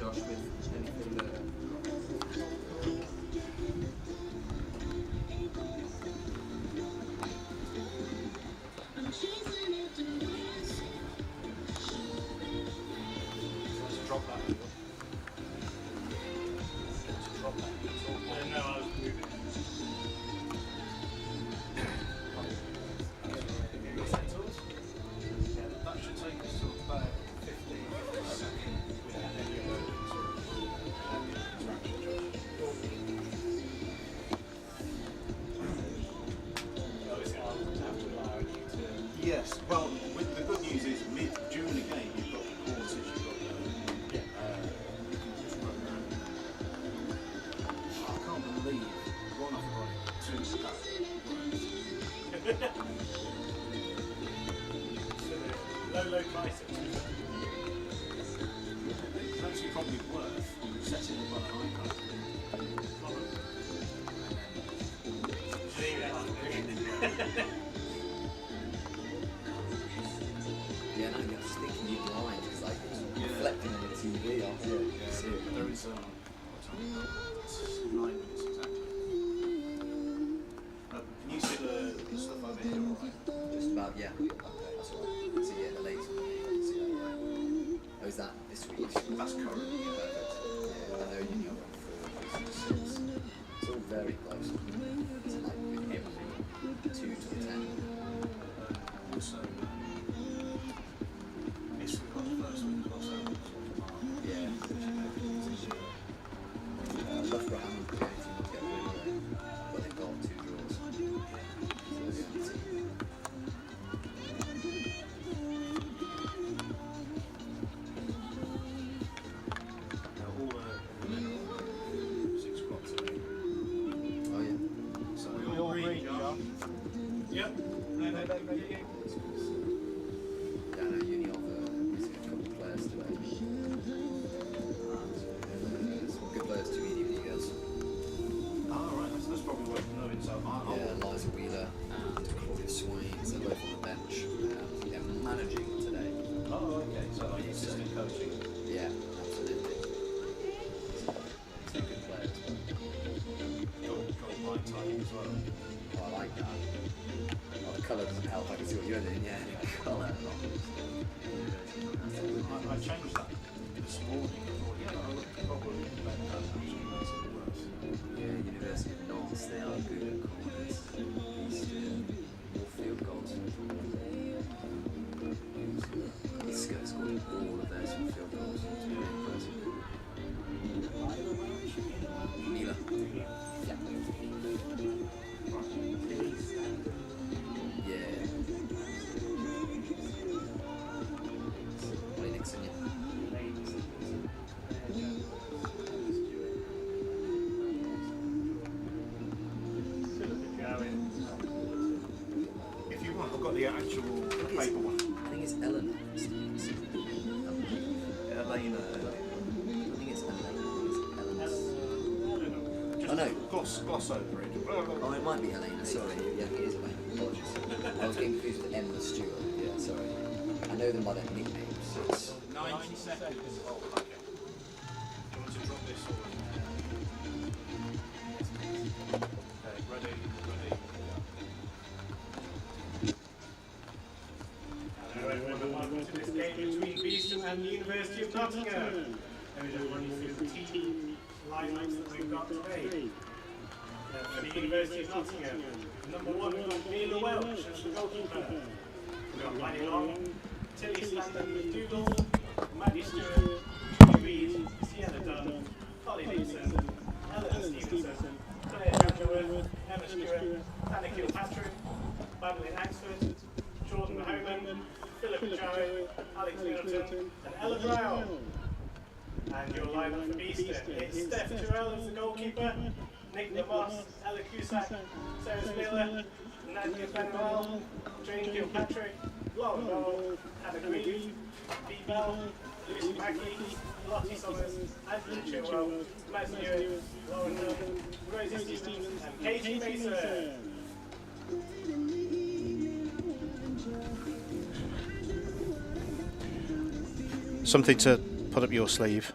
Josh, with anything that... Drop that. Drop that. No, I was moving. Yeah, that should take us to about 15 seconds without any of those Yes, well, the good news is during the game you've got the courses, you've got I can't believe one of them two low prices. It's actually probably worth setting up on an iPad. Yeah, no, you're sticking you blind because like it's reflecting on the TV. After you see it. There is what time is it? 9 minutes exactly. Can you see the stuff over here, all right? Just about, yeah. Okay, that's all right. So yeah, the latest one. You can see that, yeah. Oh, is that this week? That's current. Perfect. Yeah, I know you need 4, 6. It's all very close. It's like with every 2 to 10. Also, it's we've got the first week as well, so yeah. Loughborough haven't got anything to get rid of, but they've got 2 draws. So they're the only team. now all the men are 6 o'clock today. Oh yeah. So we all agree, John? Yep. No. Yeah, I know Uni of missing a couple of players today. Some good players to meet you guys. Oh, right, that's probably worth knowing. So Yeah, Liza Wheeler and Claudia Swain, so both on the bench. They're managing today. oh, okay, so like assistant coaching. Yeah, absolutely. So, 2 good players. Got my time as well. Oh, I like that. Well, the colour doesn't help. I can see what you're doing. Yeah, colour. I changed that this morning. I thought, yeah, I'll probably make that actually makes it worse. Yeah, University of North, they are good at corners. Beeston, more field goals. Isco scored all of theirs from field goals. It's really impressive. Mila. Yeah. Yeah. Ollie Nixon, yeah. If you want, I've got the actual paper one. I think it's Eleanor. Elena. I think it's Eleanor. Just Oh, no. gloss over it. Oh, it might be Helena, sorry. Yeah, it is Helena. Apologies. I was getting confused with Emma Stewart. Yeah, sorry. I know them by their nicknames. So it's 90 seconds. Oh, okay. Do you want to drop this or? Okay, ready. Hello everyone and welcome to this game between Beeston and the University of Nottingham. Let me just run you through the team lineups that we've got today. For the University of Nottingham, number 1 we've got Mila Welch as the goalkeeper. We've got Manny Long, Tilly Stanton McDougall, Maddie Stewart, Julie Reid, Sienna Dunn, Holly Nixon, Eleanor Stevenson, Claire Jackoworth, Emma Stewart, Anna Kilpatrick, Madeline Axford, Jordan Homan, Philip Jarrett, Alex Middleton, and Ella Brown. And your lineup for Beeston, it's Steph Terrell as the goalkeeper, Nick Moss, Ella Cusack, Sarah Miller, Nadia Benoel, Jane Kilpatrick, Lauren Noel, Hannah Green, Dee Bell, Lucy Mackey, Lottie Summers, Andrew Chilwell, Matt Stewart, Lauren Noel, Rosie Stevens, and Katie Mason. Something to put up your sleeve.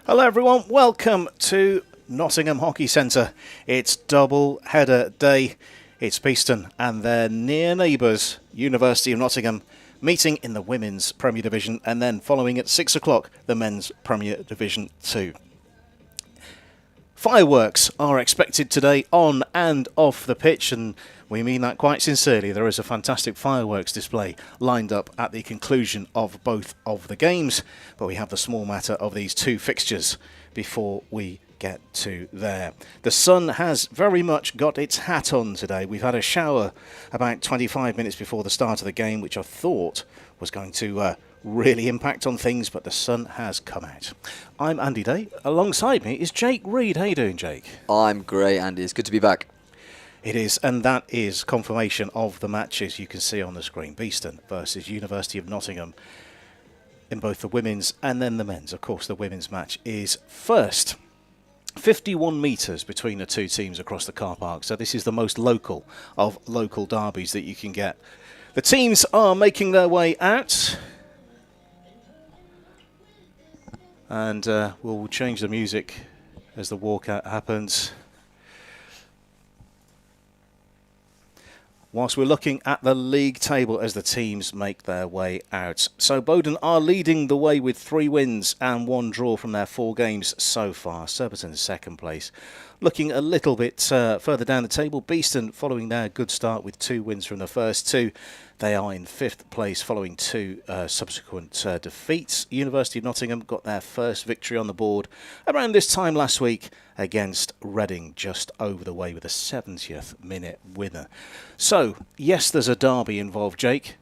Hello everyone, welcome to Nottingham Hockey Centre. It's double header day. It's Beeston and their near neighbours, University of Nottingham, meeting in the Women's Premier Division, and then following at 6 o'clock, the Men's Premier Division 2. Fireworks are expected today on and off the pitch, and we mean that quite sincerely. There is a fantastic fireworks display lined up at the conclusion of both of the games, but we have the small matter of these two fixtures before we get to there. The sun has very much got its hat on today. We've had a shower about 25 minutes before the start of the game, which I thought was going to really impact on things, but the sun has come out. I'm Andy Day. Alongside me is Jake Reed. How you doing, Jake? I'm great, Andy. It's good to be back. It is, and that is confirmation of the matches you can see on the screen. Beeston versus University of Nottingham in both the women's and then the men's. Of course, the women's match is first. 51 metres between the two teams across the car park, so this is the most local of local derbies that you can get. The teams are making their way out. And we'll change the music as the walkout happens. Whilst we're looking at the league table as the teams make their way out. So Bowden are leading the way with 3 wins and 1 draw from their 4 games so far. Surbiton in second place. Looking a little bit further down the table, Beeston following their good start with 2 wins from the first 2. They are in 5th place following 2 subsequent defeats. University of Nottingham got their first victory on the board around this time last week against Reading, just over the way with a 70th minute winner. So, yes, there's a derby involved, Jake,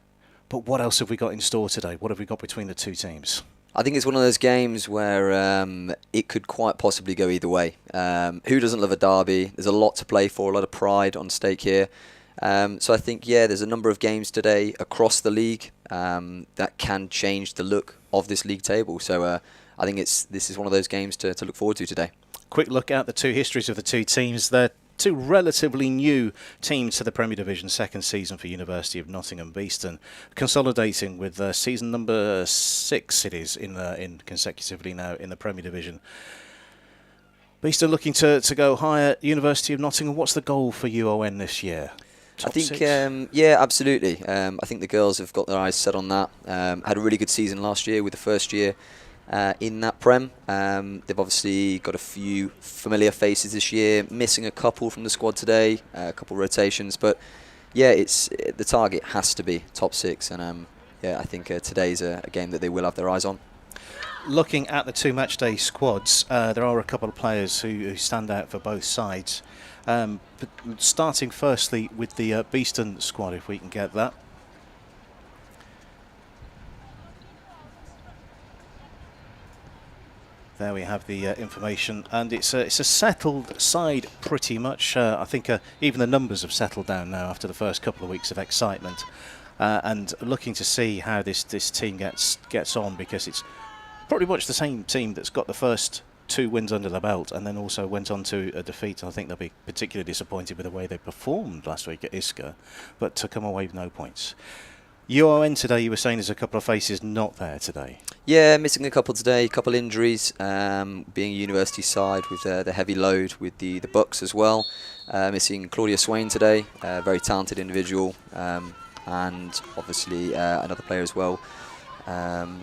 but what else have we got in store today? What have we got between the two teams? I think it's one of those games where it could quite possibly go either way. Who doesn't love a derby? There's a lot to play for, a lot of pride on stake here. So I think, there's a number of games today across the league that can change the look of this league table. So I think this is one of those games to look forward to today. Quick look at the two histories of the two teams. They're two relatively new teams to the Premier Division, second season for University of Nottingham. Beeston consolidating with season number 6 it is in consecutively now in the Premier Division. Beeston looking to go higher. University of Nottingham, what's the goal for UON this year? Top I think, 6? absolutely. I think the girls have got their eyes set on that. Had a really good season last year with the first year in that Prem. They've obviously got a few familiar faces this year, missing a couple from the squad today, a couple rotations, but it's the target has to be top 6, and I think today's a game that they will have their eyes on. Looking at the 2 matchday squads, there are a couple of players who stand out for both sides. But starting firstly with the Beeston squad, if we can get that. There we have the information, and it's a settled side pretty much. I think even the numbers have settled down now after the first couple of weeks of excitement, and looking to see how this team gets on, because it's pretty much the same team that's got the first 2 wins under the belt and then also went on to a defeat. I think they'll be particularly disappointed with the way they performed last week at Isker, but to come away with no points. UON today, you were saying there's a couple of faces not there today. Yeah, missing a couple today, a couple injuries, being a university side with the heavy load with the Bucks as well. Missing Claudia Swain today, a very talented individual, and obviously another player as well,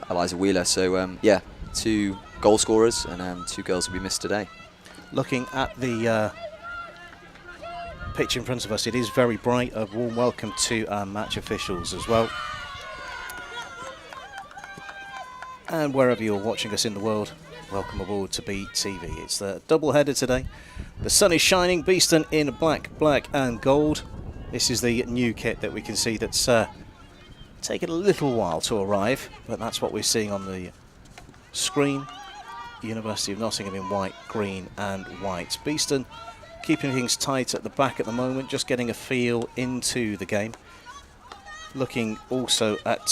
Eliza Wheeler. So 2 goal scorers and 2 girls will be missed today. Looking at the pitch in front of us, it is very bright. A warm welcome to our match officials as well. And wherever you're watching us in the world, welcome aboard to BTV. It's the double header today. The sun is shining, Beeston in black and gold. This is the new kit that we can see that's taken a little while to arrive, but that's what we're seeing on the screen. University of Nottingham in white, green and white. Beeston keeping things tight at the back at the moment, just getting a feel into the game. Looking also at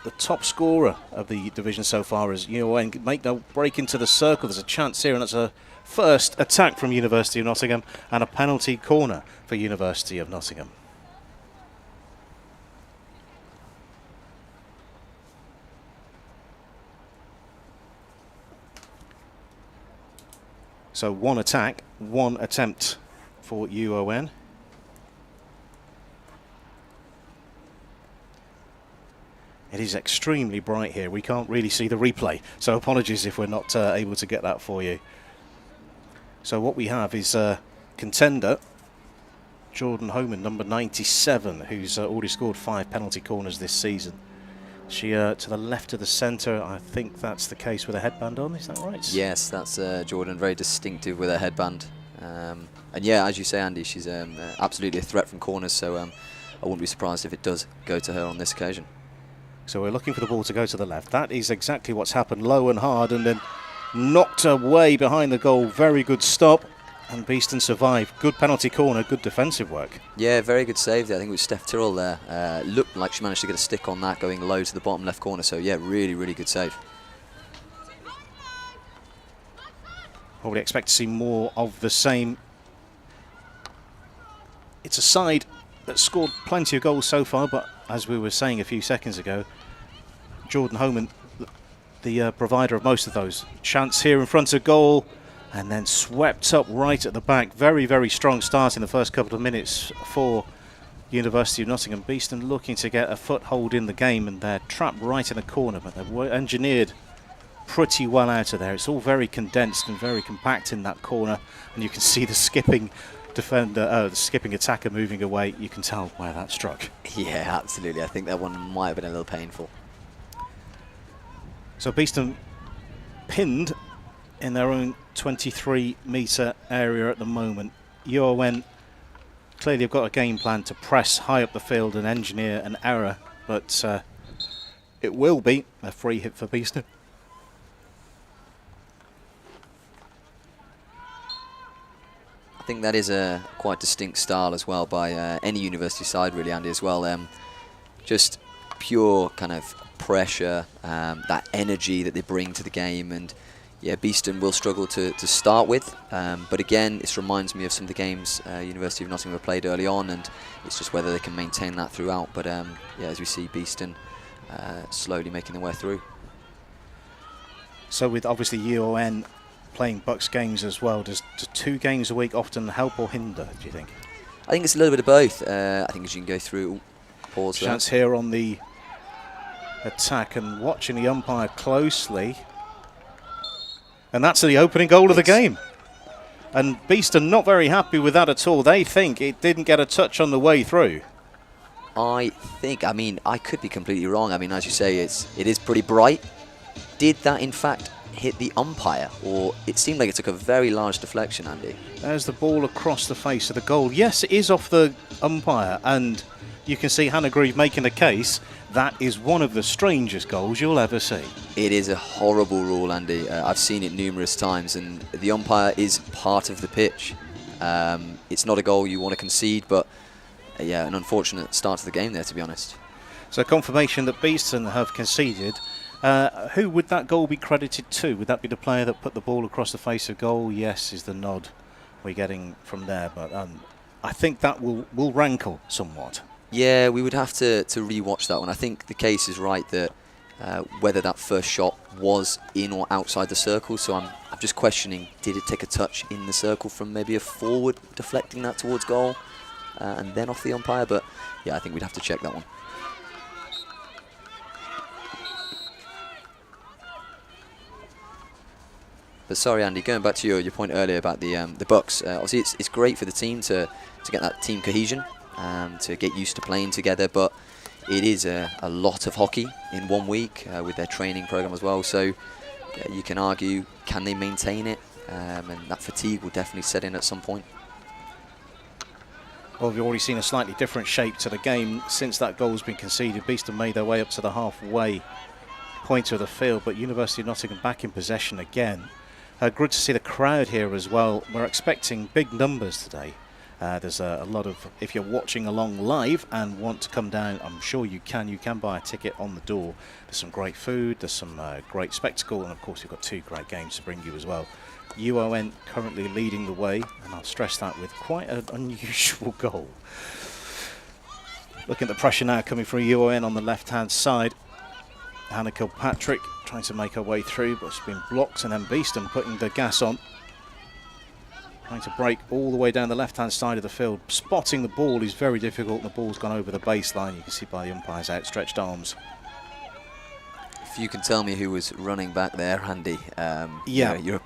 the top scorer of the division so far as UON make no break into the circle. There's a chance here, and it's a first attack from University of Nottingham and a penalty corner for University of Nottingham. So 1 attack, 1 attempt for UON. It is extremely bright here. We can't really see the replay, so apologies if we're not able to get that for you. So what we have is contender Jordan Homan, number 97, who's already scored 5 penalty corners this season. She to the left of the centre, I think that's the case with a headband on, is that right? Yes, that's Jordan, very distinctive with her headband. And yeah, as you say, Andy, she's absolutely a threat from corners, so I wouldn't be surprised if it does go to her on this occasion. So we're looking for the ball to go to the left. That is exactly what's happened, low and hard, and then knocked away behind the goal. Very good stop, and Beeston survived. Good penalty corner, good defensive work. Yeah, very good save there. I think it was Steph Tyrrell there. Looked like she managed to get a stick on that, going low to the bottom left corner. So yeah, really, really good save. Probably expect to see more of the same. It's a side that scored plenty of goals so far, but as we were saying a few seconds ago, Jordan Homan, the provider of most of those. Chance here in front of goal, and then swept up right at the back. Very, very strong start in the first couple of minutes for University of Nottingham. Beeston looking to get a foothold in the game, and they're trapped right in the corner, but they're engineered pretty well out of there. It's all very condensed and very compact in that corner, and you can see the skipping defender, the skipping attacker moving away. You can tell where that struck. Yeah, absolutely. I think that one might have been a little painful. So Beeston pinned in their own 23-metre area at the moment. UON clearly have got a game plan to press high up the field and engineer an error, but it will be a free hit for Beeston. I think that is a quite distinct style as well by any university side, really, Andy, as well. Just pure kind of pressure, that energy that they bring to the game, and yeah, Beeston will struggle to start with, but again, this reminds me of some of the games University of Nottingham have played early on, and it's just whether they can maintain that throughout. But yeah, as we see, Beeston slowly making their way through. So with obviously UON playing Bucks games as well, does 2 games a week often help or hinder, do you think? I think it's a little bit of both. I think as you can go through, pause there. Chance here on the attack, and watching the umpire closely, and that's the opening goal of the game. And Beeston not very happy with that at all. They think it didn't get a touch on the way through. I mean, I could be completely wrong. I mean, as you say, it is pretty bright. Did that in fact hit the umpire, or it seemed like it took a very large deflection, Andy? There's the ball across the face of the goal. Yes, it is off the umpire, and you can see Hannah Grieve making the case. That is one of the strangest goals you'll ever see. It is a horrible rule, Andy. I've seen it numerous times, and the umpire is part of the pitch. It's not a goal you want to concede, but yeah, an unfortunate start to the game there, to be honest. So confirmation that Beeston have conceded. Who would that goal be credited to? Would that be the player that put the ball across the face of goal? Yes, is the nod we're getting from there, but I think that will rankle somewhat. Yeah, we would have to re-watch that one. I think the case is right that whether that first shot was in or outside the circle, so I'm just questioning, did it take a touch in the circle from maybe a forward deflecting that towards goal and then off the umpire? But yeah, I think we'd have to check that one. But sorry, Andy, going back to your point earlier about the Bucks, obviously it's great for the team to get that team cohesion, to get used to playing together, but it is a lot of hockey in 1 week with their training program as well. So you can argue, can they maintain it? And that fatigue will definitely set in at some point. Well, we've already seen a slightly different shape to the game since that goal's been conceded. Beeston made their way up to the halfway point of the field, but University of Nottingham back in possession again. Good to see the crowd here as well. We're expecting big numbers today. There's a lot of, if you're watching along live and want to come down, I'm sure you can buy a ticket on the door. There's some great food, there's some great spectacle, and of course you've got 2 great games to bring you as well. UON currently leading the way, and I'll stress that with quite an unusual goal. Looking at the pressure now coming from UON on the left hand side. Hannah Kilpatrick trying to make her way through, but it's been blocked, and then Beeston putting the gas on. Trying to break all the way down the left-hand side of the field. Spotting the ball is very difficult. The ball's gone over the baseline. You can see by the umpire's outstretched arms. If you can tell me who was running back there, Andy, Yeah. you're a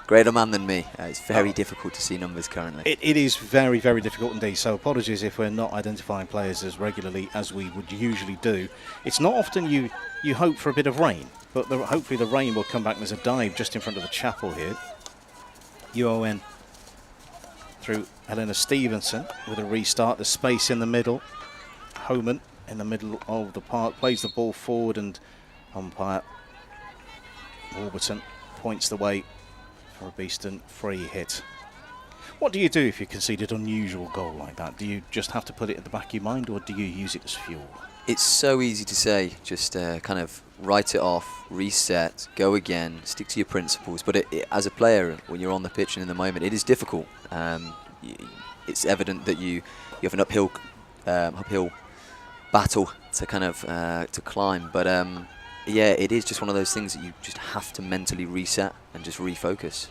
greater man than me. It's very difficult to see numbers currently. It is very, very difficult indeed. So apologies if we're not identifying players as regularly as we would usually do. It's not often you hope for a bit of rain, but hopefully the rain will come back. There's a dive just in front of the chapel here. UON through Helena Stevenson with a restart. The space in the middle. Homan in the middle of the park plays the ball forward, and umpire Warburton points the way for a Beeston free hit. What do you do if you conceded an unusual goal like that? Do you just have to put it at the back of your mind, or do you use it as fuel? It's so easy to say, just kind of write it off, reset, go again, stick to your principles. But as a player, when you're on the pitch and in the moment, it is difficult. It's evident that you have an uphill battle to kind of to climb. But yeah, it is just one of those things that you just have to mentally reset and just refocus.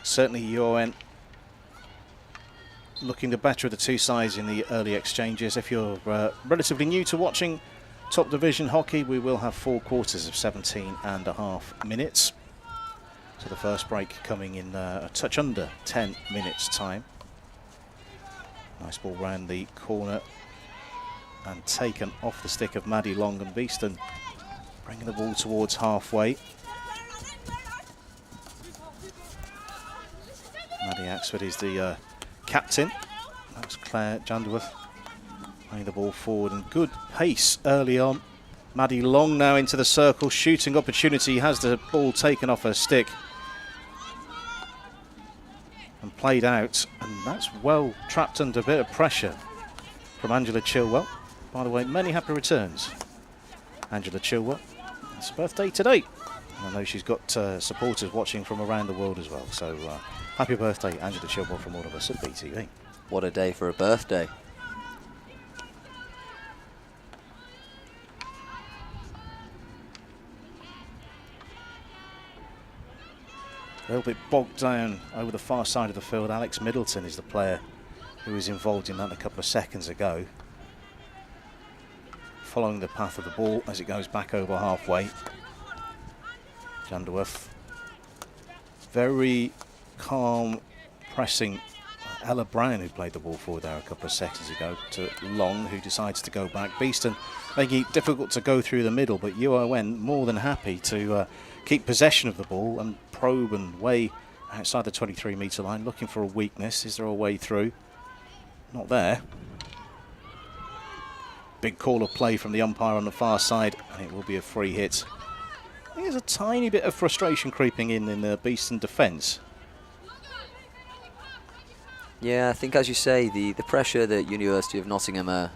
Certainly UON looking the better of the two sides in the early exchanges. If you're relatively new to watching top division hockey, we will have 4 quarters of 17.5 minutes. So the first break coming in a touch under 10 minutes time. Nice ball round the corner and taken off the stick of Maddie Long, and Beeston bringing the ball towards halfway. Maddie Axford is the captain. That's Claire Janderworth playing the ball forward, and good pace early on. Maddie Long now into the circle, shooting opportunity, has the ball taken off her stick and played out, and that's well trapped under a bit of pressure from Angela Chilwell. By the way, many happy returns, Angela Chilwell. It's her birthday today. I know she's got supporters watching from around the world as well, so happy birthday, Angela Chilwell, from all of us at BTV. What a day for a birthday. A little bit bogged down over the far side of the field. Alex Middleton is the player who was involved in that a couple of seconds ago. Following the path of the ball as it goes back over halfway. Janderworth very calm pressing Ella Brown, who played the ball forward there a couple of seconds ago, to Long, who decides to go back. Beeston making it difficult to go through the middle, but UON more than happy to keep possession of the ball and probe and weigh outside the 23-metre line, looking for a weakness. Is there a way through? Not there. Big call of play from the umpire on the far side, and it will be a free hit. I think there's a tiny bit of frustration creeping in the Beeston defence. Yeah, I think, as you say, the pressure that University of Nottingham are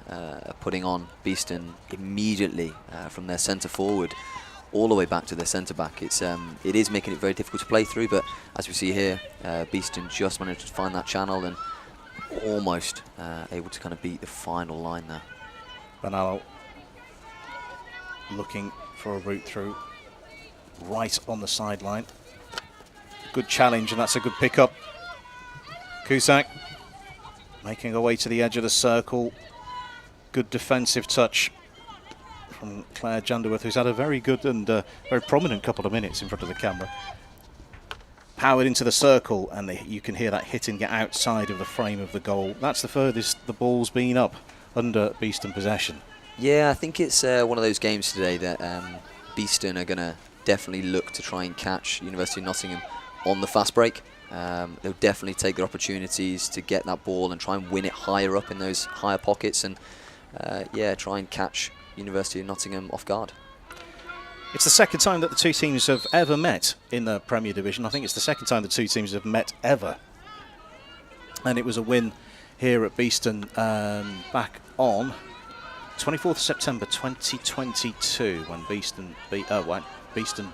putting on Beeston immediately from their centre forward all the way back to their centre back, it is making it very difficult to play through. But as we see here, Beeston just managed to find that channel and almost able to kind of beat the final line there. Banalo looking for a route through right on the sideline. Good challenge, and that's a good pick-up. Cusack making her way to the edge of the circle. Good defensive touch from Claire Janderworth, who's had a very good and very prominent couple of minutes in front of the camera. Powered into the circle, and you can hear that hit and get outside of the frame of the goal. That's the furthest the ball's been up under Beeston possession. Yeah, I think it's one of those games today that Beeston are going to definitely look to try and catch University of Nottingham on the fast break. They'll definitely take their opportunities to get that ball and try and win it higher up in those higher pockets, and yeah, try and catch University of Nottingham off guard. It's the second time that the two teams have ever met in the Premier Division. I think it's the second time the two teams have met ever. And it was a win here at Beeston back on 24th September 2022 when Beeston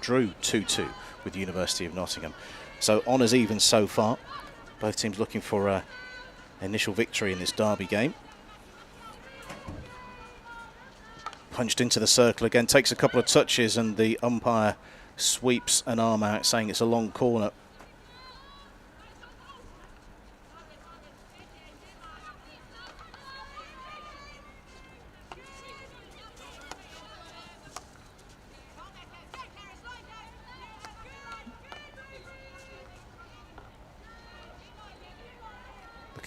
drew 2-2 with the University of Nottingham. So honours even so far. Both teams looking for an initial victory in this derby game. Punched into the circle again, takes a couple of touches, and the umpire sweeps an arm out saying it's a long corner.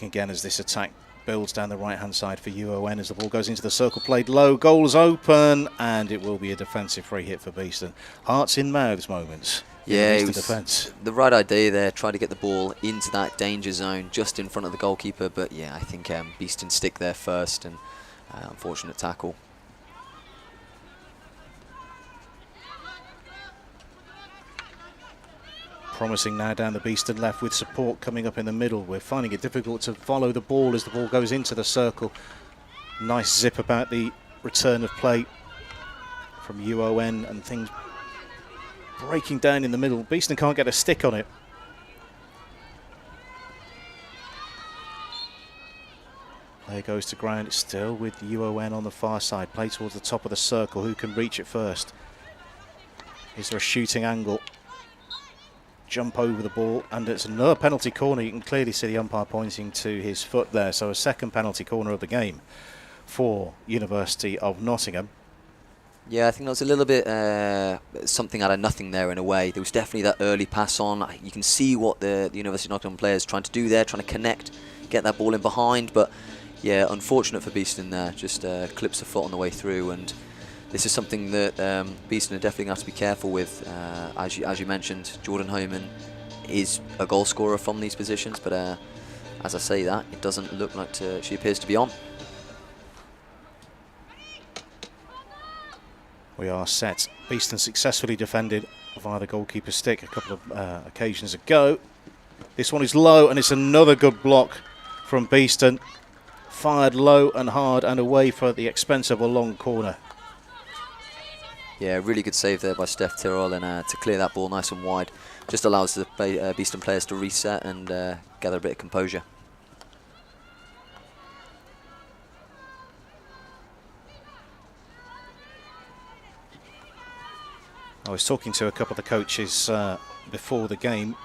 looking again as this attack builds down the right-hand side for UON as the ball goes into the circle, played low, goals open, and it will be a defensive free hit for Beeston. Hearts in mouths moments. Yeah, it was defence. the right idea there, try to get the ball into that danger zone just in front of the goalkeeper, but yeah, I think Beeston stick there first, and unfortunate tackle. Promising now down the Beeston left with support coming up in the middle. We're finding it difficult to follow the ball as the ball goes into the circle. Nice zip about the return of play from UON, and things breaking down in the middle. Beeston can't get a stick on it. Player goes to ground. It's still with UON on the far side. Play towards the top of the circle. Who can reach it first? Is there a shooting angle? Jump over the ball, and it's another penalty corner. You can clearly see the umpire pointing to his foot there. So a second penalty corner of the game for University of Nottingham. Yeah, I think that was a little bit something out of nothing there in a way. There was definitely that early pass on. You can see what the University of Nottingham players trying to do there, trying to connect, get that ball in behind. But yeah, unfortunate for Beeston there. Just clips a foot on the way through, and this is something that Beeston are definitely going to have to be careful with. As you mentioned, Jordan Homan is a goal scorer from these positions, but as I say that, it doesn't look like she appears to be on. We are set. Beeston successfully defended via the goalkeeper's stick a couple of occasions ago. This one is low, and it's another good block from Beeston. Fired low and hard and away for the expense of a long corner. Yeah, really good save there by Steph Tyrrell, and to clear that ball nice and wide. Just allows the Beeston players to reset and gather a bit of composure. I was talking to a couple of the coaches before the game,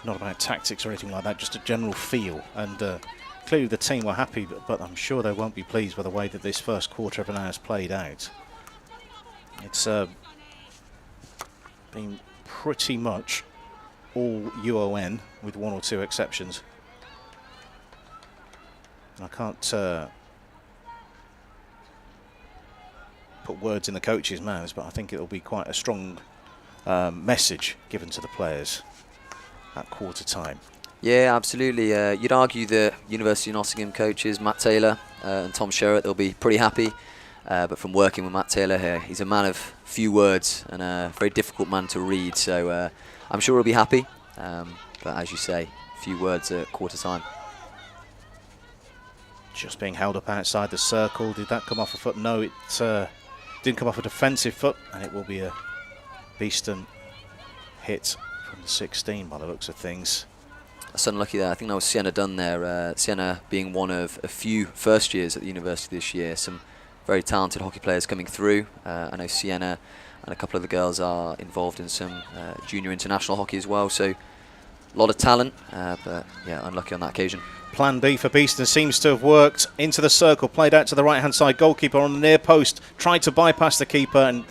not about tactics or anything like that, just a general feel, and clearly the team were happy, but I'm sure they won't be pleased with the way that this first quarter of an hour has played out. It's been pretty much all UON with one or two exceptions. And I can't put words in the coaches' mouths, but I think it'll be quite a strong message given to the players at quarter time. Yeah, absolutely. You'd argue that University of Nottingham coaches, Matt Taylor and Tom Sherratt, they'll be pretty happy. But from working with Matt Taylor here, he's a man of few words and a very difficult man to read. So I'm sure he'll be happy. But as you say, few words at quarter time. Just being held up outside the circle. Did that come off a foot? No, it didn't come off a defensive foot, and it will be a Beeston hit from the 16 by the looks of things. That's unlucky there. I think that was Sienna Dunn there. Sienna being one of a few first years at the university this year. Some very talented hockey players coming through. I know Sienna and a couple of the girls are involved in some junior international hockey as well. So a lot of talent, but yeah, unlucky on that occasion. Plan B for Beeston seems to have worked. Into the circle, played out to the right-hand side. Goalkeeper on the near post, tried to bypass the keeper, and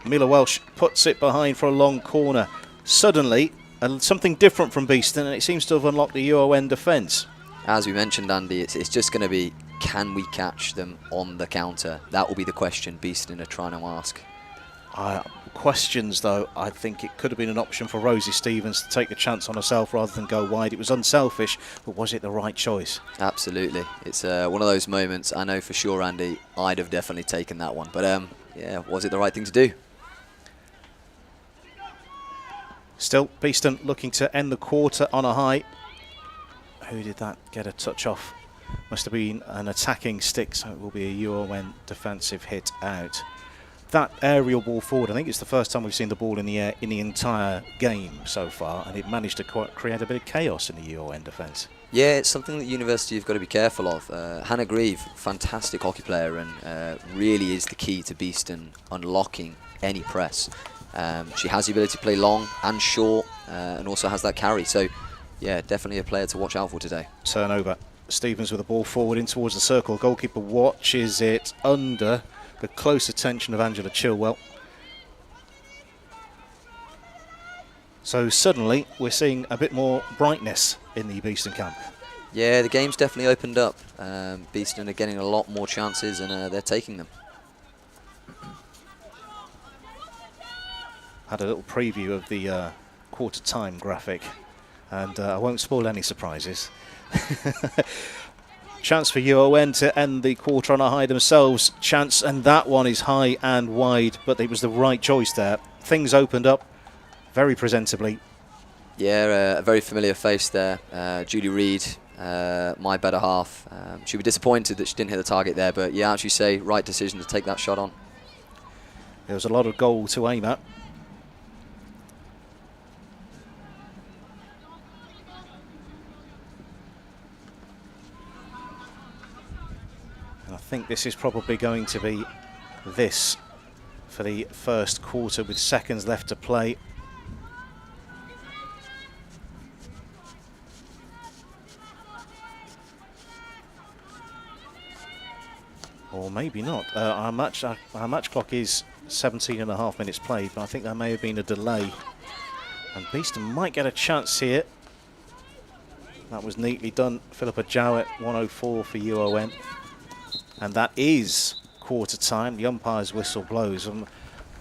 Mila Welsh puts it behind for a long corner. Suddenly, something different from Beeston, and it seems to have unlocked the UON defence. As we mentioned, Andy, it's just going to be, can we catch them on the counter? That will be the question Beeston are trying to ask. Questions, though, I think it could have been an option for Rosie Stevens to take the chance on herself rather than go wide. It was unselfish, but was it the right choice? Absolutely. It's one of those moments, I know for sure, Andy, I'd have definitely taken that one. But yeah, was it the right thing to do? Still, Beeston looking to end the quarter on a high. Who did that get a touch off? Must have been an attacking stick, so it will be a UON defensive hit out. That aerial ball forward, I think it's the first time we've seen the ball in the air in the entire game so far, and it managed to create a bit of chaos in the UON defence. Yeah, it's something that University have got to be careful of. Hannah Grieve, fantastic hockey player, and really is the key to Beeston unlocking any press. She has the ability to play long and short, and also has that carry. So, yeah, definitely a player to watch out for today. Turnover. Stevens with the ball forward in towards the circle. Goalkeeper watches it under the close attention of Angela Chilwell. So suddenly we're seeing a bit more brightness in the Beeston camp. Yeah, the game's definitely opened up. Beeston are getting a lot more chances, and they're taking them. Had a little preview of the quarter time graphic, and I won't spoil any surprises. Chance for UON to end the quarter on a high themselves. Chance, and that one is high and wide, but it was the right choice there. Things opened up very presentably. Yeah, a very familiar face there. Julie Reed, my better half. She'll be disappointed that she didn't hit the target there, but yeah, as you say, right decision to take that shot on. There was a lot of goal to aim at. I think this is probably going to be this for the first quarter with seconds left to play. Or maybe not. Our match clock is 17.5 minutes played, but I think there may have been a delay. And Beeston might get a chance here. That was neatly done. Philippa Jowett, 104 for UON. And that is quarter time. The umpire's whistle blows.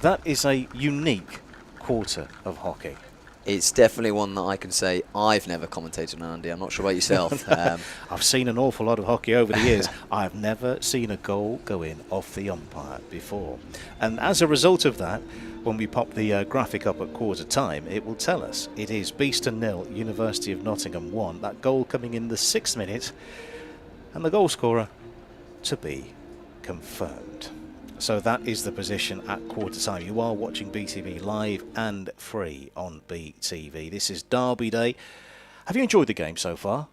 That is a unique quarter of hockey. It's definitely one that I can say I've never commentated on, Andy. I'm not sure about yourself. I've seen an awful lot of hockey over the years. I've never seen a goal go in off the umpire before. And as a result of that, when we pop the graphic up at quarter time, it will tell us it is Beeston 0, University of Nottingham 1. That goal coming in the 6th minute, and the goal scorer to be confirmed. So that is the position at quarter time. You are watching BTV live and free on BTV. This is Derby Day. Have you enjoyed the game so far?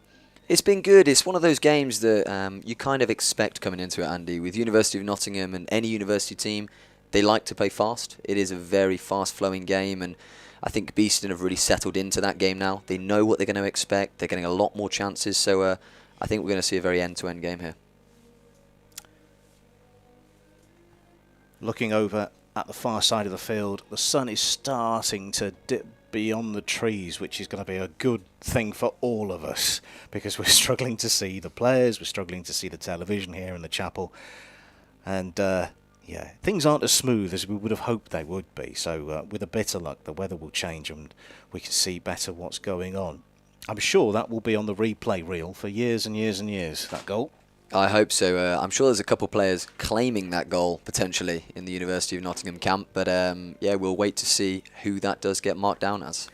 It's been good. It's one of those games that you kind of expect coming into it, Andy. With University of Nottingham and any university team, they like to play fast. It is a very fast-flowing game, and I think Beeston have really settled into that game now. They know what they're going to expect. They're getting a lot more chances, so I think we're going to see a very end-to-end game here. Looking over at the far side of the field, the sun is starting to dip beyond the trees, which is going to be a good thing for all of us, because we're struggling to see the players, we're struggling to see the television here in the chapel, and yeah, things aren't as smooth as we would have hoped they would be. So with a bit of luck, the weather will change and we can see better what's going on. I'm sure that will be on the replay reel for years and years and years, that goal. I hope so. I'm sure there's a couple players claiming that goal potentially in the University of Nottingham camp, but yeah, we'll wait to see who that does get marked down as.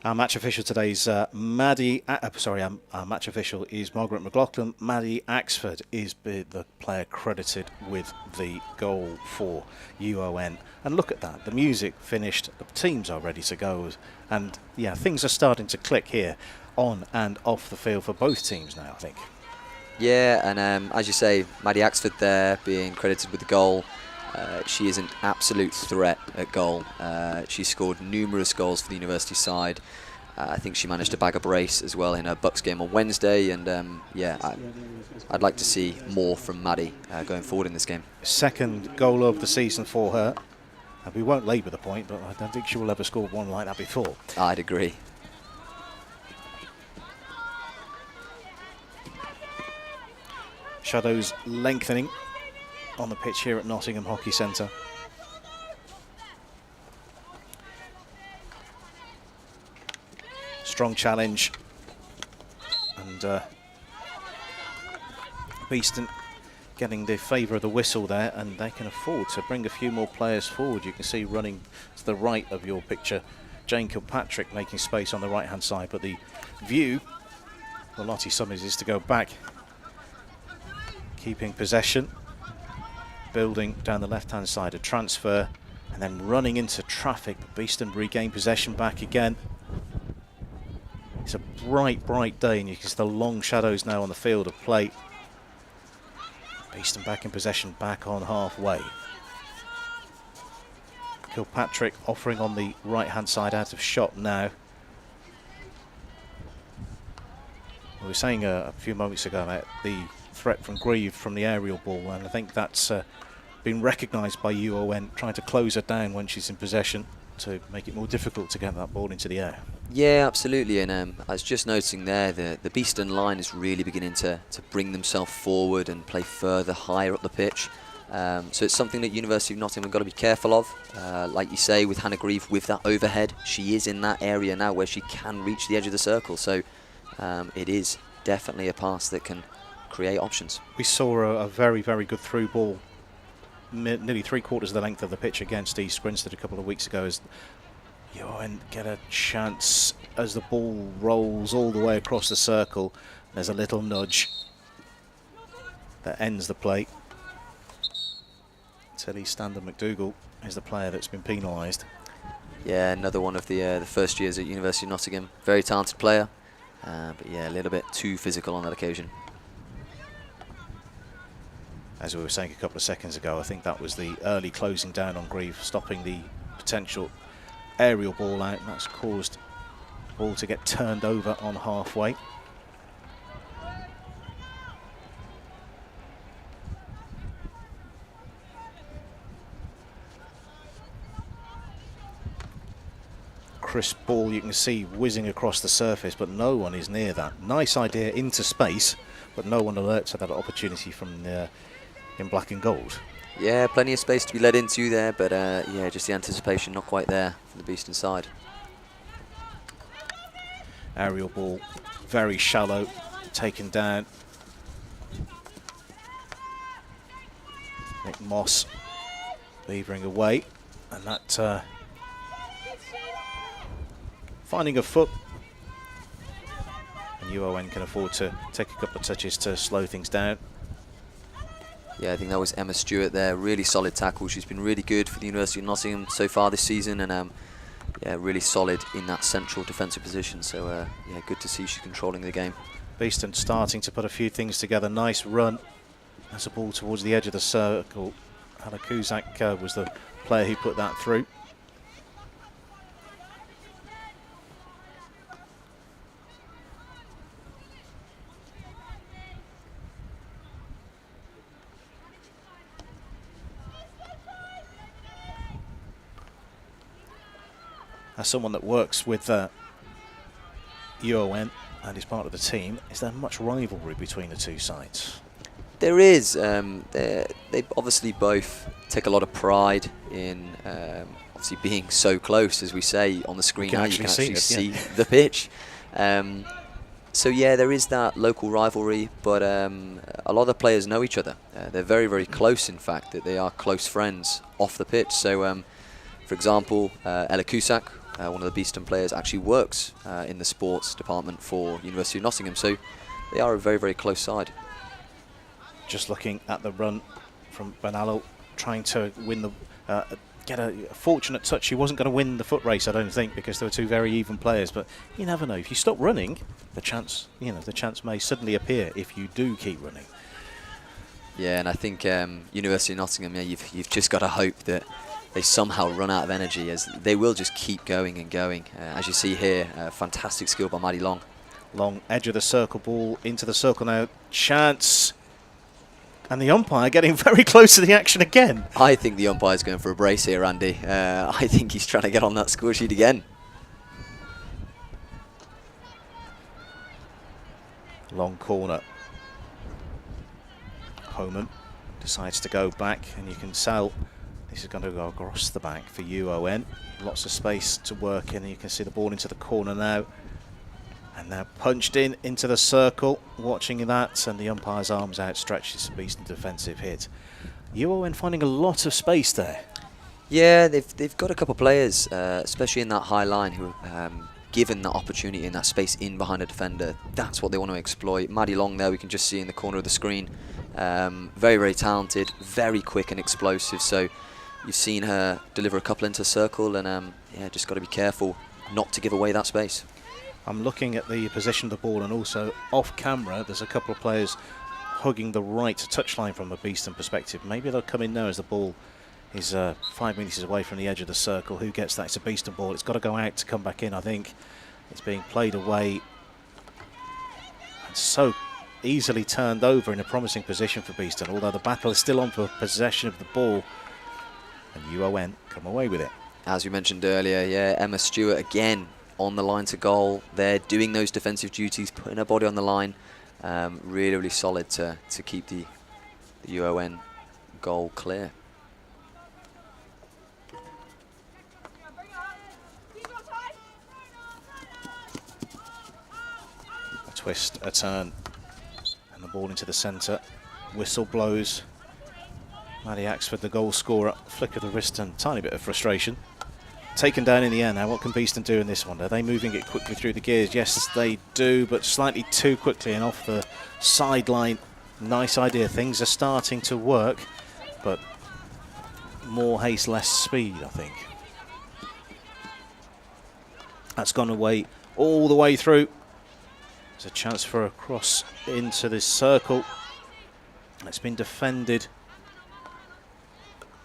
Our match official today is our match official is Margaret McLaughlin. Maddie Axford is the player credited with the goal for UON. And look at that, the music finished, the teams are ready to go, and yeah, things are starting to click here on and off the field for both teams now, I think. Yeah, and as you say, Maddie Axford there being credited with the goal. She is an absolute threat at goal. She scored numerous goals for the university side. I think she managed to bag a brace as well in her Bucks game on Wednesday, and yeah, I'd like to see more from Maddie going forward in this game. Second goal of the season for her. And we won't labour the point, but I don't think she will ever score one like that before. I'd agree. Shadows lengthening on the pitch here at Nottingham Hockey Centre. Strong challenge, and Beeston getting the favour of the whistle there, and they can afford to bring a few more players forward. You can see running to the right of your picture, Jane Kilpatrick making space on the right hand side, but the view for Lottie Summers is to go back, keeping possession, building down the left hand side, a transfer, and then running into traffic. Beeston regain possession back again. It's a bright day, and you can see the long shadows now on the field of play. Beeston back in possession, back on halfway. Kilpatrick offering on the right hand side, out of shot now. We were saying a few moments ago about the threat from Grieve from the aerial ball, and I think that's been recognised by UON, trying to close her down when she's in possession. to make it more difficult to get that ball into the air. Yeah, absolutely. And I was just noticing there the Beeston line is really beginning to bring themselves forward and play further higher up the pitch. So it's something that University of Nottingham have got to be careful of. Like you say, with Hannah Grieve, with that overhead, she is in that area now where she can reach the edge of the circle. So it is definitely a pass that can create options. We saw a very, very good through ball, nearly 3/4 of the length of the pitch against East Grinstead a couple of weeks ago, as Johan get a chance as the ball rolls all the way across the circle. There's a little nudge that ends the play. Tilly Stander McDougall is the player that's been penalised. Yeah, another one of the first years at University of Nottingham. Very talented player, but yeah, a little bit too physical on that occasion. As we were saying a couple of seconds ago, I think that was the early closing down on Grieve, stopping the potential aerial ball out, and that's caused the ball to get turned over on halfway. Crisp ball you can see whizzing across the surface, but no one is near that. Nice idea into space, but no one alerts at that opportunity from in black and gold. Yeah, plenty of space to be led into there, but yeah, just the anticipation not quite there from the Beeston side. Aerial ball, very shallow, taken down. Nick Moss levering away, and that finding a foot, and UON can afford to take a couple of touches to slow things down. Yeah, I think that was Emma Stewart there. Really solid tackle. She's been really good for the University of Nottingham so far this season, and yeah, really solid in that central defensive position. So yeah, good to see she's controlling the game. Beeston starting to put a few things together. Nice run. That's a ball towards the edge of the circle. Hannah Kuzak was the player who put that through. As someone that works with UON and is part of the team, is there much rivalry between the two sides? There is. They obviously both take a lot of pride in obviously being so close, as we say on the screen now. You can actually see the pitch. So yeah, there is that local rivalry, but a lot of the players know each other. They're very, very close, in fact, that they are close friends off the pitch. So, for example, Ella Cusack, one of the Beeston players, actually works in the sports department for University of Nottingham, so they are a very, very close side. Just looking at the run from Benallo, trying to win the get a fortunate touch. He wasn't going to win the foot race, I don't think, because there were two very even players, but you never know. If you stop running, the chance may suddenly appear if you do keep running. Yeah, and I think University of Nottingham, yeah, you've just got to hope that they somehow run out of energy, as they will just keep going and going. As you see here, fantastic skill by Maddie Long. Long edge of the circle, ball into the circle now. Chance. And the umpire getting very close to the action again. I think the umpire's going for a brace here, Andy. I think he's trying to get on that score sheet again. Long corner. Homan decides to go back, and you can tell this is going to go across the back for UON. Lots of space to work in, and you can see the ball into the corner now. And now punched into the circle, watching that, and the umpire's arms outstretched. It's a Beeston defensive hit. UON finding a lot of space there. Yeah, they've got a couple of players, especially in that high line, who given that opportunity in that space in behind a defender, that's what they want to exploit. Maddie Long there, we can just see in the corner of the screen. Very, very talented, very quick and explosive. So you've seen her deliver a couple into the circle, and yeah, just got to be careful not to give away that space. I'm looking at the position of the ball, and also off camera there's a couple of players hugging the right touchline from a Beeston perspective. Maybe they'll come in now as the ball is 5 metres away from the edge of the circle. Who gets that? It's a Beeston ball. It's got to go out to come back in, I think. It's being played away. And so easily turned over in a promising position for Beeston, although the battle is still on for possession of the ball. And UON come away with it. As we mentioned earlier, yeah, Emma Stewart again on the line to goal. They're doing those defensive duties, putting her body on the line. Really, really solid to keep the UON goal clear. A twist, a turn, and the ball into the centre. Whistle blows. Maddie Axford, the goal scorer, flick of the wrist and tiny bit of frustration. Taken down in the end. Now what can Beeston do in this one? Are they moving it quickly through the gears? Yes, they do, but slightly too quickly and off the sideline. Nice idea. Things are starting to work, but more haste, less speed, I think. That's gone away all the way through. There's a chance for a cross into this circle. It's been defended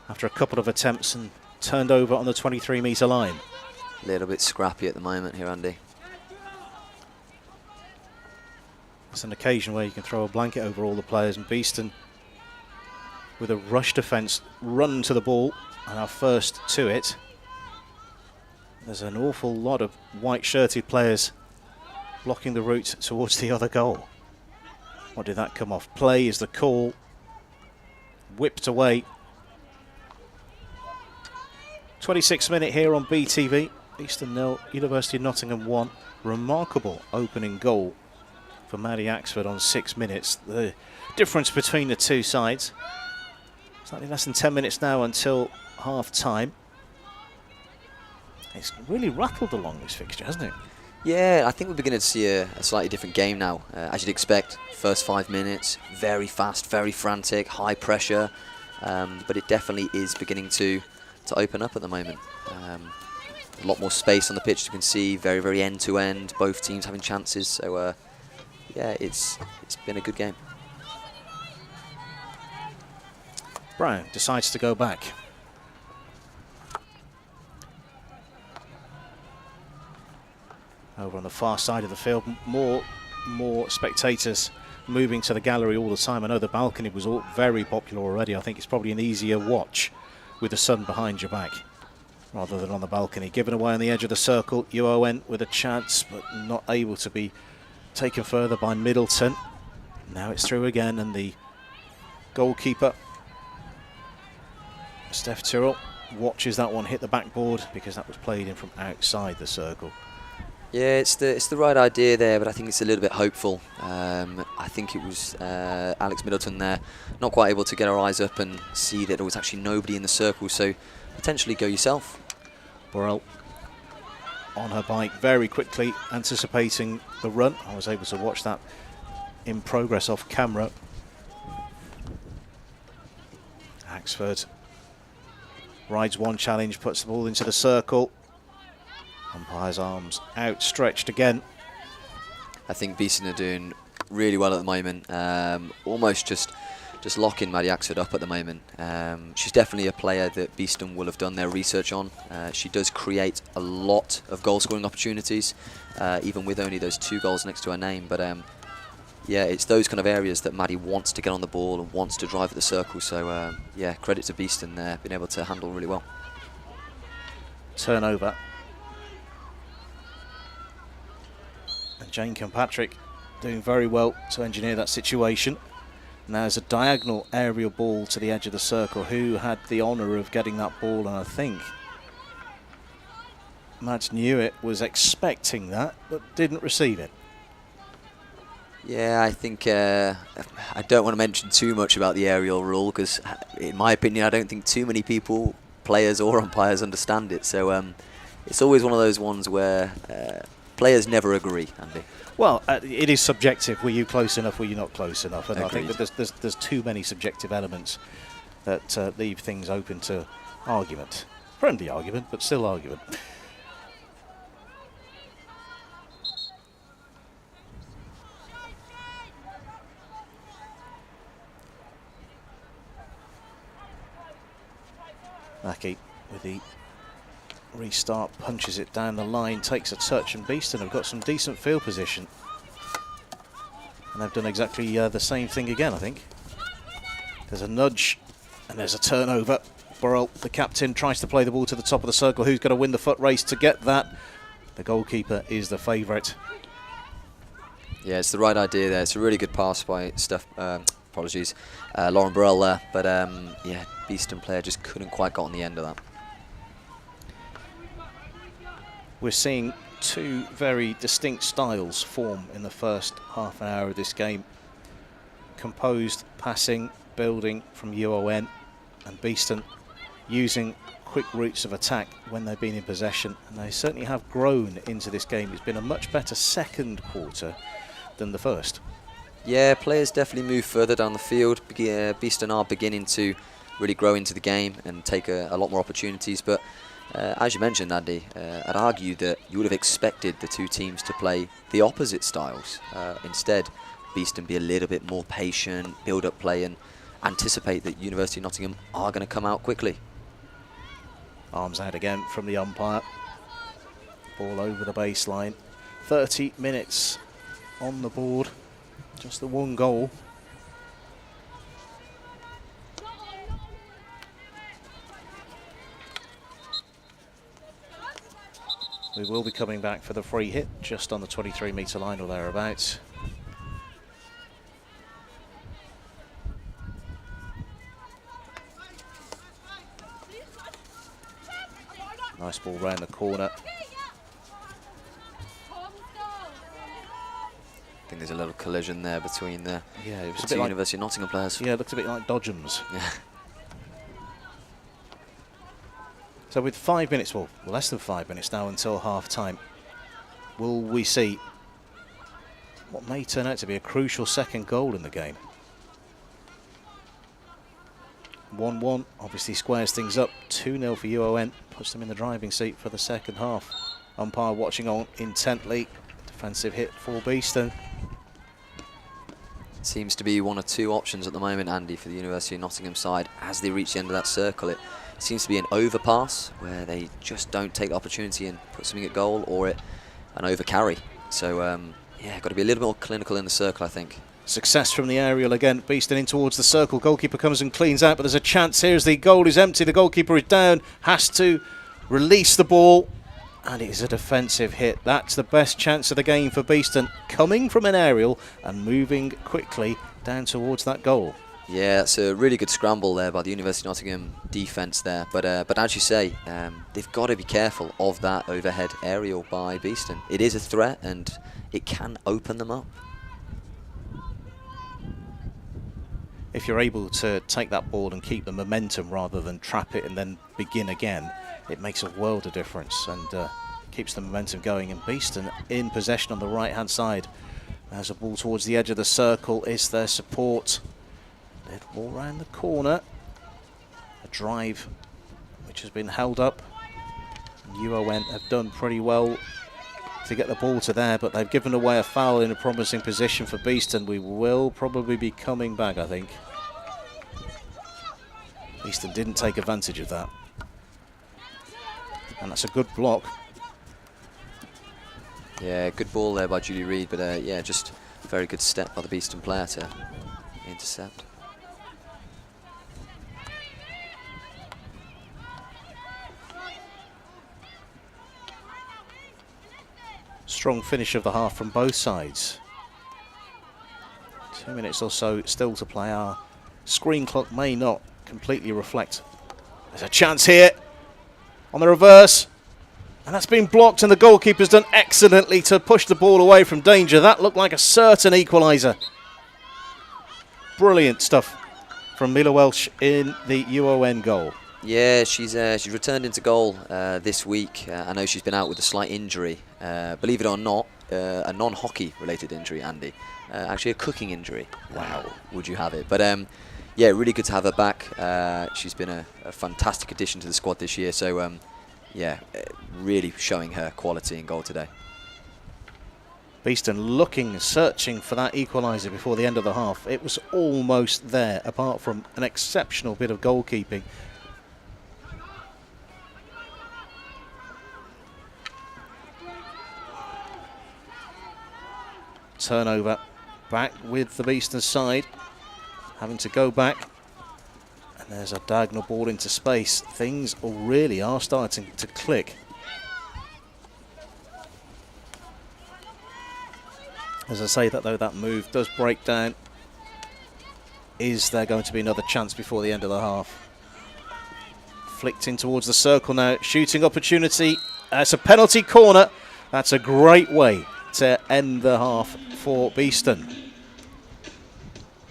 after a couple of attempts and turned over on the 23-metre line. A little bit scrappy at the moment here, Andy. It's an occasion where you can throw a blanket over all the players, and Beeston, with a rush defence, run to the ball and are first to it. There's an awful lot of white-shirted players blocking the route towards the other goal. What did that come off? Play is the call. Whipped away. 26th minute here on BTV. Beeston 0, University of Nottingham 1. Remarkable opening goal for Maddie Axford on 6 minutes. The difference between the two sides. Slightly less than 10 minutes now until half time. It's really rattled along this fixture, hasn't it? Yeah, I think we're beginning to see a slightly different game now. As you'd expect, first 5 minutes, very fast, very frantic, high pressure. But it definitely is beginning to open up at the moment. A lot more space on the pitch, you can see, very, very end-to-end, both teams having chances. So, yeah, it's been a good game. Brown decides to go back. Over on the far side of the field, more spectators moving to the gallery all the time. I know the balcony was all very popular already. I think it's probably an easier watch with the sun behind your back rather than on the balcony. Given away on the edge of the circle, UON with a chance but not able to be taken further by Middleton. Now it's through again, and the goalkeeper, Steph Tyrrell, watches that one hit the backboard because that was played in from outside the circle. Yeah, it's the right idea there, but I think it's a little bit hopeful. I think it was Alex Middleton there, not quite able to get her eyes up and see that there was actually nobody in the circle, so potentially go yourself. Burrell on her bike very quickly, anticipating the run. I was able to watch that in progress off camera. Axford rides one challenge, puts the ball into the circle. Umpire's arms outstretched again. I think Beeston are doing really well at the moment. Almost just locking Maddie Axford up at the moment. She's definitely a player that Beeston will have done their research on. She does create a lot of goal-scoring opportunities, even with only those 2 goals next to her name. But yeah, it's those kind of areas that Maddie wants to get on the ball and wants to drive at the circle. So yeah, credit to Beeston there, being able to handle really well. Turnover. And Jane Kilpatrick doing very well to engineer that situation. Now there's a diagonal aerial ball to the edge of the circle. Who had the honour of getting that ball? And I think Mads Newitt was expecting that, but didn't receive it. Yeah, I think I don't want to mention too much about the aerial rule because, in my opinion, I don't think too many people, players or umpires, understand it. So it's always one of those ones where players never agree, Andy. Well, it is subjective. Were you close enough? Were you not close enough? And Agreed. I think that there's too many subjective elements that leave things open to argument. Friendly argument, but still argument. Mackey with the restart, punches it down the line, takes a touch, and Beeston have got some decent field position. And they've done exactly the same thing again, I think. There's a nudge, and there's a turnover. Burrell, the captain, tries to play the ball to the top of the circle. Who's going to win the foot race to get that? The goalkeeper is the favourite. Yeah, it's the right idea there. It's a really good pass by Lauren Burrell there. But yeah, Beeston player just couldn't quite get on the end of that. We're seeing two very distinct styles form in the first half an hour of this game. Composed passing, building from UON, and Beeston using quick routes of attack when they've been in possession, and they certainly have grown into this game. It's been a much better second quarter than the first. Yeah, players definitely move further down the field. Beeston are beginning to really grow into the game and take a lot more opportunities, but as you mentioned, Andy, I'd argue that you would have expected the two teams to play the opposite styles. Instead, Beeston be a little bit more patient, build up play, and anticipate that University of Nottingham are going to come out quickly. Arms out again from the umpire. Ball over the baseline. 30 minutes on the board. Just the one goal. We will be coming back for the free hit just on the 23-metre line or thereabouts. Nice ball round the corner. I think there's a little collision there between the It was two a bit like University of Nottingham players. Yeah, it looks a bit like Dodgems. Yeah. So with 5 minutes, well, less than 5 minutes now until half-time, will we see what may turn out to be a crucial second goal in the game? 1-1 obviously squares things up. 2-0 for UON, puts them in the driving seat for the second half. Umpire watching on intently. Defensive hit for Beeston. Seems to be one or two options at the moment, Andy, for the University of Nottingham side as they reach the end of that circle. It seems to be an overpass where they just don't take the opportunity and put something at goal, or an overcarry. So, yeah, got to be a little more clinical in the circle, I think. Success from the aerial again. Beeston in towards the circle. Goalkeeper comes and cleans out, but there's a chance here as the goal is empty. The goalkeeper is down, has to release the ball, and it is a defensive hit. That's the best chance of the game for Beeston, coming from an aerial and moving quickly down towards that goal. Yeah, it's a really good scramble there by the University of Nottingham defence there. But as you say, they've got to be careful of that overhead aerial by Beeston. It is a threat and it can open them up. If you're able to take that ball and keep the momentum rather than trap it and then begin again, it makes a world of difference and keeps the momentum going. And Beeston in possession on the right-hand side. There's a ball towards the edge of the circle. Is their support? Little ball round the corner. A drive which has been held up. UON have done pretty well to get the ball to there, but they've given away a foul in a promising position for Beeston. We will probably be coming back, I think. Beeston didn't take advantage of that. And that's a good block. Yeah, good ball there by Julie Reid, but yeah, just a very good step by the Beeston player to intercept. Strong finish of the half from both sides. 2 minutes or so still to play. Our screen clock may not completely reflect. There's a chance here on the reverse, and that's been blocked, and the goalkeeper's done excellently to push the ball away from danger. That looked like a certain equaliser. Brilliant stuff from Mila Welsh in the UON goal. Yeah, she's returned into goal this week. I know she's been out with a slight injury. Believe it or not, a non-hockey related injury, Andy. Actually a cooking injury. Wow, would you have it? But yeah, really good to have her back. She's been a fantastic addition to the squad this year. So yeah, really showing her quality in goal today. Beeston looking, searching for that equaliser before the end of the half. It was almost there, apart from an exceptional bit of goalkeeping. Turnover back with the Beeston side, having to go back, and There's a diagonal ball into space. Things really are starting to click. As I say that though, that move does break down. Is there going to be another chance before the end of the half? Flicked in towards the circle now. Shooting opportunity. That's a penalty corner. That's a great way to end the half for Beeston.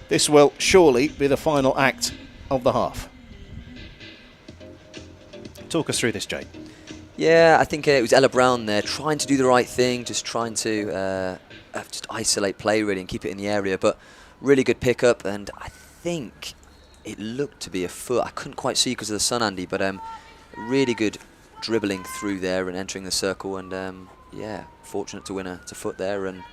This will surely be the final act of the half. Talk us through this, Jay. Yeah, I think it was Ella Brown there, trying to do the right thing, just trying to just isolate play really and keep it in the area. But really good pickup, and I think it looked to be a foot. I couldn't quite see because of the sun, Andy, but really good dribbling through there and entering the circle, and yeah, fortunate to win a foot there, and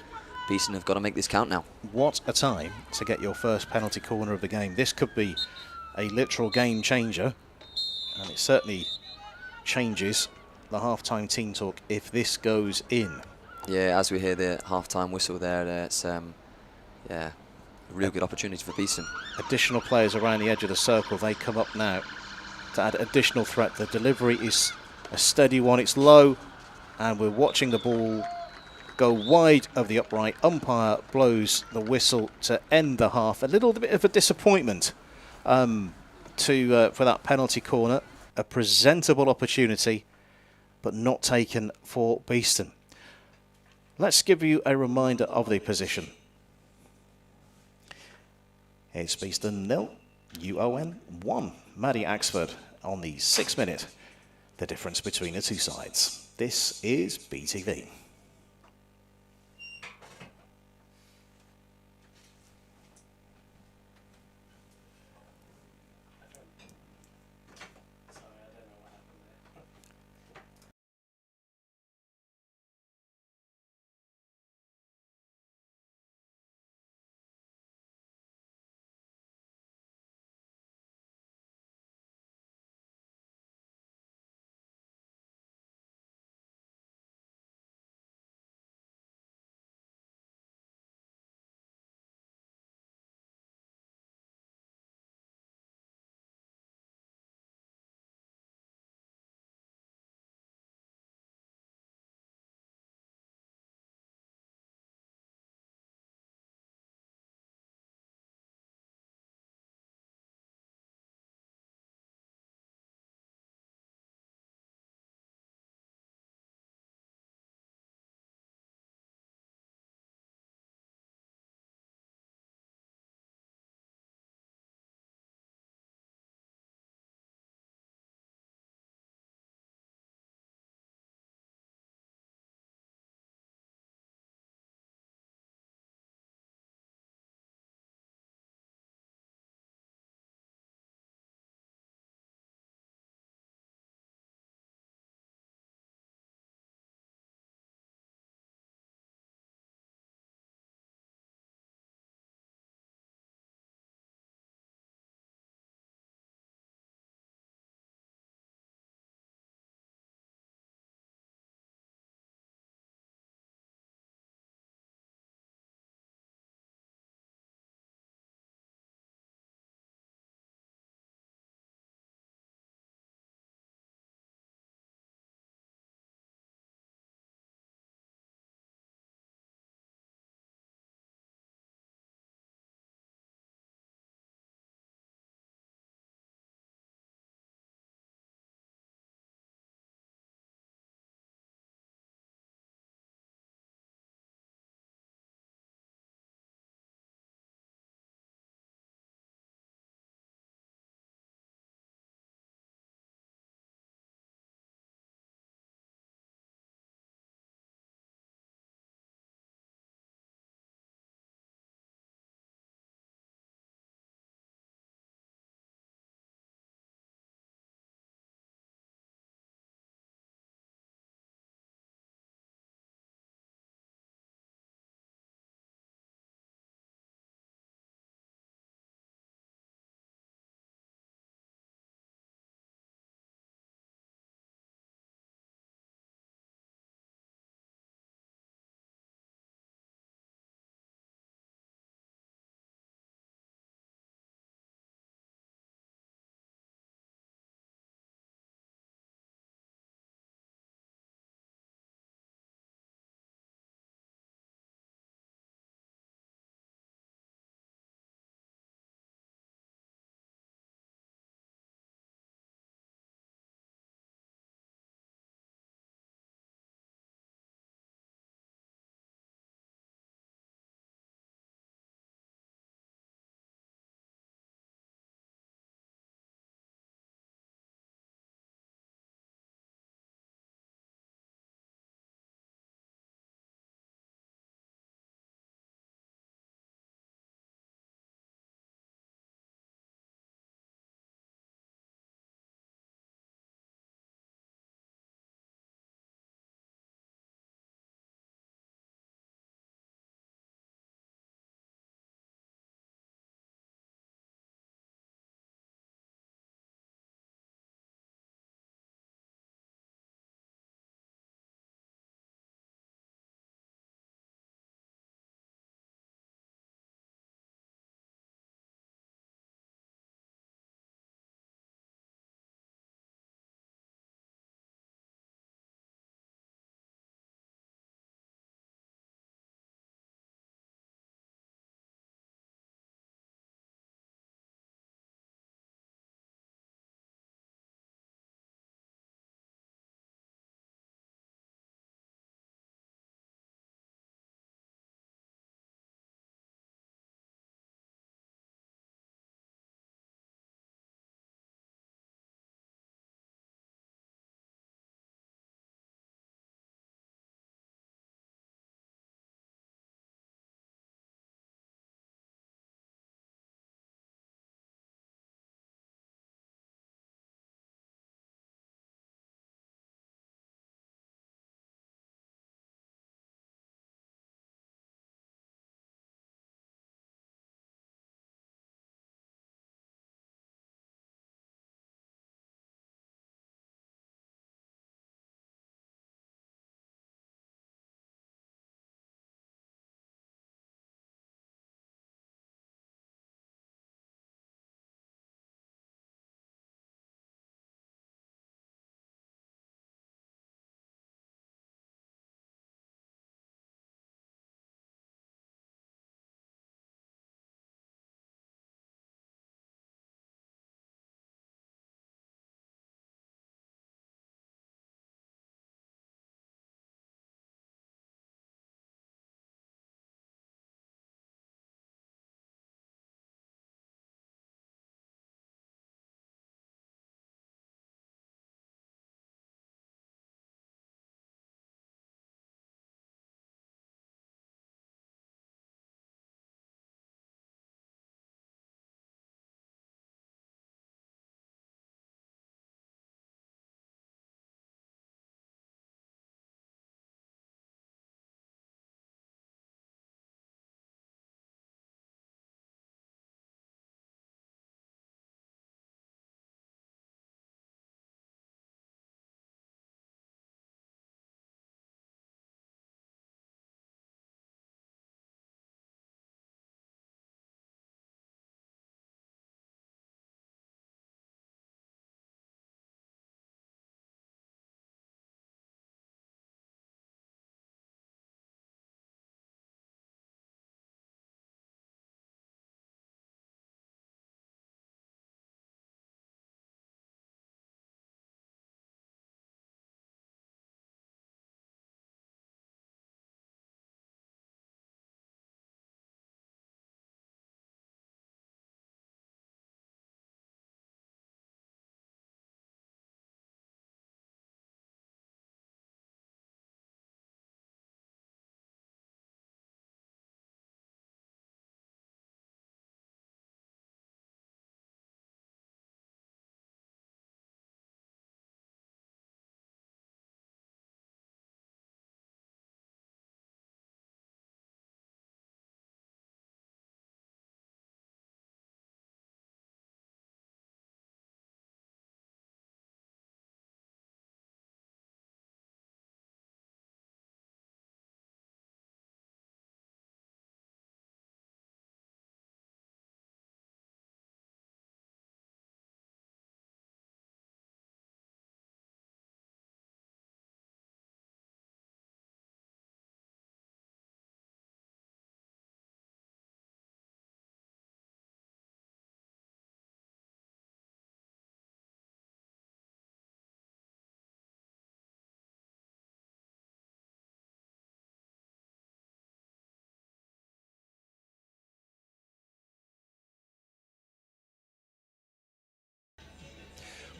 Beeston have got to make this count now. What a time to get your first penalty corner of the game. This could be a literal game changer, and it certainly changes the half-time team talk if this goes in. Yeah, as we hear the half-time whistle there, it's yeah, a real good opportunity for Beeston. Additional players around the edge of the circle, they come up now to add additional threat. The delivery is a steady one, it's low, and we're watching the ball go wide of the upright. Umpire blows the whistle to end the half. A little bit of a disappointment for that penalty corner. A presentable opportunity, but not taken for Beeston. Let's give you a reminder of the position. It's Beeston 0, UON 1. Maddie Axford on the 6 minute. The difference between the two sides. This is BTV.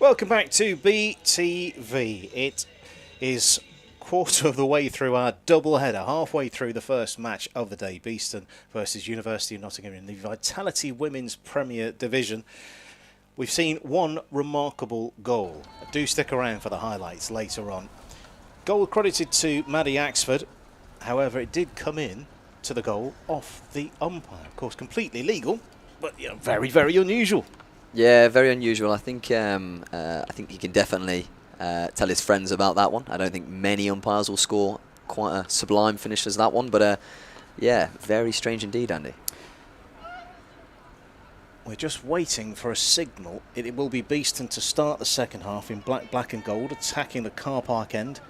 Welcome back to BTV. It is quarter of the way through our double-header, halfway through the first match of the day, Beeston versus University of Nottingham in the Vitality Women's Premier Division. We've seen one remarkable goal. Do stick around for the highlights later on. Goal credited to Maddie Axford. However, it did come in to the goal off the umpire. Of course, completely legal, but very, very unusual. Yeah, very unusual. I think he can definitely tell his friends about that one. I don't think many umpires will score quite a sublime finish as that one, but yeah, very strange indeed, Andy. We're just waiting for a signal. It will be Beeston to start the second half in black and gold, attacking the car park end.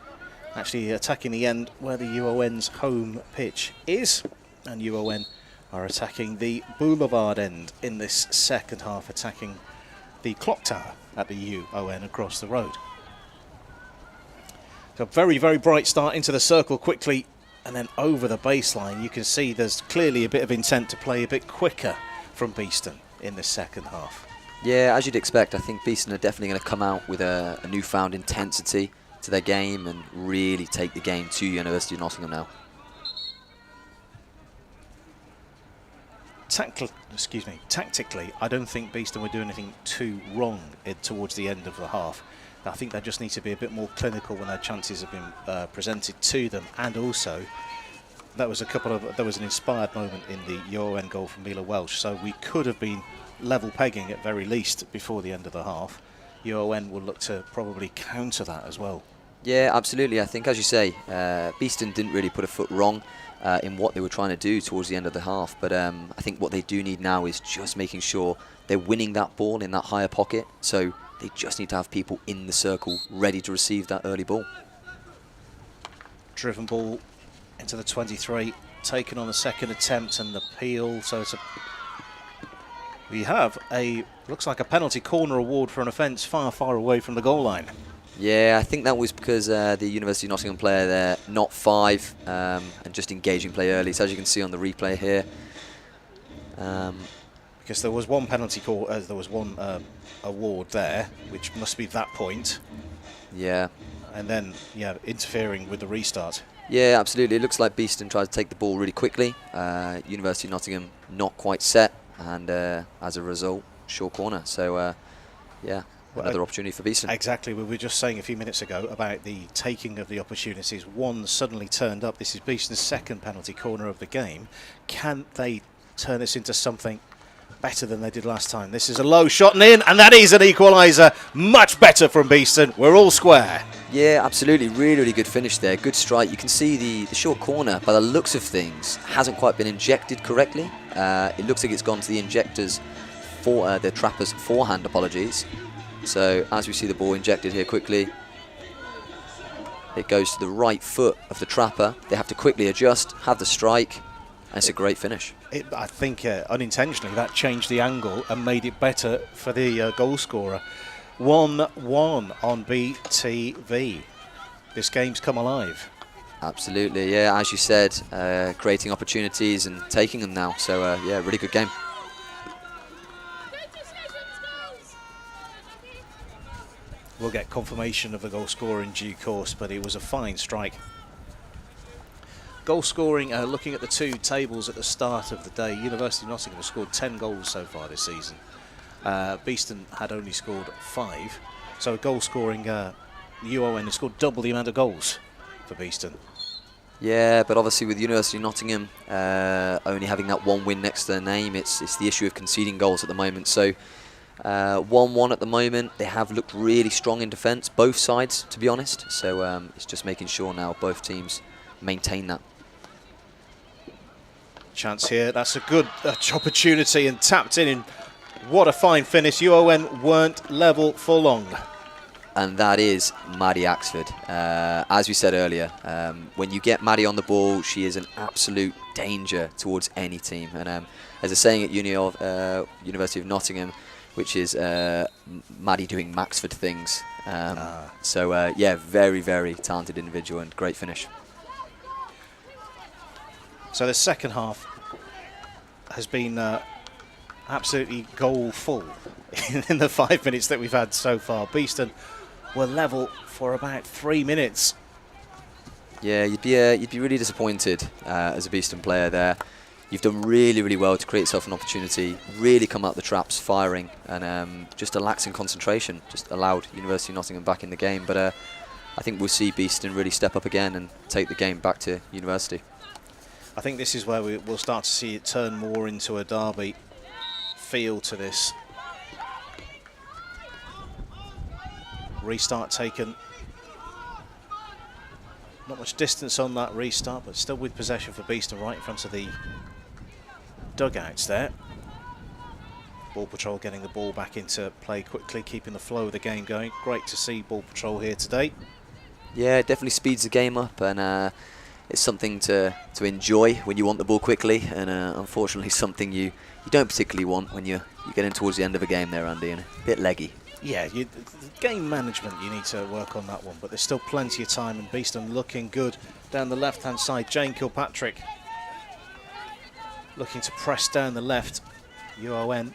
Actually attacking the end where the UON's home pitch is. And UON are attacking the boulevard end in this second half, attacking the clock tower at the UON across the road. So very, very bright start into the circle quickly, and then over the baseline. You can see there's clearly a bit of intent to play a bit quicker from Beeston in the second half. Yeah, as you'd expect, I think Beeston are definitely going to come out with a newfound intensity to their game and really take the game to University of Nottingham now. Tactically, I don't think Beeston would do anything too wrong towards the end of the half. I think they just need to be a bit more clinical when their chances have been presented to them, and also there was an inspired moment in the UON goal from Mila Welsh, so we could have been level pegging at very least before the end of the half. UON will look to probably counter that as well. Yeah, absolutely. I think, as you say, Beeston didn't really put a foot wrong in what they were trying to do towards the end of the half, but I think what they do need now is just making sure they're winning that ball in that higher pocket, so they just need to have people in the circle ready to receive that early ball. Driven ball into the 23, taken on the second attempt and the peel, so we have looks like a penalty corner award for an offence far, far away from the goal line. Yeah, I think that was because the University of Nottingham player there, not 5, and just engaging play early. So as you can see on the replay here. Because there was one penalty call, there was one award there, which must be that point. Yeah. And then, interfering with the restart. Yeah, absolutely. It looks like Beeston tried to take the ball really quickly. University of Nottingham not quite set, and as a result, short corner. So, yeah. Another opportunity for Beeston. Exactly. We were just saying a few minutes ago about the taking of the opportunities. One suddenly turned up. This is Beeston's second penalty corner of the game. Can they turn this into something better than they did last time? This is a low shot and in, and that is an equaliser. Much better from Beeston. We're all square. Yeah, absolutely. Really, really good finish there. Good strike. You can see the short corner, by the looks of things, hasn't quite been injected correctly. It looks like it's gone to the injectors for the trapper's forehand, apologies. So as we see the ball injected here quickly, it goes to the right foot of the trapper. They have to quickly adjust, have the strike, and it's a great finish. I think unintentionally that changed the angle and made it better for the goal scorer. 1-1 on BTV. This game's come alive. Absolutely, yeah, as you said, creating opportunities and taking them now. So yeah, really good game. We'll get confirmation of the goal scorer in due course, but it was a fine strike. Goal scoring, looking at the two tables at the start of the day, University of Nottingham has scored 10 goals so far this season. Beeston had only scored 5. So goal scoring, UON has scored double the amount of goals for Beeston. Yeah, but obviously with University of Nottingham only having that one win next to their name, it's the issue of conceding goals at the moment. So 1-1 at the moment. They have looked really strong in defence, both sides, to be honest. So it's just making sure now both teams maintain that. Chance here. That's a good opportunity and tapped in. And what a fine finish. UON weren't level for long. And that is Maddie Axford. As we said earlier, when you get Maddie on the ball, she is an absolute danger towards any team. And as a saying at University of Nottingham, which is Maddie doing Maxford things. So, yeah, very, very talented individual and great finish. So the second half has been absolutely goal full in the 5 minutes that we've had so far. Beeston were level for about 3 minutes. Yeah, you'd be really disappointed as a Beeston player there. You've done really, really well to create yourself an opportunity, really come out the traps firing, and just a lax in concentration just allowed University of Nottingham back in the game. But I think we'll see Beeston really step up again and take the game back to University. I think this is where we'll start to see it turn more into a derby feel to this. Restart taken. Not much distance on that restart, but still with possession for Beeston right in front of the dugouts there. Ball Patrol getting the ball back into play quickly, keeping the flow of the game going. Great to see Ball Patrol here today. Yeah, it definitely speeds the game up, and it's something to enjoy when you want the ball quickly, and unfortunately something you don't particularly want when you're getting towards the end of a game there, Andy, and a bit leggy. Yeah, game management, you need to work on that one, but there's still plenty of time, and Beeston looking good down the left-hand side. Jane Kilpatrick looking to press down the left. UON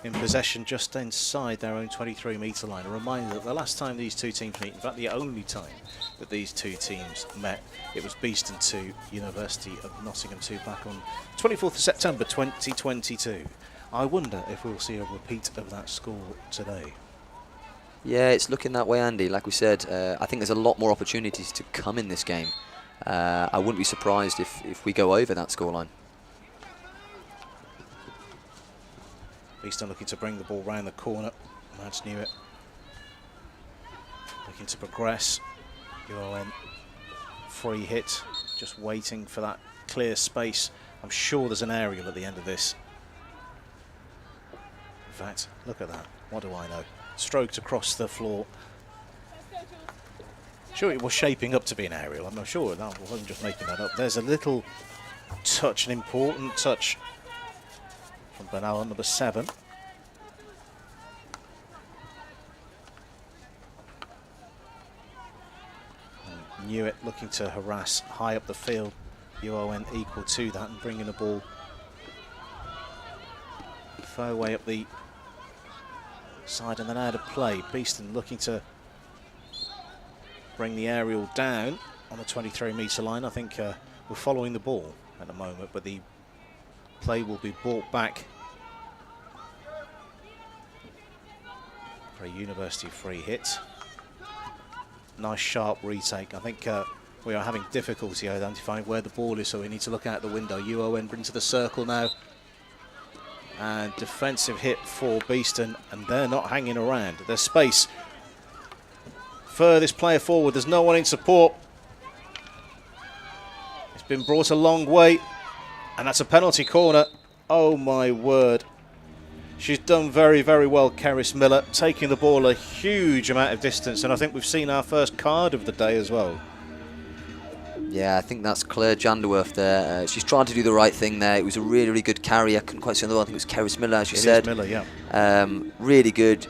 in possession just inside their own 23-metre line. A reminder that the last time these two teams meet, in fact the only time that these two teams met, it was Beeston 2, University of Nottingham 2 back on 24th of September 2022. I wonder if we'll see a repeat of that score today. Yeah, it's looking that way, Andy. Like we said, I think there's a lot more opportunities to come in this game. I wouldn't be surprised if we go over that scoreline. Beeston looking to bring the ball round the corner. Mads knew it. Looking to progress. UON free hit. Just waiting for that clear space. I'm sure there's an aerial at the end of this. In fact, look at that. What do I know? Stroked across the floor. Sure, it was shaping up to be an aerial. I'm not sure. I wasn't just making that up. There's a little touch, an important touch from Bernal, number 7. And knew it, looking to harass high up the field. UON equal to that and bringing the ball far away up the side and then out of play. Beeston looking to bring the aerial down on the 23-metre line. I think we're following the ball at the moment, but the play will be brought back for a University free hit. Nice sharp retake. I think we are having difficulty identifying where the ball is, so we need to look out the window. UON into the circle now. And defensive hit for Beeston, and they're not hanging around. There's space. Furthest player forward, there's no one in support. It's been brought a long way, and that's a penalty corner. Oh my word. She's done very, very well, Keris Miller, taking the ball a huge amount of distance, and I think we've seen our first card of the day as well. Yeah, I think that's Claire Janderworth there. She's trying to do the right thing there. It was a really, really good carry. I couldn't quite see on the ball. I think it was Keris Miller, as you said. Miller, yeah. Really good.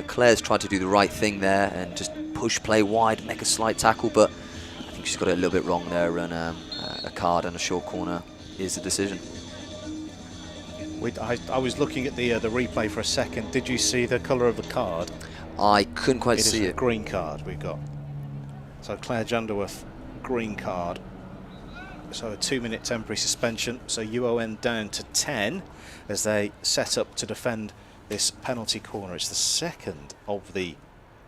Claire's tried to do the right thing there and just push play wide, make a slight tackle, but I think she's got it a little bit wrong there, and a card and a short corner is the decision. I was looking at the replay for a second. Did you see the colour of the card? I couldn't quite see It is it. a green card we've got. So Claire Janderworth, green card. So a 2-minute temporary suspension. So UON down to 10 as they set up to defend this penalty corner. It's the second of the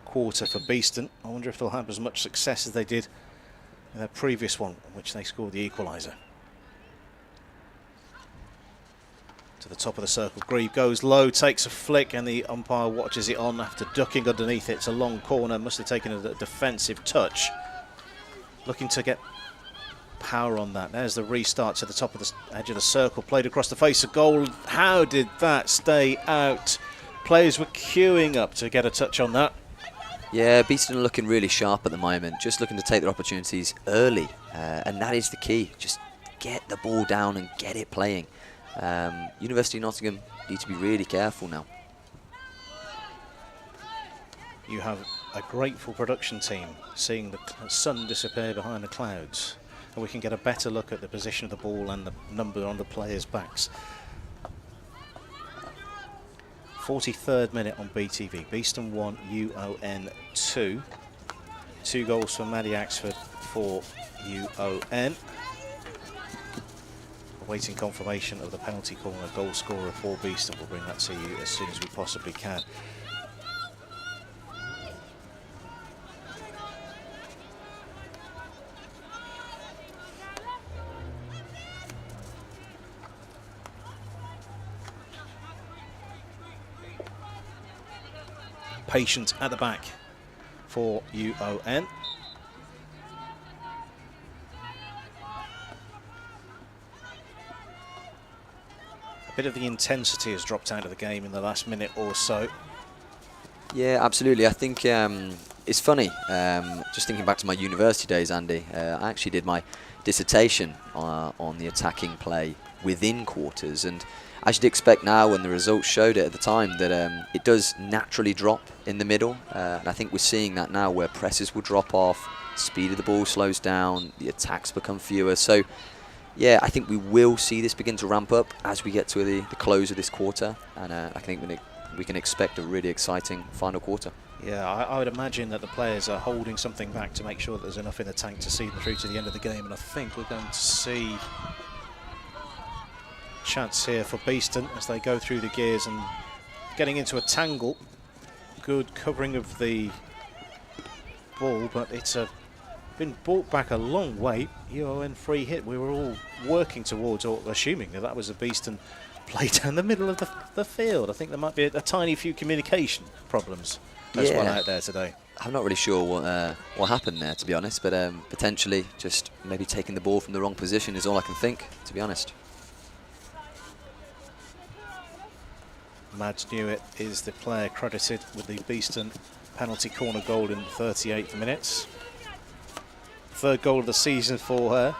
quarter for Beeston. I wonder if they'll have as much success as they did in their previous one, in which they scored the equaliser. To the top of the circle, Grieve goes low, takes a flick, and the umpire watches it on after ducking underneath it. It's a long corner, must have taken a defensive touch. Looking to get power on that. There's the restart to the top of the edge of the circle, played across the face of goal. How did that stay out? Players were queuing up to get a touch on that. Yeah, Beeston are looking really sharp at the moment, just looking to take their opportunities early, and that is the key. Just get the ball down and get it playing. University of Nottingham need to be really careful now. You have a grateful production team seeing the sun disappear behind the clouds, and we can get a better look at the position of the ball and the number on the players' backs. 43rd minute on BTV. Beeston 1, UON 2. 2 goals for Maddie Axford for UON. Awaiting confirmation of the penalty corner goal scorer for Beeston. We'll bring that to you as soon as we possibly can. Patient at the back for UON. A bit of the intensity has dropped out of the game in the last minute or so. Yeah, absolutely. I think it's funny, just thinking back to my university days, Andy, I actually did my dissertation on the attacking play within quarters, and as you'd expect now, when the results showed it at the time, that it does naturally drop in the middle, and I think we're seeing that now where presses will drop off, speed of the ball slows down, the attacks become fewer. So yeah, I think we will see this begin to ramp up as we get to the close of this quarter, and I think we can expect a really exciting final quarter. Yeah, I would imagine that the players are holding something back to make sure that there's enough in the tank to see them through to the end of the game, and I think we're going to see chance here for Beeston as they go through the gears and getting into a tangle. Good covering of the ball, but it's been brought back a long way. UON free hit. We were all working towards, or assuming that was a Beeston play down the middle of the field. I think there might be a tiny few communication problems as well out there today. I'm not really sure what happened there, to be honest, but potentially just maybe taking the ball from the wrong position is all I can think, to be honest. Mads Newitt is the player credited with the Beeston penalty corner goal in the 38th minutes. 3rd goal of the season for her.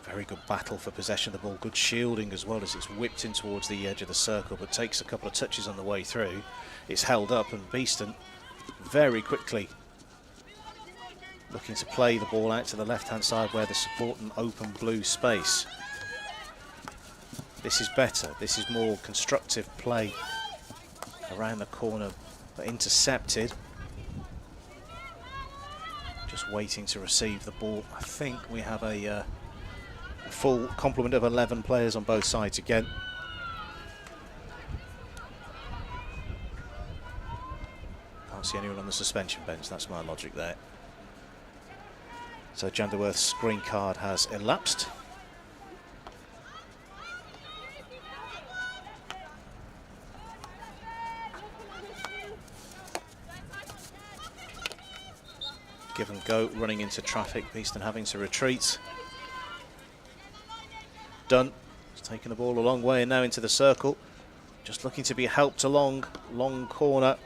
Very good battle for possession of the ball. Good shielding as well as it's whipped in towards the edge of the circle, but takes a couple of touches on the way through. It's held up, and Beeston very quickly looking to play the ball out to the left-hand side where there's support and open blue space. This is better. This is more constructive play around the corner, but intercepted. Just waiting to receive the ball. I think we have a full complement of 11 players on both sides again. Can't see anyone on the suspension bench. That's my logic there. So Janderworth's green card has elapsed. Give and go, running into traffic. Beeston having to retreat. Dunn has taken the ball a long way and now into the circle. Just looking to be helped along. Long corner.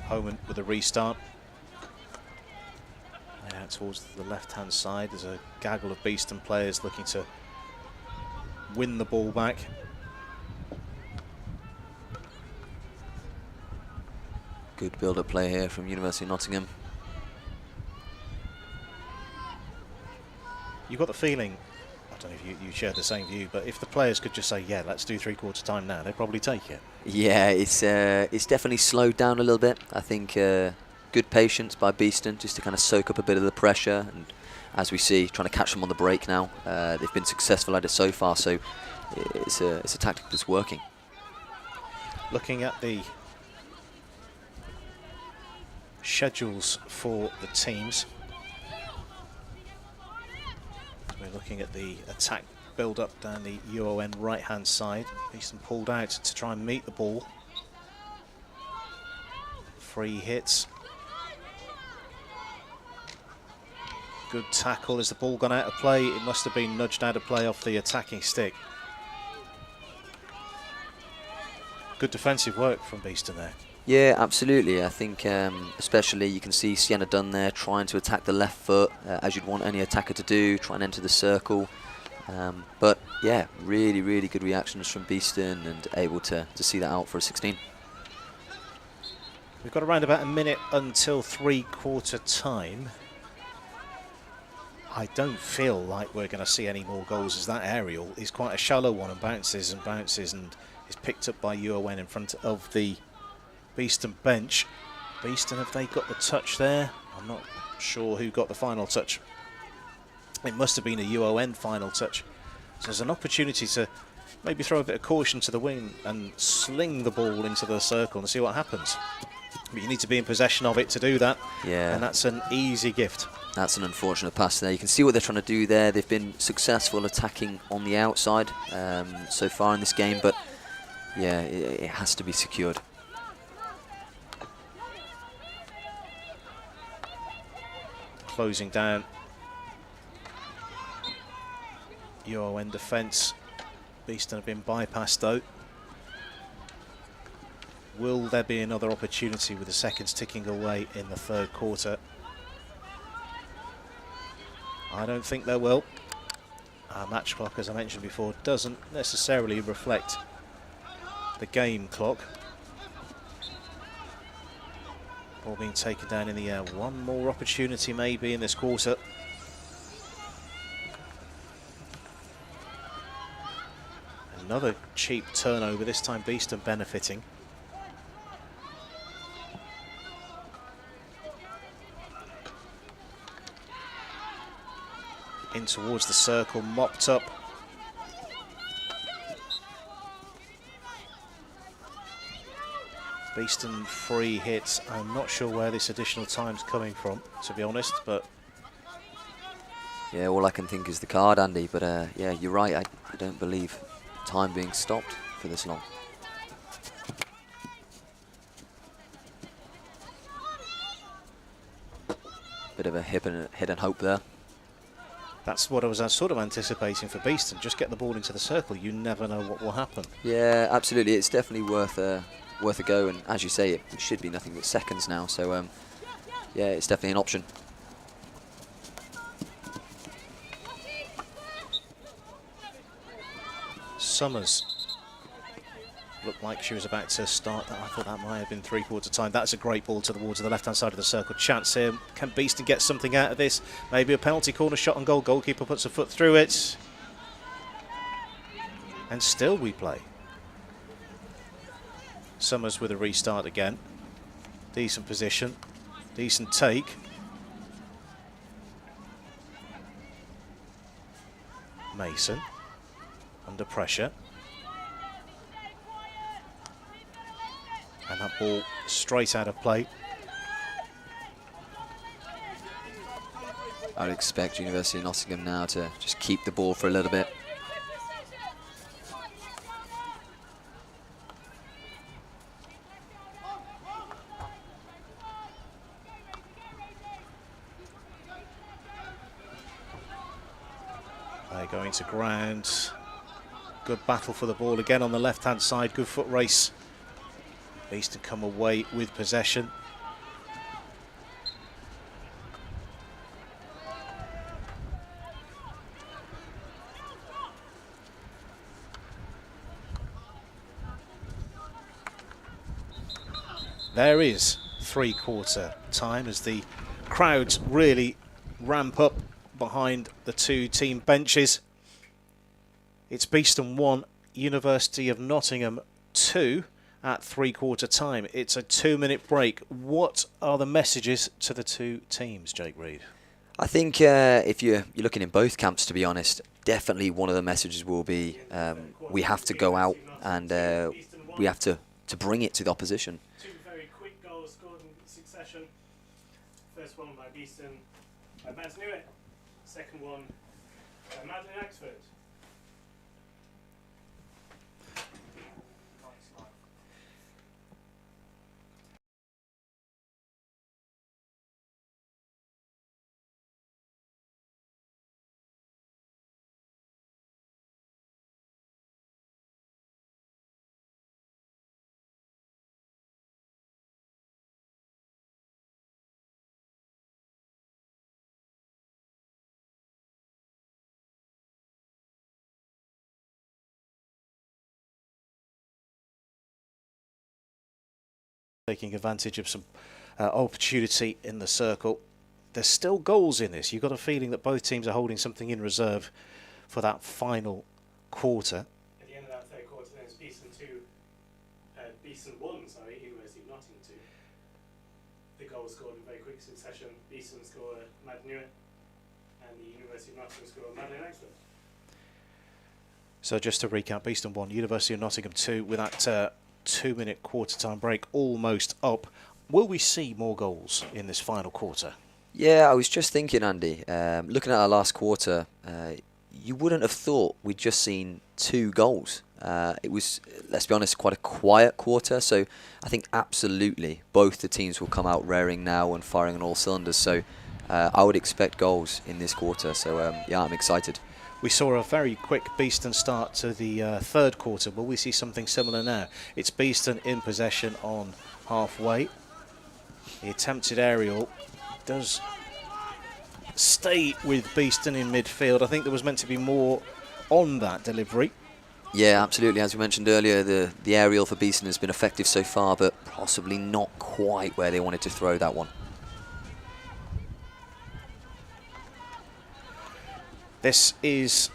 Homan with a restart. And out towards the left-hand side, there's a gaggle of Beeston players looking to win the ball back. Good build-up play here from University of Nottingham. You got the feeling, I don't know if you shared the same view, but if the players could just say, yeah, let's do 3/4 time now, they'd probably take it. Yeah, it's definitely slowed down a little bit. I think good patience by Beeston just to kind of soak up a bit of the pressure, and as we see, trying to catch them on the break now. They've been successful at it so far, so it's a tactic that's working. Looking at the schedules for the teams, we're looking at the attack build-up down the UON right-hand side. Beeston pulled out to try and meet the ball. Free hits. Good tackle. Has the ball gone out of play? It must have been nudged out of play off the attacking stick. Good defensive work from Beeston there. Yeah, absolutely. I think especially you can see Sienna Dunn there trying to attack the left foot as you'd want any attacker to do, try and enter the circle. But yeah, really, really good reactions from Beeston and able to see that out for a 16. We've got around about a minute until three-quarter time. I don't feel like we're going to see any more goals, as that aerial is quite a shallow one and bounces and is picked up by UON in front of the Beeston bench. Beeston, have they got the touch there? I'm not sure who got the final touch. It must have been a UON final touch. So there's an opportunity to maybe throw a bit of caution to the wing and sling the ball into the circle and see what happens. But you need to be in possession of it to do that. Yeah. And that's an easy gift. That's an unfortunate pass there. You can see what they're trying to do there. They've been successful attacking on the outside so far in this game, but yeah, it has to be secured. Closing down UON defence. Beeston have been bypassed though. Will there be another opportunity with the seconds ticking away in the third quarter? I don't think there will. Our match clock, as I mentioned before, doesn't necessarily reflect the game clock. Ball being taken down in the air. One more opportunity maybe in this quarter. Another cheap turnover, this time Beeston benefiting. In towards the circle, mopped up. Beeston free hits. I'm not sure where this additional time's coming from, to be honest, but... Yeah, all I can think is the card, Andy, but yeah, you're right, I don't believe time being stopped for this long. Bit of a hit and hope there. That's what I was sort of anticipating for Beeston. Just get the ball into the circle. You never know what will happen. Yeah, absolutely. It's definitely worth a go. And as you say, it should be nothing but seconds now. So, yeah, it's definitely an option. Summers looked like she was about to start that. I thought that might have been three-quarter time. That's a great ball towards the left-hand side of the circle. Chance here. Can Beeston get something out of this? Maybe a penalty corner shot on goal. Goalkeeper puts a foot through it. And still we play. Summers with a restart again. Decent position. Decent take. Mason. Under pressure. And that ball straight out of play. I would expect University of Nottingham now to just keep the ball for a little bit. They're going to ground. Good battle for the ball again on the left-hand side. Good foot race. Beeston come away with possession. There is three-quarter time as the crowds really ramp up behind the two team benches. It's Beeston 1, University of Nottingham 2 at three-quarter time. It's a 2-minute break. What are the messages to the two teams, Jake Reed? I think if you're looking in both camps, to be honest, definitely one of the messages will be we have to go out and we have to bring it to the opposition. Two very quick goals scored in succession. First one by Beeston, by Mads Newitt. Second one by Madeline Axford. taking advantage of some opportunity in the circle. There's still goals in this. You've got a feeling that both teams are holding something in reserve for that final quarter. At the end of that third quarter, then it's Beeston 1, University of Nottingham 2. The goal scored in very quick succession. Beeston scored Mad Newitt, and the University of Nottingham scored Madeline Axford. So just to recap, Beeston 1, University of Nottingham 2, with that 2-minute quarter-time break almost up. Will we see more goals in this final quarter? Yeah, I was just thinking, Andy, looking at our last quarter, you wouldn't have thought we'd just seen 2 goals. It was, let's be honest, quite a quiet quarter, so I think absolutely both the teams will come out raring now and firing on all cylinders, so I would expect goals in this quarter, so yeah, I'm excited. We saw a very quick Beeston start to the third quarter. Will we see something similar now? It's Beeston in possession on halfway. The attempted aerial does stay with Beeston in midfield. I think there was meant to be more on that delivery. Yeah, absolutely. As we mentioned earlier, the aerial for Beeston has been effective so far, but possibly not quite where they wanted to throw that one. This is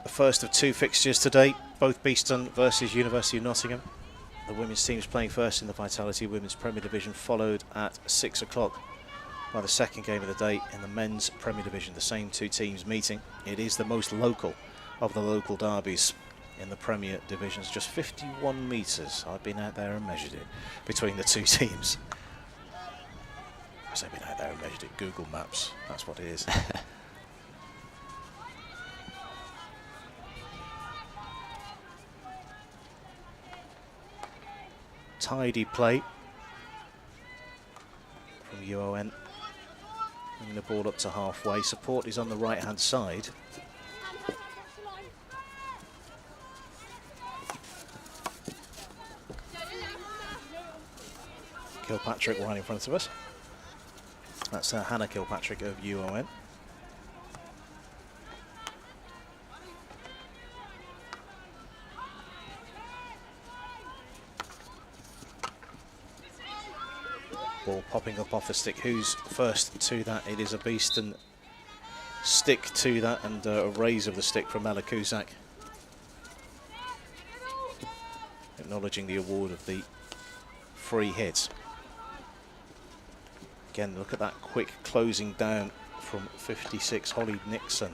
the first of 2 fixtures today, both Beeston versus University of Nottingham. The women's team's playing first in the Vitality Women's Premier Division, followed at 6 o'clock by the second game of the day in the Men's Premier Division. The same 2 teams meeting. It is the most local of the local derbies in the Premier Divisions. Just 51 metres. I've been out there and measured it between the 2 teams. I say been out there and measured it. Google Maps. That's what it is. Tidy play from UON. Bringing the ball up to halfway. Support is on the right hand side. Kilpatrick right in front of us. That's Hannah Kilpatrick of UON. Ball popping up off the stick. Who's first to that? It is a Beeston stick to that, and a raise of the stick from Ella Cusack. Acknowledging the award of the free hit. Again, look at that quick closing down from 56, Holly Nixon.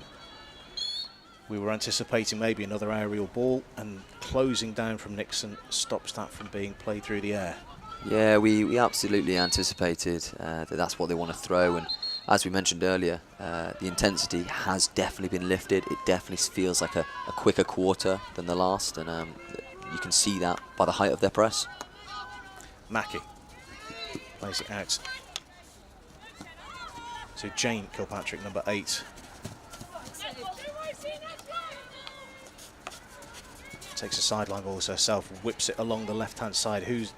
We were anticipating maybe another aerial ball, and closing down from Nixon stops that from being played through the air. Yeah, we absolutely anticipated that that's what they want to throw, and as we mentioned earlier, the intensity has definitely been lifted. It definitely feels like a quicker quarter than the last, and you can see that by the height of their press. Mackie plays it out to Jane Kilpatrick, number 8. Takes a sideline ball herself, whips it along the left-hand side. Who's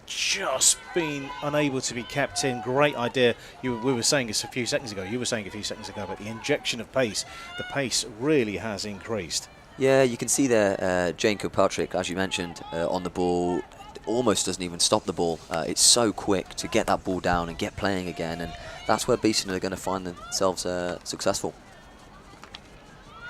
just been unable to be kept in. Great idea. We were saying this a few seconds ago. You were saying a few seconds ago, but the injection of pace, the pace really has increased. Yeah, you can see there Jane Kilpatrick, as you mentioned, on the ball, almost doesn't even stop the ball. It's so quick to get that ball down and get playing again, and that's where Beeston are going to find themselves successful.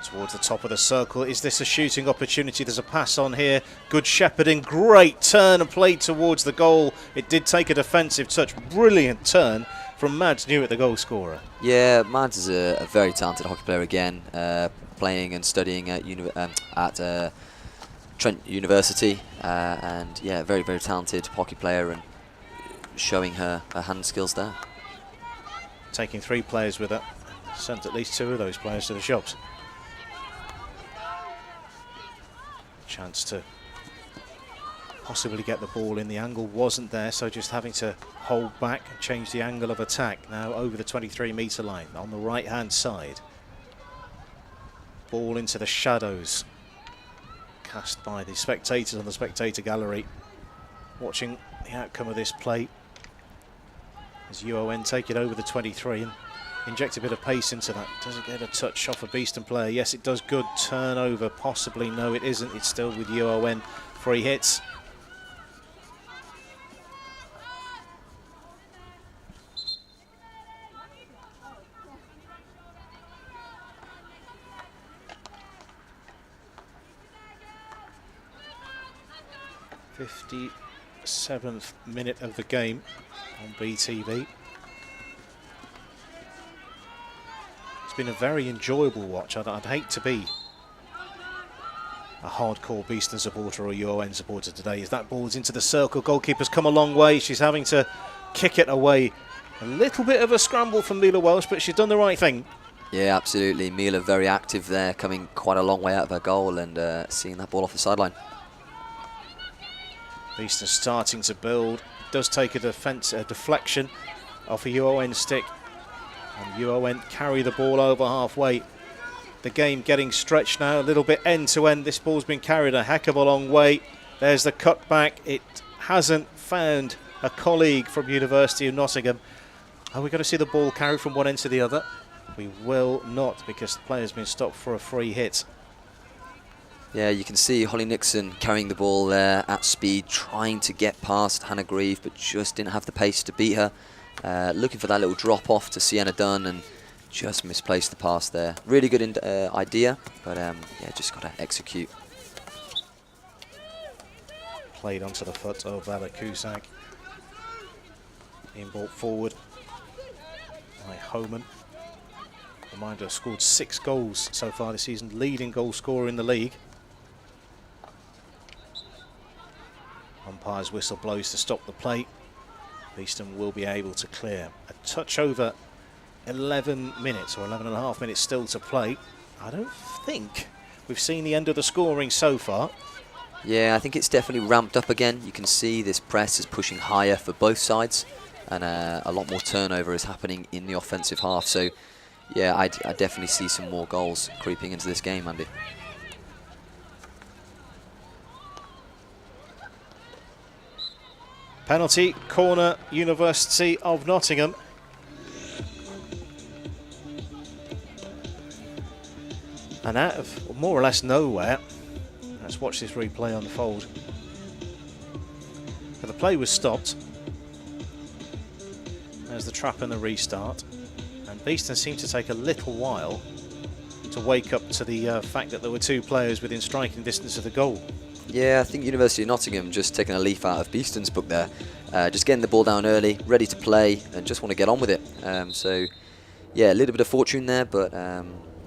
Towards the top of the circle, is this a shooting opportunity? There's a pass on here. Good shepherding, great turn and played towards the goal. It did take a defensive touch. Brilliant turn from Mads Newitt, the goal scorer. Yeah, Mads is a very talented hockey player again, playing and studying at Trent University, and yeah, very, very talented hockey player, and showing her hand skills there. Taking 3 players with her, sent at least 2 of those players to the shops. Chance to possibly get the ball in. The angle wasn't there, so just having to hold back and change the angle of attack. Now over the 23-metre line on the right hand side. Ball into the shadows, cast by the spectators on the spectator gallery, watching the outcome of this play as UON take it over the 23 and inject a bit of pace into that. Does it get a touch off a Beeston player? Yes, it does. Good turnover. Possibly. No, it isn't. It's still with UON. Free hits. 57th minute of the game on BTV. It's been a very enjoyable watch. I'd hate to be a hardcore Beeston supporter or UON supporter today, as that ball's into the circle. Goalkeeper's come a long way. She's having to kick it away. A little bit of a scramble from Mila Welsh, but she's done the right thing. Yeah, absolutely. Mila very active there, coming quite a long way out of her goal and seeing that ball off the sideline. Beeston starting to build. Does take a deflection off a UON stick. And UON carry the ball over halfway. The game getting stretched now, a little bit end to end. This ball's been carried a heck of a long way. There's the cutback. It hasn't found a colleague from University of Nottingham. Are we going to see the ball carried from one end to the other? We will not, because the player's been stopped for a free hit. Yeah, you can see Holly Nixon carrying the ball there at speed, trying to get past Hannah Grieve, but just didn't have the pace to beat her. Looking for that little drop off to Sienna Dunn and just misplaced the pass there. Really good idea, but yeah, just got to execute. Played onto the foot of Bella Cusack. Being brought forward by Homan. Reminder, scored 6 goals so far this season, leading goal scorer in the league. Umpire's whistle blows to stop the play. Beeston will be able to clear. A touch over 11 minutes, or 11 and a half minutes still to play. I don't think we've seen the end of the scoring so far. Yeah, I think it's definitely ramped up again. You can see this press is pushing higher for both sides, and a lot more turnover is happening in the offensive half. So, yeah, I definitely see some more goals creeping into this game, Andy. Penalty, corner, University of Nottingham. And out of more or less nowhere, let's watch this replay unfold. But the play was stopped. There's the trap and the restart. And Beeston seemed to take a little while to wake up to the fact that there were 2 players within striking distance of the goal. Yeah, I think University of Nottingham just taking a leaf out of Beeston's book there. Just getting the ball down early, ready to play, and just want to get on with it. So, yeah, a little bit of fortune there, but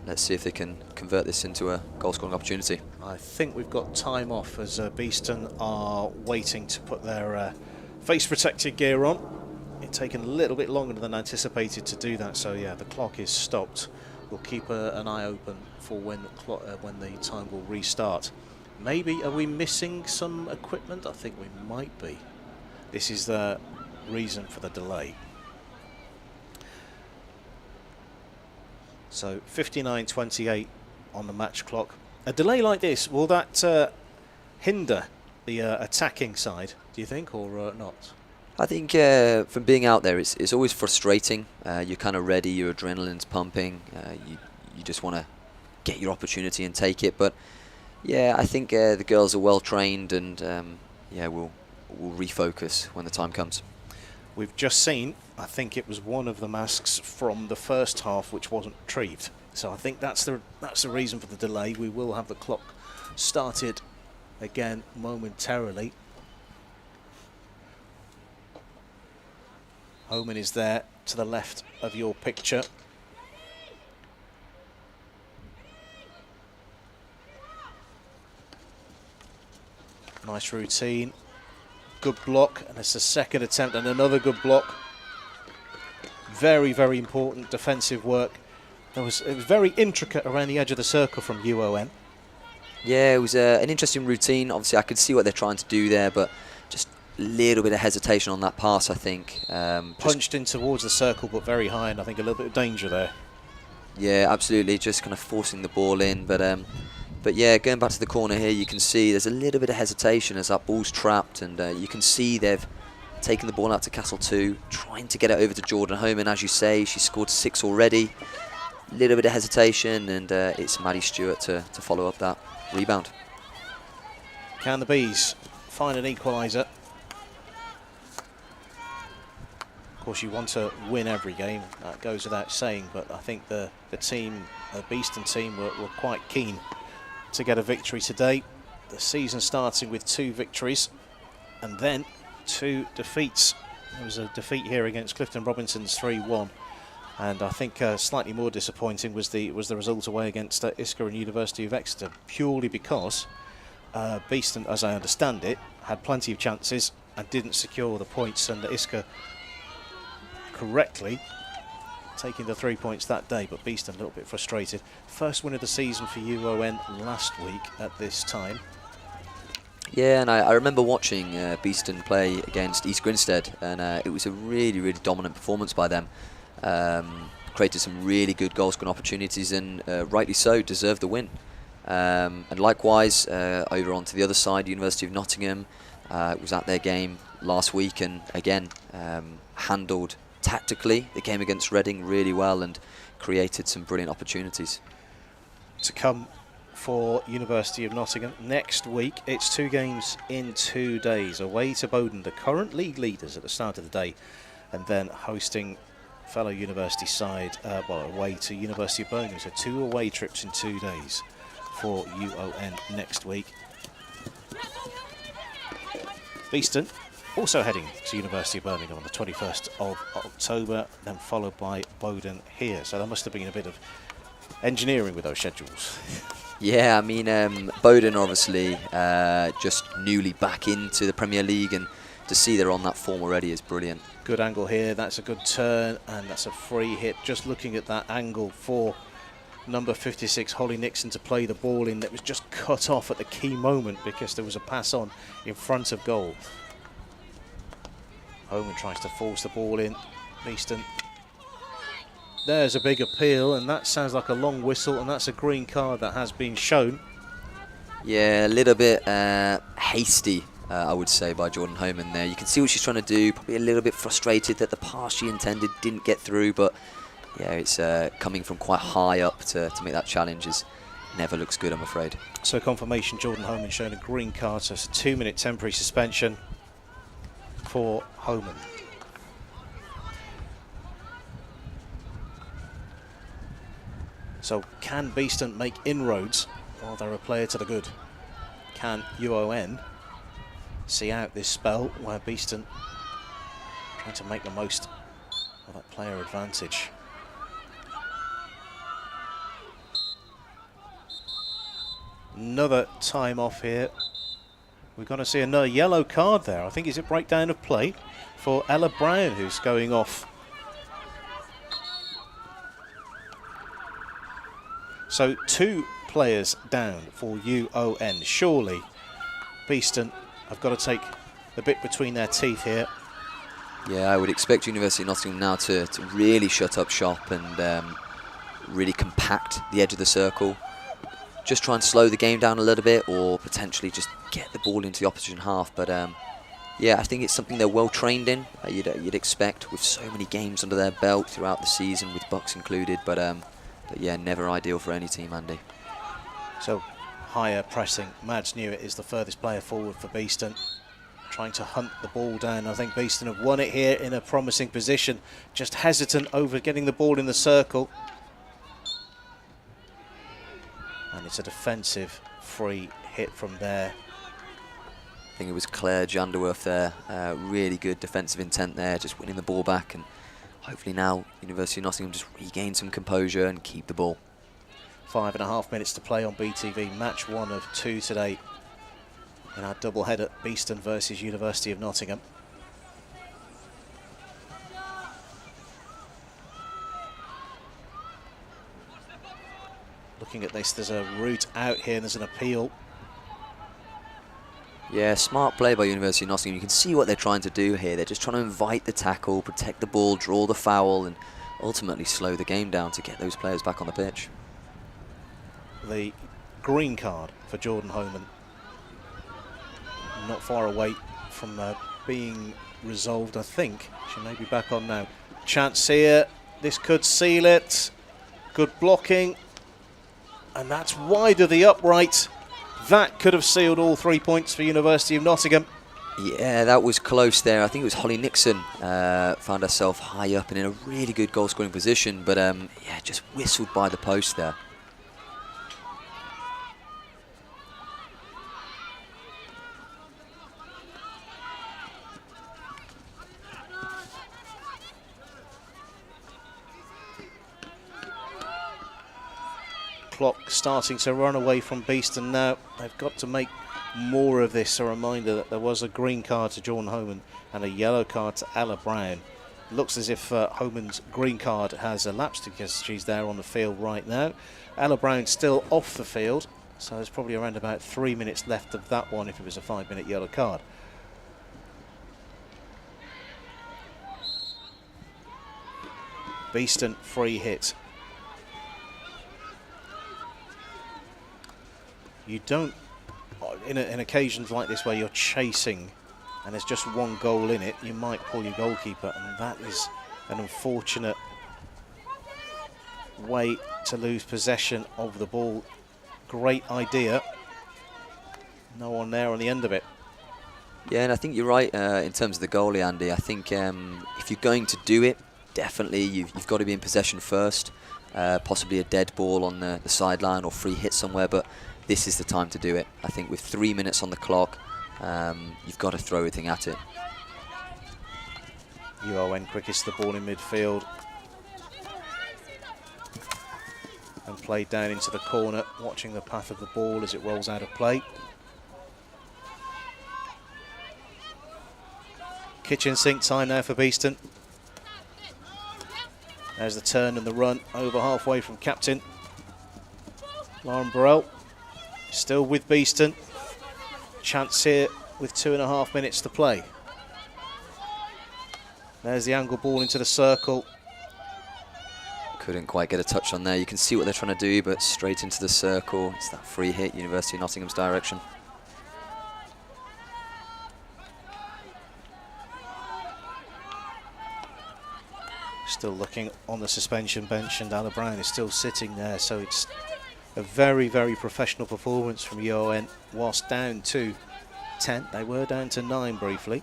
let's see if they can convert this into a goal-scoring opportunity. I think we've got time off as Beeston are waiting to put their face-protected gear on. It's taken a little bit longer than anticipated to do that, so yeah, the clock is stopped. We'll keep an eye open for when the time will restart. Maybe, are we missing some equipment? I think we might be. This is the reason for the delay. So 59:28 on the match clock. A delay like this, will that hinder the attacking side, do you think, or not? I think from being out there, it's always frustrating. You're kind of ready, your adrenaline's pumping, you just want to get your opportunity and take it. But yeah, I think the girls are well trained, and yeah, we'll refocus when the time comes. We've just seen, I think it was one of the masks from the first half which wasn't retrieved. So I think that's the reason for the delay. We will have the clock started again momentarily. Homan is there to the left of your picture. Nice routine. Good block, and it's a second attempt and another good block. Very, very important defensive work. It was very intricate around the edge of the circle from UON. Yeah, it was an interesting routine. Obviously, I could see what they're trying to do there, but just a little bit of hesitation on that pass, I think. Punched in towards the circle, but very high, and I think a little bit of danger there. Yeah, absolutely. Just kind of forcing the ball in, but yeah, going back to the corner here, you can see there's a little bit of hesitation as that ball's trapped, and you can see they've taken the ball out to Castle 2, trying to get it over to Jordan Homan. As you say, she scored 6 already. A little bit of hesitation, and it's Maddie Stewart to follow up that rebound. Can the Bees find an equaliser? Of course, you want to win every game, that goes without saying, but I think the team, the Beeston team, were quite keen to get a victory today. The season starting with 2 victories and then 2 defeats. There was a defeat here against Clifton Robinson's 3-1. And I think slightly more disappointing was the result away against Isker and University of Exeter, purely because Beeston, as I understand it, had plenty of chances and didn't secure the points, and Isker correctly taking the 3 points that day, but Beeston a little bit frustrated. First win of the season for UON last week at this time. Yeah, and I remember watching Beeston play against East Grinstead, and it was a really, really dominant performance by them. Created some really good goal-scoring opportunities, and rightly so, deserved the win. And likewise, over onto the other side, University of Nottingham was at their game last week, and again handled tactically the game against Reading really well and created some brilliant opportunities. To come for University of Nottingham next week, it's 2 games in 2 days. Away to Bowden, the current league leaders at the start of the day, and then hosting fellow university side, away to University of Birmingham. So 2 away trips in 2 days for UON next week. Beeston also heading to University of Birmingham on the 21st of October, then followed by Bowden here. So there must have been a bit of engineering with those schedules. Yeah, I mean, Bowden obviously just newly back into the Premier League, and to see they're on that form already is brilliant. Good angle here, that's a good turn, and that's a free hit. Just looking at that angle for number 56, Holly Nixon, to play the ball in. That was just cut off at the key moment because there was a pass on in front of goal. Homan tries to force the ball in. Beeston. There's a big appeal, and that sounds like a long whistle, and that's a green card that has been shown. Yeah, a little bit hasty, I would say, by Jordan Homan there. You can see what she's trying to do, probably a little bit frustrated that the pass she intended didn't get through, but yeah, it's coming from quite high up to make that challenge never looks good, I'm afraid. So confirmation, Jordan Homan shown a green card, so it's a 2-minute temporary suspension for Homan. So can Beeston make inroads? Well, they're a player to the good. Can UON see out this spell where Beeston trying to make the most of that player advantage? Another time off here. We're going to see another yellow card there. I think it's a breakdown of play for Ella Brown, who's going off. So 2 players down for UON. Surely Beeston have got to take the bit between their teeth here. Yeah, I would expect University of Nottingham now to really shut up shop and really compact the edge of the circle. Just try and slow the game down a little bit, or potentially just get the ball into the opposition half. But yeah, I think it's something they're well trained in. You'd expect with so many games under their belt throughout the season, with Bucks included. But yeah, never ideal for any team, Andy. So higher pressing. Mads Newitt is the furthest player forward for Beeston, trying to hunt the ball down. I think Beeston have won it here in a promising position. Just hesitant over getting the ball in the circle. And it's a defensive free hit from there. I think it was Claire Janderworth there. Really good defensive intent there, just winning the ball back, and hopefully now University of Nottingham just regain some composure and keep the ball. 5.5 minutes to play on BTV. Match 1 of 2 today in our double-header, Beeston versus University of Nottingham. Looking at this, there's a route out here and there's an appeal. Yeah, smart play by University of Nottingham. You can see what they're trying to do here. They're just trying to invite the tackle, protect the ball, draw the foul, and ultimately slow the game down to get those players back on the pitch. The green card for Jordan Homan. Not far away from being resolved, I think. She may be back on now. Chance here. This could seal it. Good blocking. And that's wide of the upright. That could have sealed all 3 points for University of Nottingham. Yeah, that was close there. I think it was Holly Nixon found herself high up and in a really good goal-scoring position, but yeah, just whistled by the post there. clock starting to run away from Beeston now. They've got to make more of this. A reminder that there was a green card to John Homan and a yellow card to Ella Brown. Looks as if Homan's green card has elapsed because she's there on the field right now. Ella Brown still off the field, so there's probably around about 3 minutes left of that one if it was a 5-minute yellow card. Beeston free hit. You don't, in occasions like this where you're chasing and there's just one goal in it, you might pull your goalkeeper, and that is an unfortunate way to lose possession of the ball. Great idea. No one there on the end of it. Yeah, and I think you're right in terms of the goalie, Andy. I think if you're going to do it, definitely you've got to be in possession first. Possibly a dead ball on the sideline or free hit somewhere, but this is the time to do it. I think with 3 minutes on the clock, you've got to throw everything at it. UON quickest the ball in midfield and played down into the corner, watching the path of the ball as it rolls out of play. Kitchen sink time now for Beeston. There's the turn and the run over halfway from captain Lauren Burrell. Still with Beeston. Chance here with 2.5 minutes to play. There's the angle ball into the circle. Couldn't quite get a touch on there. You can see what they're trying to do, but straight into the circle. It's that free hit, University of Nottingham's direction. Still looking on the suspension bench, and Ella Brown is still sitting there, so it's a very, very professional performance from UON. Whilst down to 10, they were down to 9 briefly.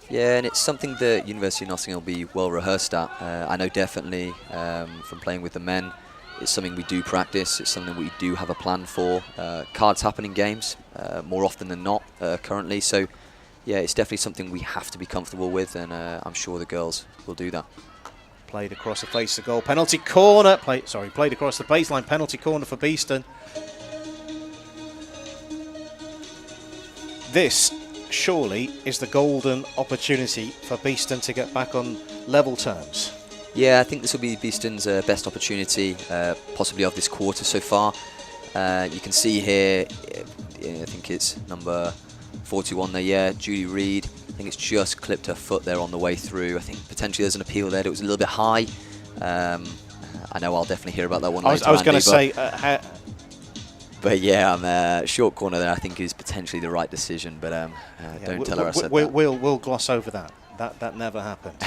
Yeah, and it's something that University of Nottingham will be well rehearsed at. I know definitely from playing with the men, it's something we do practice, it's something we do have a plan for. Cards happen in games more often than not currently, so yeah, it's definitely something we have to be comfortable with, and I'm sure the girls will do that. Played across the face of goal, penalty corner, played across the baseline, penalty corner for Beeston. This surely is the golden opportunity for Beeston to get back on level terms. Yeah, I think this will be Beeston's best opportunity, possibly of this quarter so far. You can see here, I think it's number 41 there, yeah, Julie Reid. I think it's just clipped her foot there on the way through. I think potentially there's an appeal there. It was a little bit high. I know I'll definitely hear about that one later. I was going to say... But yeah, short corner there I think is potentially the right decision, but don't tell her I said that. We'll gloss over that. That never happened.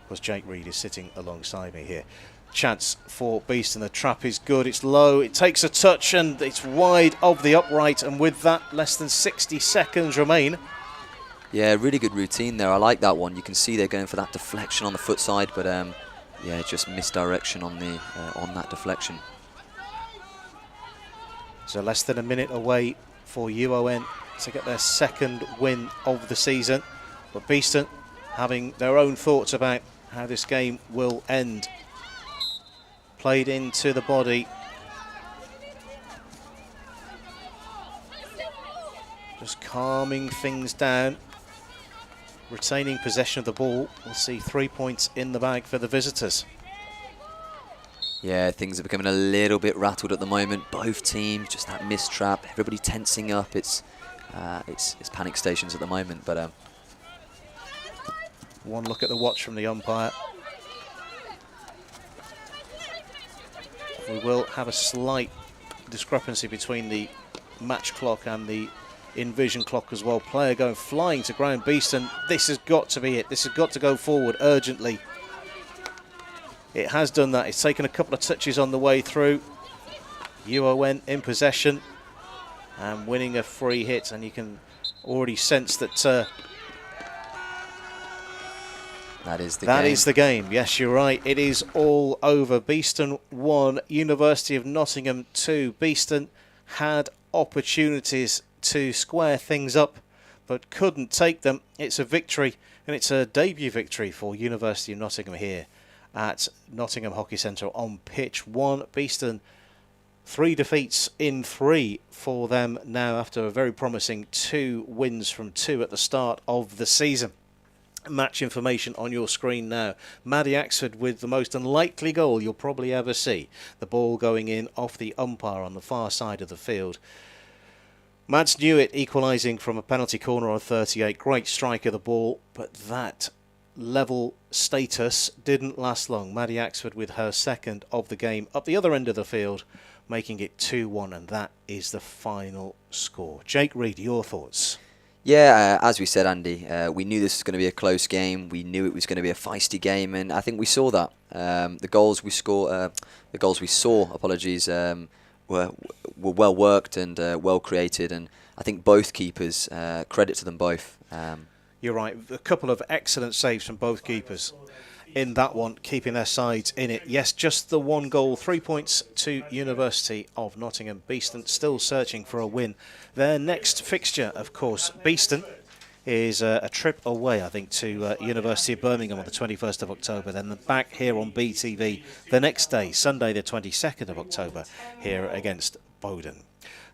Because Jake Reid is sitting alongside me here. Chance for Beeston. The trap is good. It's low. It takes a touch and it's wide of the upright. And with that, less than 60 seconds remain. Yeah, really good routine there. I like that one. You can see they're going for that deflection on the foot side, but yeah, just misdirection on the on that deflection. So less than a minute away for UON to get their second win of the season. But Beeston having their own thoughts about how this game will end. Played into the body. Just calming things down. Retaining possession of the ball. We'll see 3 points in the bag for the visitors. Yeah, things are becoming a little bit rattled at the moment. Both teams, just that missed trap. Everybody tensing up. It's panic stations at the moment. But one look at the watch from the umpire. We will have a slight discrepancy between the match clock and the in-vision clock as well. Player going flying to ground. Beeston, this has got to be it. This has got to go forward urgently. It has done that. It's taken a couple of touches on the way through. UON in possession and winning a free hit, and you can already sense that that is the game. Yes, you're right. It is all over. Beeston 1, University of Nottingham 2. Beeston had opportunities to square things up, but couldn't take them. It's a victory, and it's a debut victory for University of Nottingham here at Nottingham Hockey Centre on pitch 1. Beeston, 3 defeats in 3 for them now after a very promising 2 wins from 2 at the start of the season. Match information on your screen now. Maddie Axford with the most unlikely goal you'll probably ever see. The ball going in off the umpire on the far side of the field. Mads knew it, equalising from a penalty corner on 38. Great strike of the ball, but that level status didn't last long. Maddie Axford with her second of the game up the other end of the field, making it 2-1, and that is the final score. Jake Reid, your thoughts? Yeah, as we said, Andy, we knew this was going to be a close game. We knew it was going to be a feisty game, and I think we saw that. The goals we saw, were well worked and well created, and I think both keepers, credit to them both. You're right. A couple of excellent saves from both keepers in that one, keeping their sides in it. Yes, just the 1 goal, 3 points to University of Nottingham. Beeston still searching for a win. Their next fixture, of course, Beeston, is a trip away, I think, to University of Birmingham on the 21st of October. Then back here on BTV the next day, Sunday the 22nd of October, here against Bowden.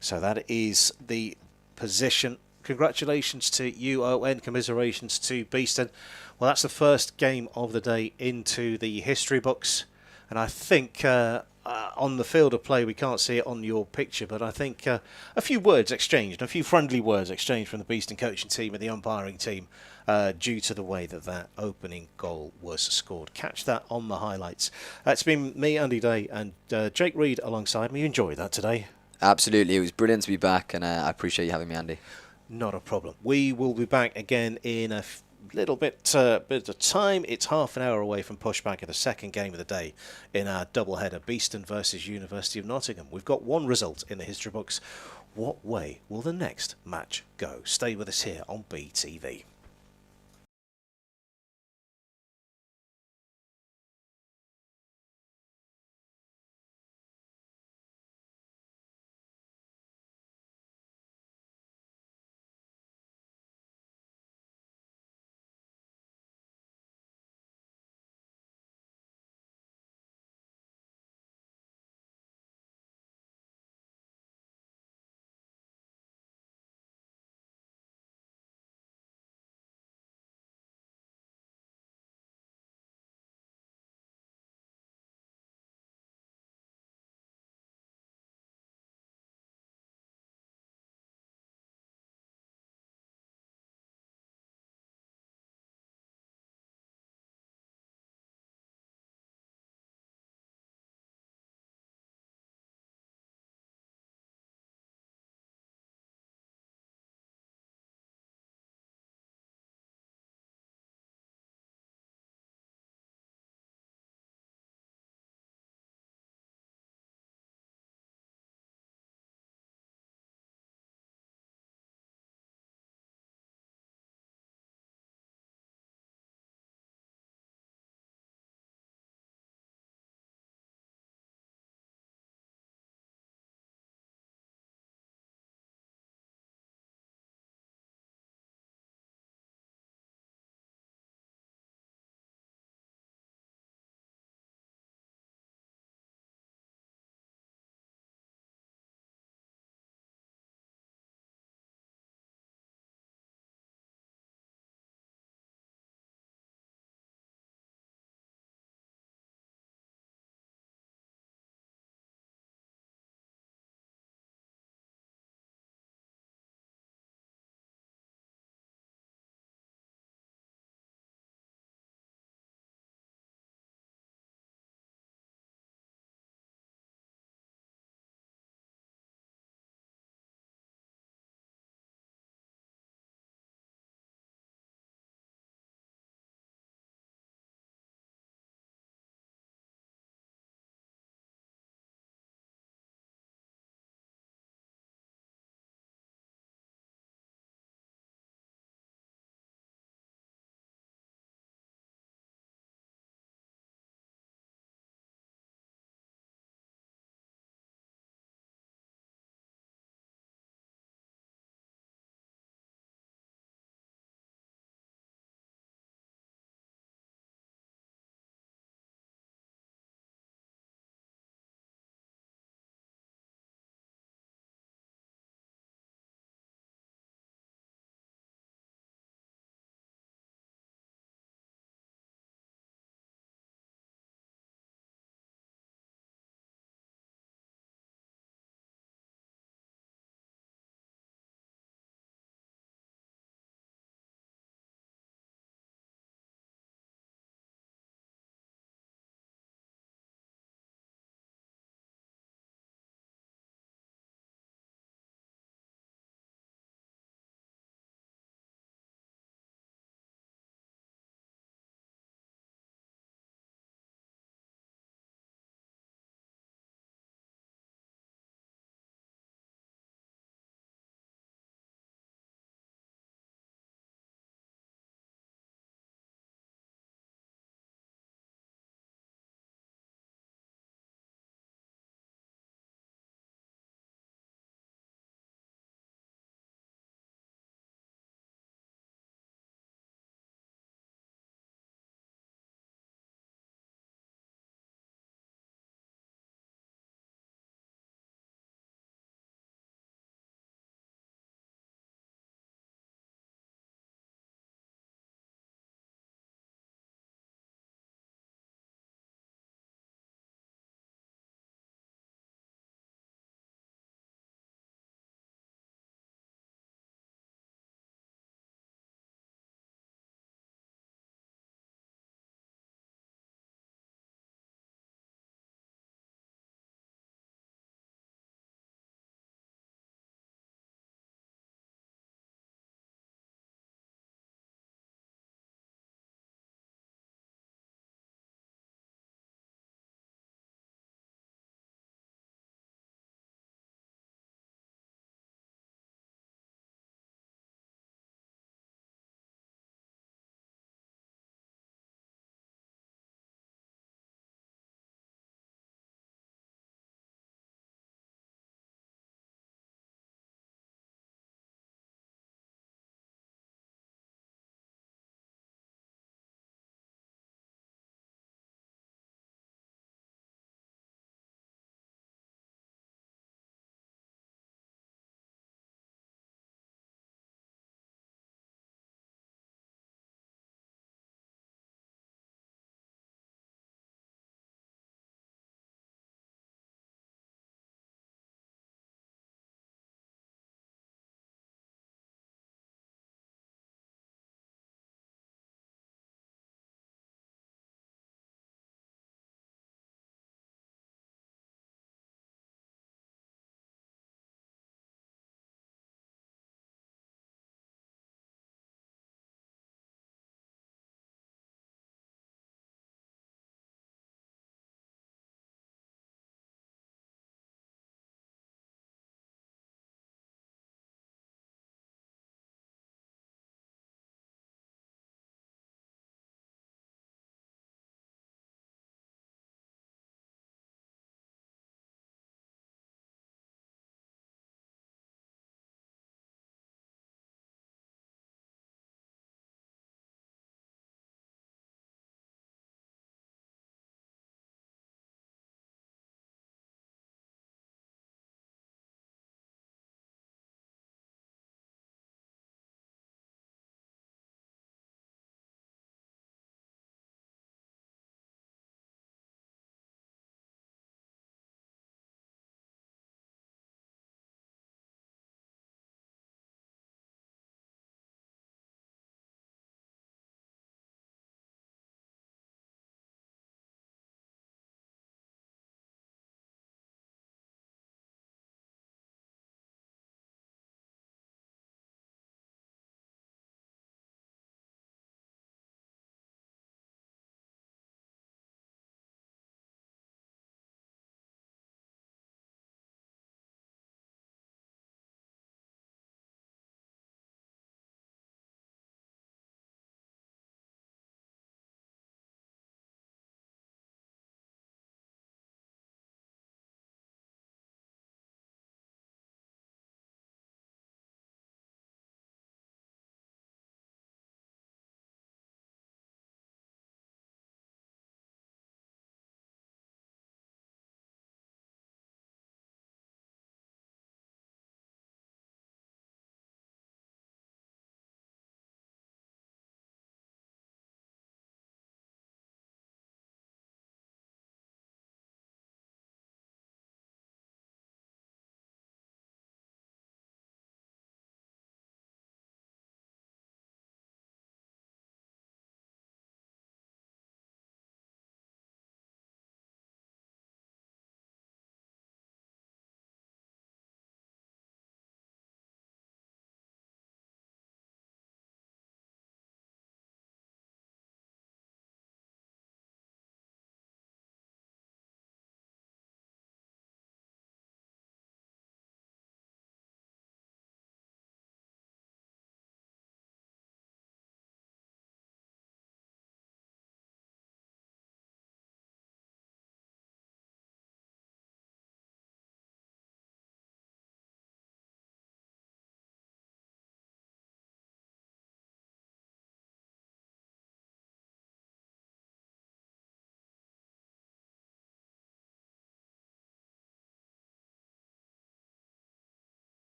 So that is the position. Congratulations to UON, commiserations to Beeston. Well, that's the first game of the day into the history books, and I think on the field of play, we can't see it on your picture, but I think a few words exchanged, a few friendly words exchanged from the Beeston coaching team and the umpiring team due to the way that opening goal was scored. Catch that on the highlights. It's been me, Andy Day, and Jake Reid alongside me. You enjoyed that today? Absolutely, it was brilliant to be back, and I appreciate you having me, Andy. Not a problem. We will be back again in a little bit of time. It's half an hour away from pushback of the second game of the day in our doubleheader, Beeston versus University of Nottingham. We've got one result in the history books. What way will the next match go? Stay with us here on BTV.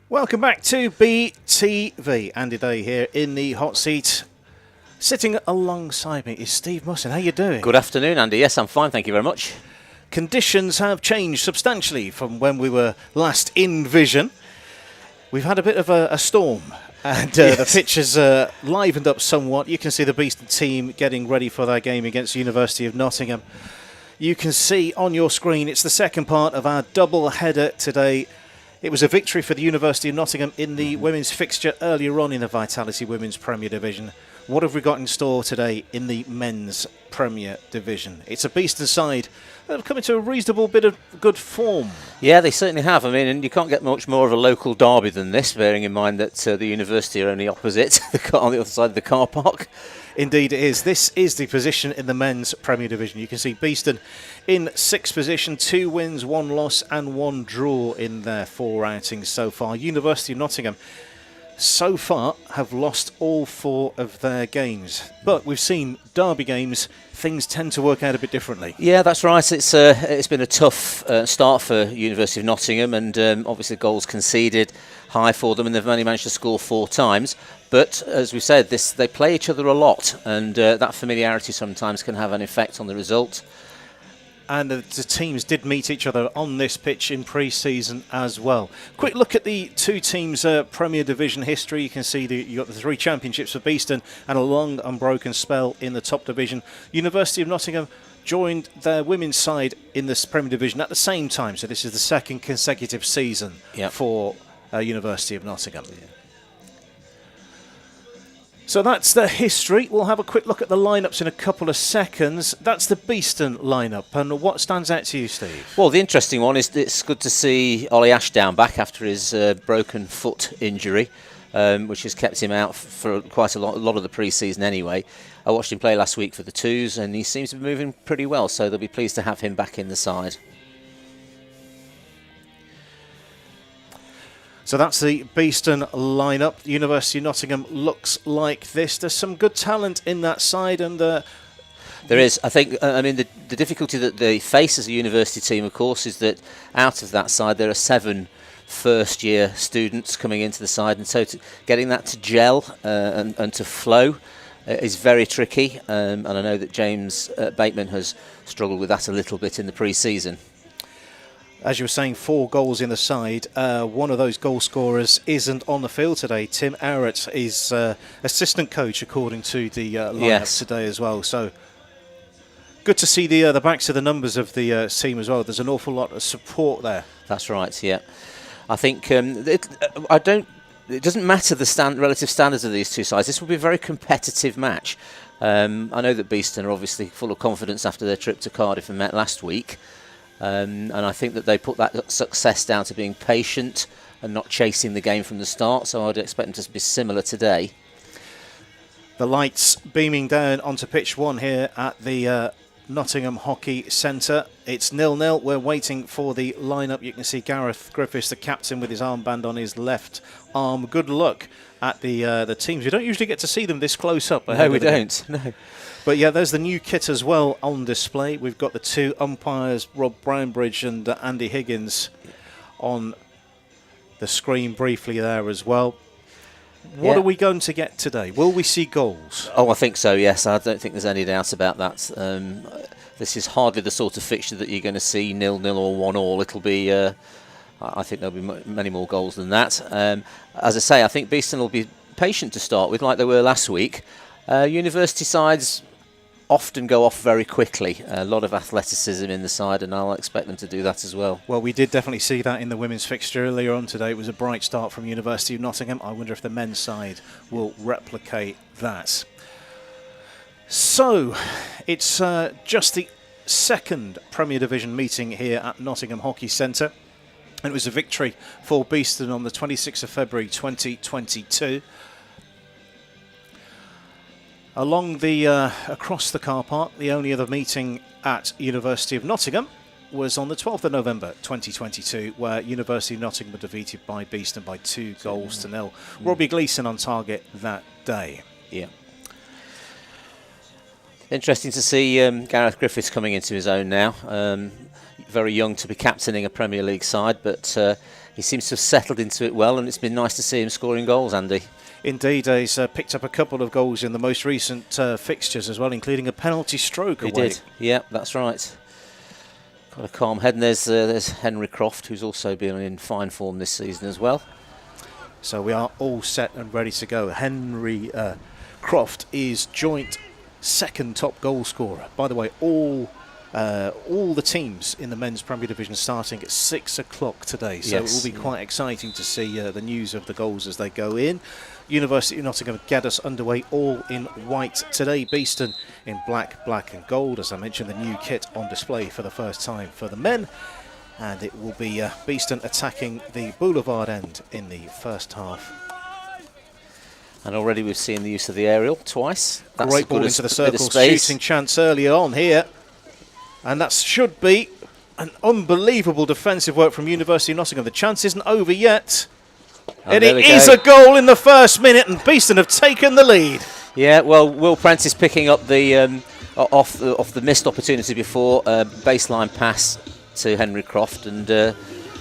Welcome back to BTV. Andy Day here in the hot seat. Sitting alongside me is Steve Musson. How you doing? Good afternoon, Andy. Yes, I'm fine, thank you very much. Conditions have changed substantially from when we were last in vision. We've had a bit of a storm, and the pitch has livened up somewhat. You can see the Beeston team getting ready for their game against University of Nottingham. You can see on your screen it's the second part of our double header today. It was a victory for the University of Nottingham in the women's fixture earlier on in the Vitality Women's Premier Division. What have we got in store today in the men's Premier Division? It's a Beeston side that have come into a reasonable bit of good form. Yeah, they certainly have. I mean, and you can't get much more of a local derby than this, bearing in mind that the University are only opposite, on the other side of the car park. Indeed it is. This is the position in the men's Premier Division. You can see Beeston in 6th position, 2 wins, 1 loss and 1 draw in their 4 outings so far. University of Nottingham so far have lost all 4 of their games. But we've seen derby games, things tend to work out a bit differently. Yeah, that's right. It's been a tough start for University of Nottingham, and obviously goals conceded high for them, and they've only managed to score 4 times. But as we said, they play each other a lot, and that familiarity sometimes can have an effect on the result. And the teams did meet each other on this pitch in pre-season as well. Quick look at the 2 teams' Premier Division history. You can see you got the 3 championships for Beeston and a long unbroken spell in the top division. University of Nottingham joined their women's side in this Premier Division at the same time, so this is the 2nd consecutive season for University of Nottingham. Yeah. So that's the history. We'll have a quick look at the lineups in a couple of seconds. That's the Beeston lineup. And what stands out to you, Steve? Well, the interesting one is it's good to see Ollie Ashdown back after his broken foot injury, which has kept him out for quite a lot of the pre-season anyway. I watched him play last week for the Twos, and he seems to be moving pretty well, so they'll be pleased to have him back in the side. So that's the Beeston lineup. The University of Nottingham looks like this. There's some good talent in that side, and there is. I think. I mean, the difficulty that they face as a university team, of course, is that out of that side there are 7 first-year students coming into the side, and so getting that to gel and to flow is very tricky. And I know that James Bateman has struggled with that a little bit in the pre-season. As you were saying, 4 goals in the side. One of those goal scorers isn't on the field today. Tim Arrett is assistant coach, according to the lineup today as well. So good to see the backs of the numbers of the team as well. There's an awful lot of support there. That's right. Yeah, I think it doesn't matter the relative standards of these 2 sides. This will be a very competitive match. I know that Beeston are obviously full of confidence after their trip to Cardiff and met last week. And I think that they put that success down to being patient and not chasing the game from the start, so I'd expect them to be similar today. The lights beaming down onto pitch 1 here at the Nottingham Hockey Centre. It's 0-0. We're waiting for the lineup. You can see Gareth Griffiths, the captain, with his armband on his left arm. Good luck at the teams. We don't usually get to see them this close up. No, we don't. No. But yeah, there's the new kit as well on display. We've got the 2 umpires, Rob Brownbridge and Andy Higgins, on the screen briefly there as well. What are we going to get today? Will we see goals? Oh, I think so, yes. I don't think there's any doubt about that. This is hardly the sort of fixture that you're going to see 0-0 or 1-1. It'll be, I think there'll be many more goals than that. As I say, I think Beeston will be patient to start with, like they were last week. University sides often go off very quickly. A lot of athleticism in the side, and I'll expect them to do that as well. Well, we did definitely see that in the women's fixture earlier on today. It was a bright start from University of Nottingham. I wonder if the men's side will replicate that. So, it's just the 2nd Premier Division meeting here at Nottingham Hockey Centre. And it was a victory for Beeston on the 26th of February 2022. Along the across the car park, the only other meeting at University of Nottingham was on the 12th of November 2022, where University of Nottingham were defeated by Beeston by 2-0. Robbie Gleeson on target that day. Yeah. Interesting to see Gareth Griffiths coming into his own now. Very young to be captaining a Premier League side, but he seems to have settled into it well, and it's been nice to see him scoring goals, Andy. Indeed, he's picked up a couple of goals in the most recent fixtures as well, including a penalty stroke away. He did, yeah, that's right. Got a calm head, and there's Henry Croft, who's also been in fine form this season as well. So we are all set and ready to go. Henry Croft is joint second top goal scorer. By the way, all the teams in the men's Premier Division starting at 6 o'clock today, so Yes, it will be quite exciting to see the news of the goals as they go in. University of Nottingham get us underway all in white today. Beeston in black, black and gold. As I mentioned, the new kit on display for the first time for the men. And it will be Beeston attacking the boulevard end in the first half. And already we've seen the use of the aerial twice. That's Great ball into the circle, shooting chance earlier on here. And that should be an unbelievable defensive work from University of Nottingham. The chance isn't over yet. And it is a goal in the first minute, and Beeston have taken the lead. Yeah, well, Will Prentice picking up the off the missed opportunity before, baseline pass to Henry Croft, and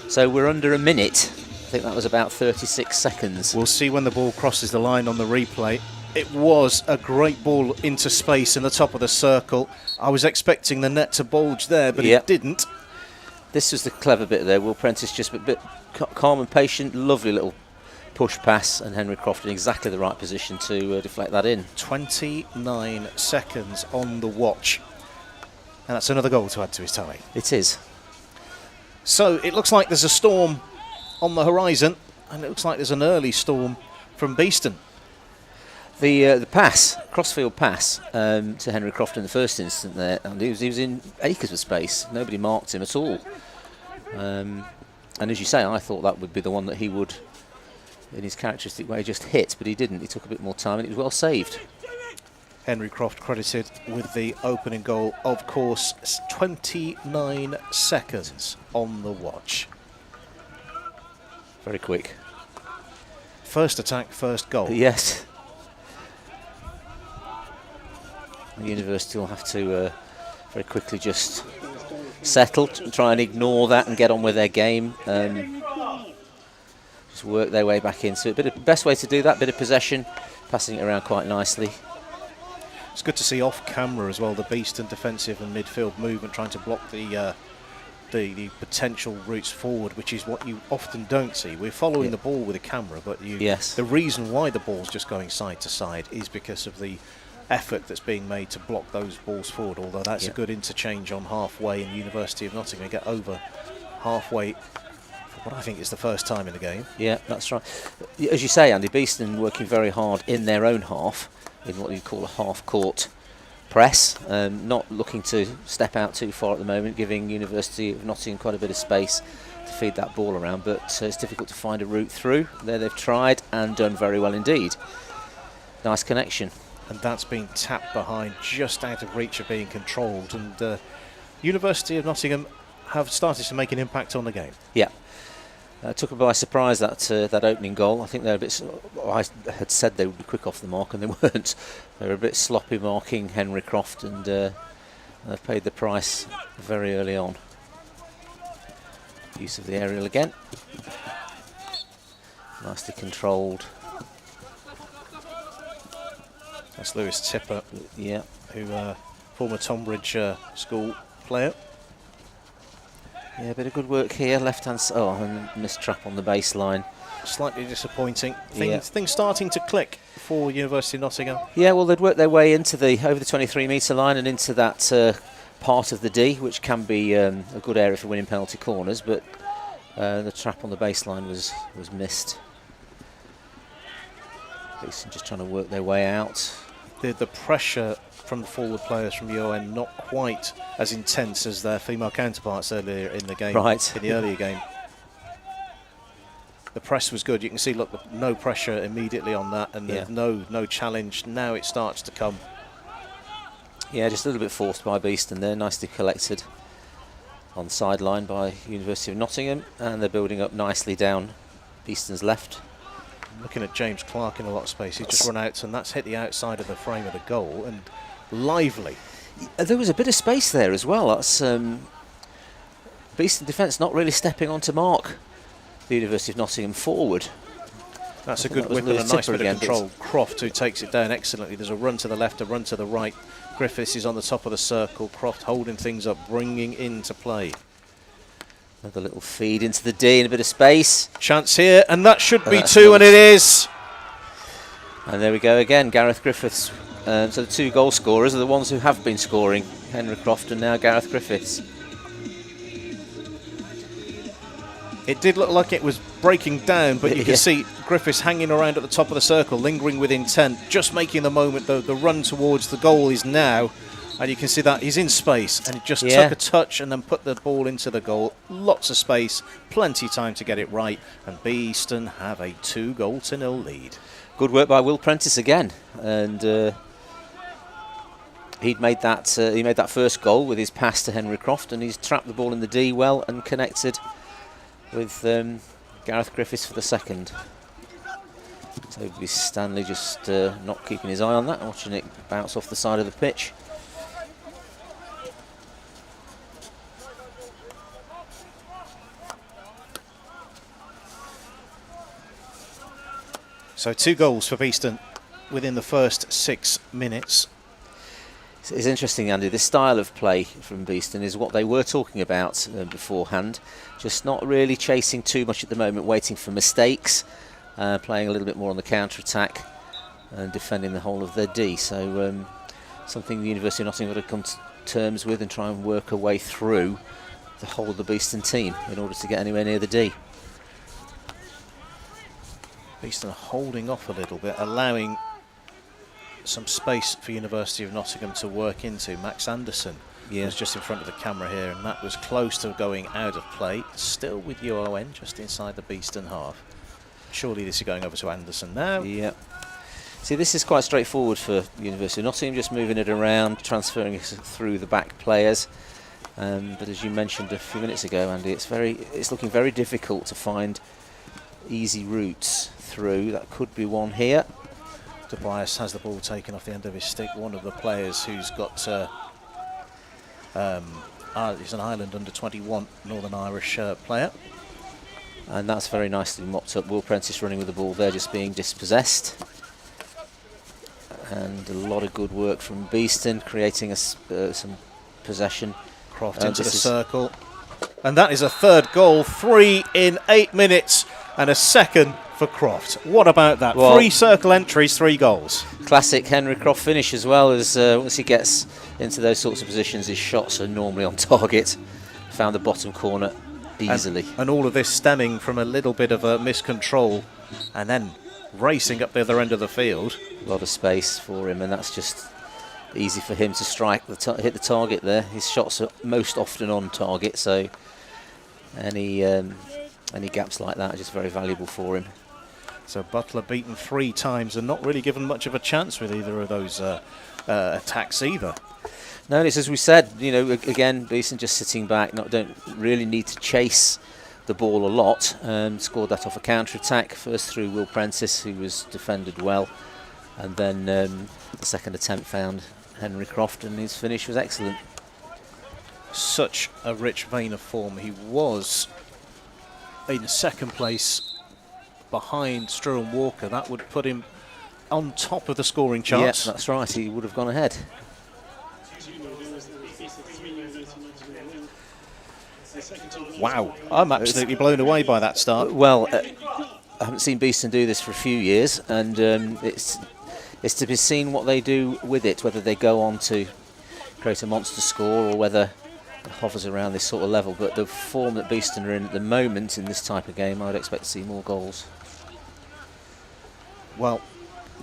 so we're under a minute. I think that was about 36 seconds. We'll see when the ball crosses the line on the replay. It was a great ball into space in the top of the circle. I was expecting the net to bulge there, but it didn't. This was the clever bit there. Will Prentice just a bit calm and patient. Lovely little push pass, and Henry Croft in exactly the right position to deflect that in. 29 seconds on the watch. And that's another goal to add to his tally. It is. So it looks like there's a storm on the horizon, and it looks like there's an early storm from Beeston. The pass, crossfield pass to Henry Croft in the first instant there, and he was in acres of space. Nobody marked him at all. And as you say, I thought that would be the one that he would, in his characteristic way, just hit, but he didn't. He took a bit more time, and it was well saved. Henry Croft credited with the opening goal, of course. 29 seconds on the watch. Very quick. First attack, first goal. Yes. The University will have to very quickly just settle, try and ignore that and get on with their game. Just work their way back into it. Best way to do that, bit of possession, passing it around quite nicely. It's good to see off camera as well, the Beeston defensive and midfield movement, trying to block the potential routes forward, which is what you often don't see. We're following the ball with a camera, but the reason why the ball's just going side to side is because of the effort that's being made to block those balls forward, although that's a good interchange on halfway, and University of Nottingham get over halfway for what I think is the first time in the game. Yeah, that's right. As you say, Andy, Beeston working very hard in their own half, in what you call a half-court press, not looking to step out too far at the moment, giving University of Nottingham quite a bit of space to feed that ball around, but it's difficult to find a route through. There they've tried and done very well indeed. Nice connection. And that's been tapped behind, just out of reach of being controlled, and University of Nottingham have started to make an impact on the game. Yeah. Took them by surprise, that opening goal. I think they're a bit. I had said they would be quick off the mark, and they weren't. They were a bit sloppy marking Henry Croft, and they've paid the price very early on. Use of the aerial again. Nicely controlled. That's Lewis Tipper, yeah, who former Tonbridge school player. Yeah, a bit of good work here. Left hand. And missed trap on the baseline. Slightly disappointing. Things starting to click for University of Nottingham. Yeah, well, they'd worked their way into over the 23-metre line and into that part of the D, which can be a good area for winning penalty corners, but the trap on the baseline was missed. Beeston just trying to work their way out. The pressure from the forward players from UON not quite as intense as their female counterparts earlier in the game. Right. In the earlier game. The press was good. You can see, look, no pressure immediately on that, and there's no challenge. Now it starts to come. Yeah, just a little bit forced by Beeston there. Nicely collected on the sideline by University of Nottingham, and they're building up nicely down Beeston's left. Looking at James Clark in a lot of space, he's just run out, and that's hit the outside of the frame of the goal, and lively. There was a bit of space there as well. That's Beeston defence not really stepping onto mark the University of Nottingham forward. That's a I think good that was whip and a Lewis nice Tipper bit of again, but control. Croft, who takes it down excellently. There's a run to the left, a run to the right. Griffiths is on the top of the circle. Croft holding things up, bringing into play. Another little feed into the D in a bit of space. Chance here, and that should be That's two, and nice. it is. And there we go again, Gareth Griffiths. So the 2 goal scorers are the ones who have been scoring. Henry Croft and now Gareth Griffiths. It did look like it was breaking down, but you can Yeah. see Griffiths hanging around at the top of the circle, lingering with intent, just making the moment. The run towards the goal is now, and you can see that he's in space, and he just took a touch and then put the ball into the goal. Lots of space, plenty of time to get it right, and Beeston have a 2-0 lead. Good work by Will Prentice again, and he made that first goal with his pass to Henry Croft, and he's trapped the ball in the D well and connected with Gareth Griffiths for the second. So Stanley just not keeping his eye on that, watching it bounce off the side of the pitch. So 2 goals for Beeston within the first 6 minutes. It's interesting, Andy, this style of play from Beeston is what they were talking about beforehand. Just not really chasing too much at the moment, waiting for mistakes, playing a little bit more on the counter-attack and defending the whole of their D. So something the University of Nottingham got to come to terms with and try and work a way through the whole of the Beeston team in order to get anywhere near the D. Beeston holding off a little bit, allowing some space for University of Nottingham to work into. Max Anderson was just in front of the camera here, and that was close to going out of play. Still with UON just inside the Beeston half. Surely this is going over to Anderson now. Yeah. See, this is quite straightforward for University of Nottingham, just moving it around, transferring it through the back players. But as you mentioned a few minutes ago, Andy, it's looking very difficult to find easy routes through. That could be one here. Tobias has the ball taken off the end of his stick. One of the players who's got he's an Ireland under-21 Northern Irish player. And that's very nicely mopped up. Will Prentice running with the ball there, just being dispossessed. And a lot of good work from Beeston, creating some possession. Croft into the circle. And that is a 3rd goal. 3 in 8 minutes, and a second for Croft. What about that? Well, 3 circle entries, 3 goals. Classic Henry Croft finish as well, as once he gets into those sorts of positions, his shots are normally on target. Found the bottom corner easily. And all of this stemming from a little bit of a miscontrol, and then racing up the other end of the field. A lot of space for him, and that's just easy for him to strike, hit the target there. His shots are most often on target, so any gaps like that are just very valuable for him. So Butler beaten 3 times and not really given much of a chance with either of those attacks either. No, it's as we said, again, Beeston just sitting back, don't really need to chase the ball a lot. Scored that off a counter-attack, first through Will Prentice, who was defended well, and then the second attempt found Henry Croft, and his finish was excellent. Such a rich vein of form. He was in second place behind Struan Walker. That would put him on top of the scoring charts. Yeah, that's right, he would have gone ahead. Wow, I'm absolutely blown away by that start. Well, I haven't seen Beeston do this for a few years, and it's to be seen what they do with it, whether they go on to create a monster score or whether it hovers around this sort of level. But the form that Beeston are in at the moment in this type of game, I would expect to see more goals. Well,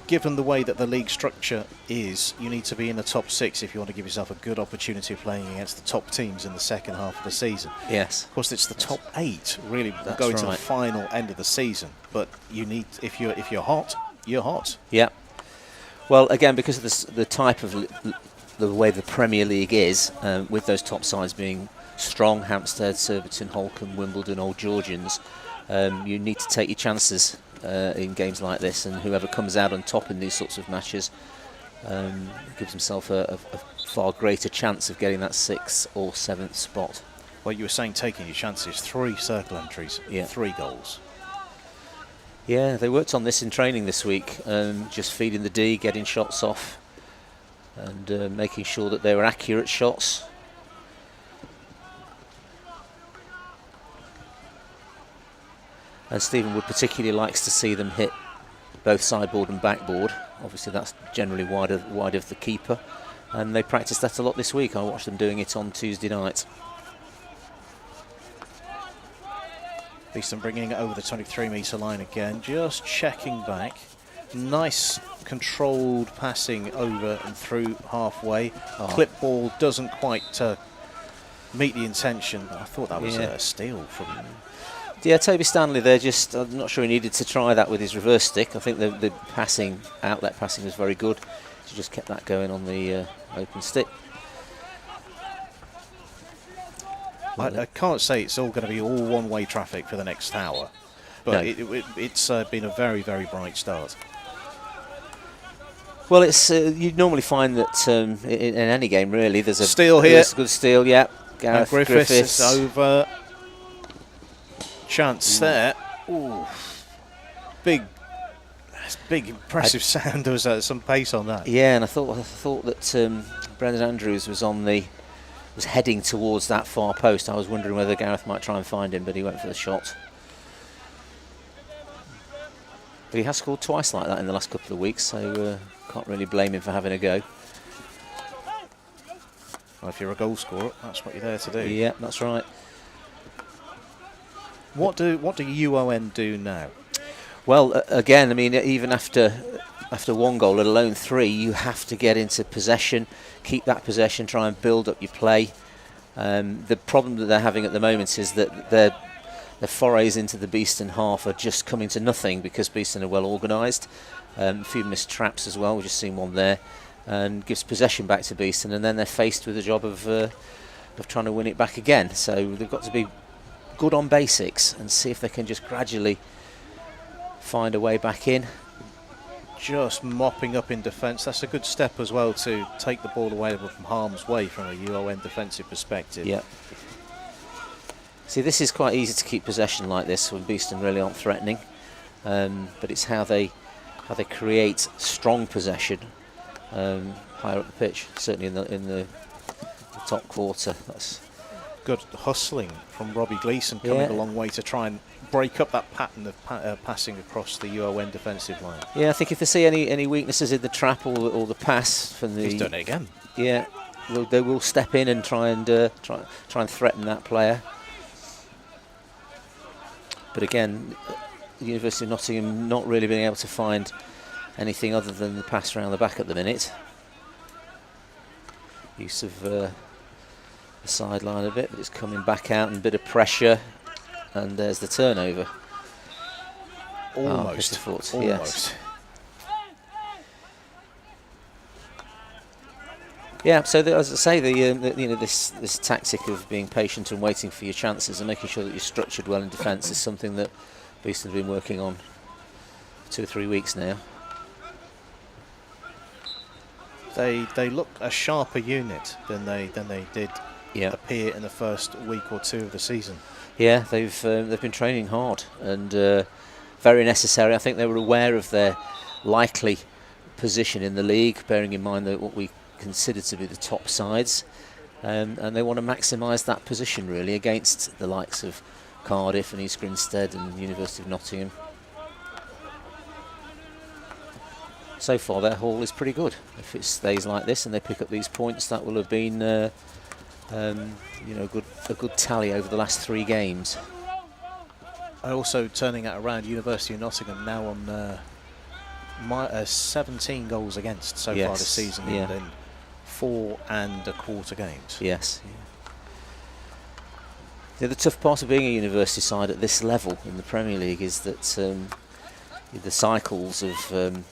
given the way that the league structure is, you need to be in the top 6 if you want to give yourself a good opportunity of playing against the top teams in the second half of the season. Yes. Of course, it's the top 8 really That's going to the right. final end of the season. But you need, if you're hot, you're hot. Yeah. Well, again, because of the type of the way the Premier League is, with those top sides being strong, Hampstead, Surbiton, Holcombe, Wimbledon, Old Georgians, you need to take your chances in games like this, and whoever comes out on top in these sorts of matches gives himself a far greater chance of getting that 6th or 7th spot. Well, you were saying taking your chances. 3 circle entries, Yeah. 3 goals. Yeah, they worked on this in training this week, just feeding the D, getting shots off, and making sure that they were accurate shots. And Stephen Wood particularly likes to see them hit both sideboard and backboard. Obviously that's generally wide of the keeper, and they practiced that a lot this week. I watched them doing it on Tuesday night. Beeston bringing it over the 23-metre line again, just checking back. Nice controlled passing over and through halfway. Clip ball doesn't quite meet the intention. I thought that was a steal from... Yeah, Toby Stanley there, I'm not sure he needed to try that with his reverse stick. I think the passing, outlet passing was very good. He just kept that going on the open stick. I can't say it's all going to be all one-way traffic for the next hour, but No. it's been a very, very bright start. Well, it's you'd normally find that in any game, really, there's a Steal here. There's a good steal, yeah. And Griffiths is over. Chance there. Ooh. Big, impressive sound. There was some pace on that. Yeah, and I thought that Brendan Andrews was heading towards that far post. I was wondering whether Gareth might try and find him, but he went for the shot. But he has scored twice like that in the last couple of weeks, so can't really blame him for having a go. Well, if you're a goal scorer, that's what you're there to do. Yeah, that's right. What do UON do now? Well, again, I mean, even after 1 goal, let alone 3, you have to get into possession, keep that possession, try and build up your play. The problem that they're having at the moment is that their forays into the Beeston half are just coming to nothing because Beeston are well organised. A few missed traps as well, we've just seen one there, and gives possession back to Beeston, and then they're faced with the job of trying to win it back again. So they've got to be good on basics and see if they can just gradually find a way back in. Just mopping up in defence. That's a good step as well to take the ball away from harm's way from a UON defensive perspective. Yeah. See, this is quite easy to keep possession like this when Beeston really aren't threatening, but it's how they create strong possession higher up the pitch. Certainly in the top quarter. That's good hustling from Robbie Gleeson, coming a long way to try and break up that pattern of passing across the UON defensive line. Yeah, I think if they see any weaknesses in the trap or the pass from the... He's done it again. Yeah, they will step in and try and threaten that player. But again, the University of Nottingham not really being able to find anything other than the pass around the back at the minute. Use of the sideline a bit, but it's coming back out and a bit of pressure, and there's the turnover. Almost. Almost. Yes. Yeah, so as I say, this tactic of being patient and waiting for your chances and making sure that you're structured well in defence is something that Beeston have been working on for 2 or 3 weeks now. They look a sharper unit than they did appear in the first week or 2 of the season. Yeah, they've been training hard and very necessary. I think they were aware of their likely position in the league, bearing in mind that what we consider to be the top sides, and they want to maximise that position really against the likes of Cardiff and East Grinstead and University of Nottingham. So far their haul is pretty good. If it stays like this and they pick up these points, that will have been a good tally over the last 3 games. Also turning it around, University of Nottingham now on 17 goals against so far this season in 4 1/4 games. Yes. Yeah, the tough part of being a university side at this level in the Premier League is that the cycles of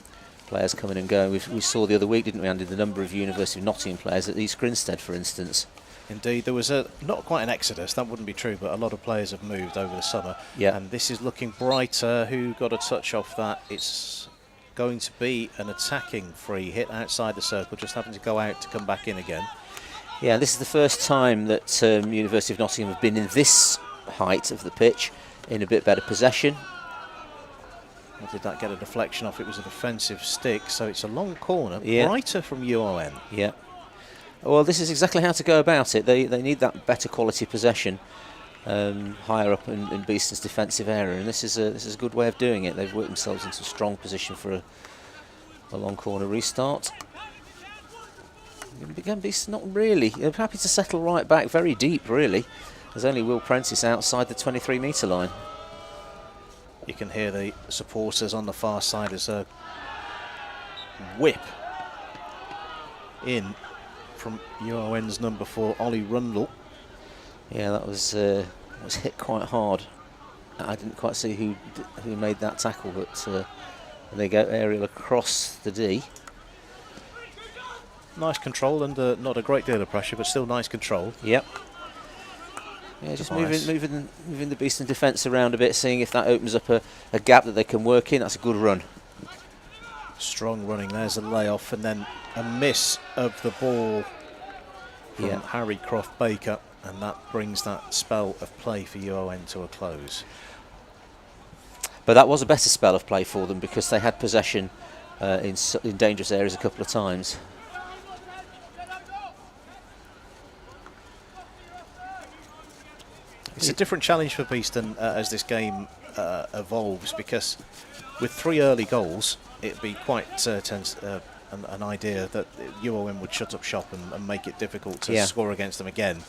players coming and going. We saw the other week, didn't we, Andy, the number of University of Nottingham players at East Grinstead, for instance. Indeed, there was not quite an exodus, that wouldn't be true, but a lot of players have moved over the summer. Yeah. And this is looking brighter. Who got a touch off that? It's going to be an attacking free hit outside the circle, just having to go out to come back in again. Yeah, this is the first time that University of Nottingham have been in this height of the pitch, in a bit better possession. Or did that get a deflection off? It was a defensive stick, so it's a long corner. Yeah. Brighter from UON. Yeah. Well, this is exactly how to go about it. They need that better quality possession higher up in Beeston's defensive area, and this is a good way of doing it. They've worked themselves into a strong position for a long corner restart. Again, Beeston not really. They're happy to settle right back, very deep, really. There's only Will Prentice outside the 23-metre line. You can hear the supporters on the far side as a whip in from UON's number 4, Ollie Rundle. Yeah, that was hit quite hard. I didn't quite see who made that tackle, but they go aerial across the D. Nice control under not a great deal of pressure, but still nice control. Yep. Yeah, just moving the Beeston defence around a bit, seeing if that opens up a gap that they can work in. That's a good run. Strong running. There's a layoff, and then a miss of the ball from Harry Croft Baker, and that brings that spell of play for UON to a close. But that was a better spell of play for them because they had possession in dangerous areas a couple of times. It's a different challenge for Beeston as this game evolves, because with 3 early goals, it'd be quite an idea that UOM would shut up shop and make it difficult to score against them again.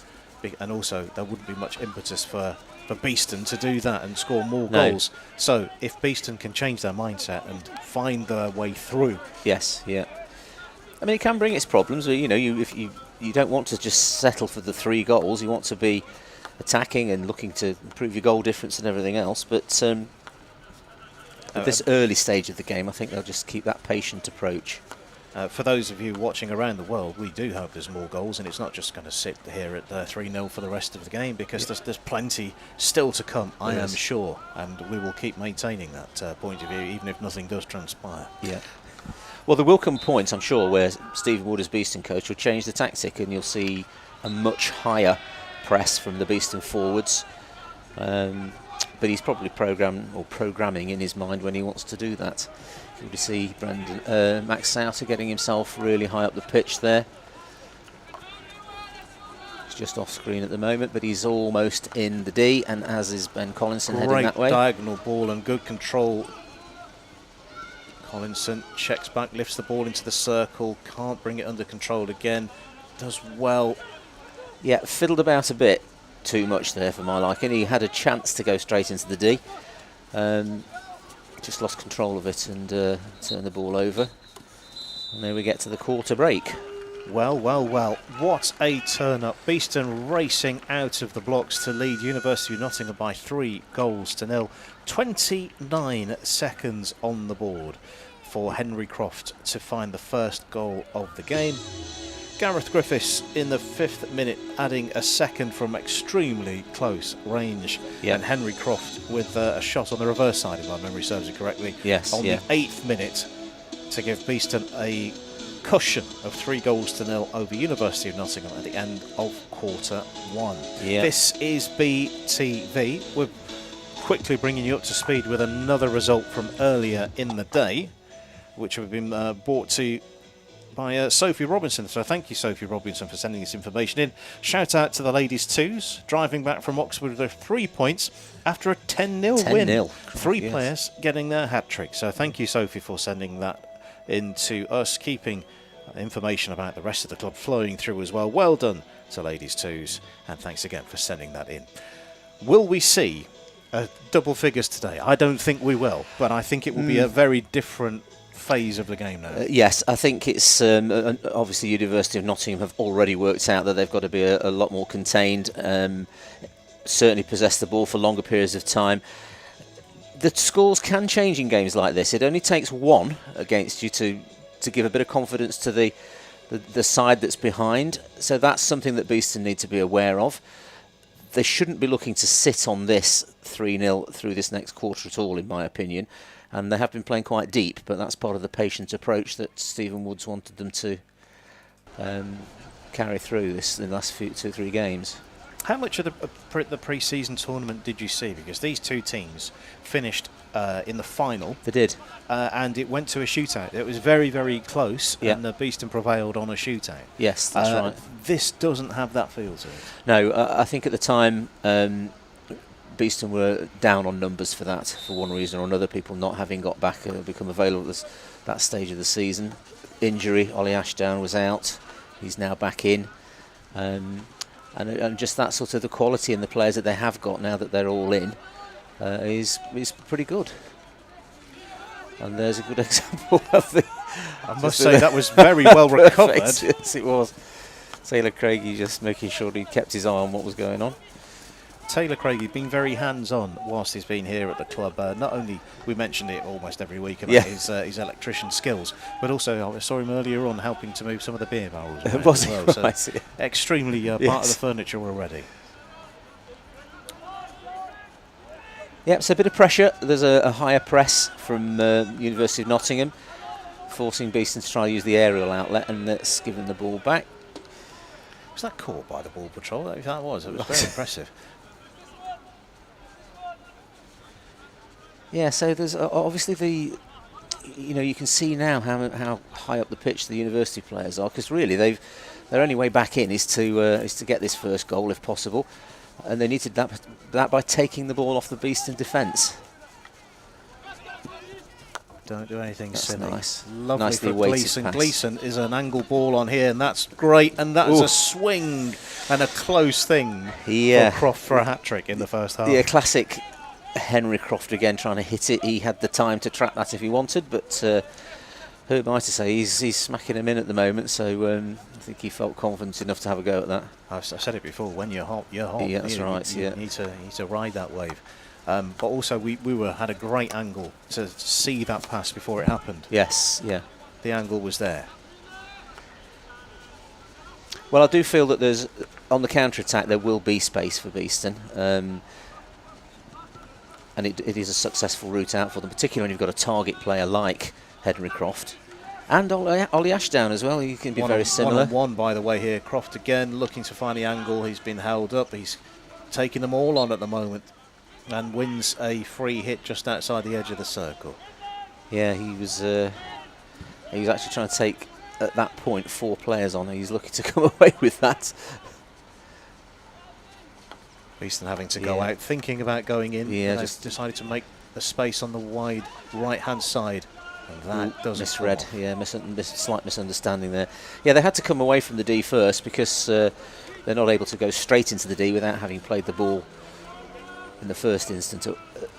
And also, there wouldn't be much impetus for Beeston to do that and score more goals. So, if Beeston can change their mindset and find their way through. Yes, yeah. I mean, it can bring its problems. You know, if you don't want to just settle for the 3 goals, you want to be attacking and looking to improve your goal difference and everything else, but at this early stage of the game, I think they'll just keep that patient approach. For those of you watching around the world, we do hope there's more goals, and it's not just going to sit here at 3-0 for the rest of the game, because there's plenty still to come, I am sure, and we will keep maintaining that point of view, even if nothing does transpire. Yeah. Well, there will come points, I'm sure, where Stephen Wood as Beeston coach will change the tactic, and you'll see a much higher press from the Beeston forwards, but he's probably programming in his mind when he wants to do that. You see Max Souter getting himself really high up the pitch there. He's just off screen at the moment, but he's almost in the D, and as is Ben Collinson heading that way. Great diagonal ball and good control. Collinson checks back, lifts the ball into the circle, can't bring it under control again, does well. Yeah, fiddled about a bit too much there for my liking. He had a chance to go straight into the D. Just lost control of it and turned the ball over. And there we get to the quarter break. Well, well, well, what a turn-up. Beeston racing out of the blocks to lead University of Nottingham by 3-0. 29 seconds on the board for Henry Croft to find the first goal of the game. Gareth Griffiths in the 5th minute adding a second from extremely close range. Yep. And Henry Croft with a shot on the reverse side, if my memory serves it correctly, on the 8th minute to give Beeston a cushion of 3-0 over University of Nottingham at the end of quarter 1. Yep. This is BTV. We're quickly bringing you up to speed with another result from earlier in the day, which have been brought to by Sophie Robinson. So thank you, Sophie Robinson, for sending this information in. Shout out to the ladies' twos, driving back from Oxford with 3 points after a 10-0 win. 10-0. 3 players getting their hat-trick. So thank you, Sophie, for sending that in to us, keeping information about the rest of the club flowing through as well. Well done to ladies' twos, and thanks again for sending that in. Will we see double figures today? I don't think we will, but I think it will be a very different phase of the game now. Yes, I think it's obviously University of Nottingham have already worked out that they've got to be a lot more contained, certainly possess the ball for longer periods of time. The scores can change in games like this. It only takes one against you to give a bit of confidence to the side that's behind, so that's something that Beeston need to be aware of. They shouldn't be looking to sit on this 3-0 through this next quarter at all, in my opinion. And they have been playing quite deep, but that's part of the patient approach that Stephen Woods wanted them to carry through this in the last 2-3 games. How much of the pre-season tournament did you see? Because these two teams finished in the final. They did. And it went to a shootout. It was very, very close, Yeah. and Beeston prevailed on a shootout. Yes, that's right. This doesn't have that feel to it. No, I think at the time Beeston were down on numbers for that, for one reason or another. People not having got back, become available at that stage of the season. Injury, Ollie Ashdown was out. He's now back in. And just that sort of the quality in the players that they have got now that they're all in is pretty good. And there's a good example of the... I must say that was very well recovered. Yes, it was. Taylor Craigie just making sure he kept his eye on what was going on. Taylor Craigie being very hands-on whilst he's been here at the club. Not only, we mentioned it almost every week about his electrician skills, but also I saw him earlier on helping to move some of the beer barrels around Was as he? well. Right, So extremely part of the furniture already. Yep, so a bit of pressure. There's a higher press from University of Nottingham, forcing Beeston to try to use the aerial outlet, and that's given the ball back. Was that caught by the ball patrol? That was. It was very impressive. Yeah, so there's obviously you can see now how high up the pitch the university players are, because really their only way back in is to get this first goal if possible, and they needed that by taking the ball off the Beeston defence. Don't do anything That's silly. nice. Lovely Nicely for weighted Gleeson. pass. Gleeson is an angle ball on here, and that's great. And that is a swing and a close thing for Croft for a hat-trick in the first half. Yeah, classic Henry Croft again trying to hit it. He had the time to trap that if he wanted, but who am I to say? He's smacking him in at the moment, so I think he felt confident enough to have a go at that. I've said it before, when you're hot, you're hot. Yeah, that's right. You need to ride that wave. But also we had a great angle to see that pass before it happened. Yes, yeah. The angle was there. Well, I do feel that there's, on the counter-attack, there will be space for Beeston. And it is a successful route out for them, particularly when you've got a target player like Henry Croft. And Ollie Ashdown as well, he can be very similar. 1-on-1, by the way, here. Croft again looking to find the angle. He's been held up. He's taking them all on at the moment and wins a free hit just outside the edge of the circle. Yeah, he was actually trying to take, at that point, 4 players on. He's looking to come away with that. Beeston having to go out, thinking about going in. Yeah, just decided to make a space on the wide right-hand side. And that doesn't misread. come off. Yeah, slight misunderstanding there. Yeah, they had to come away from the D first because they're not able to go straight into the D without having played the ball in the first instance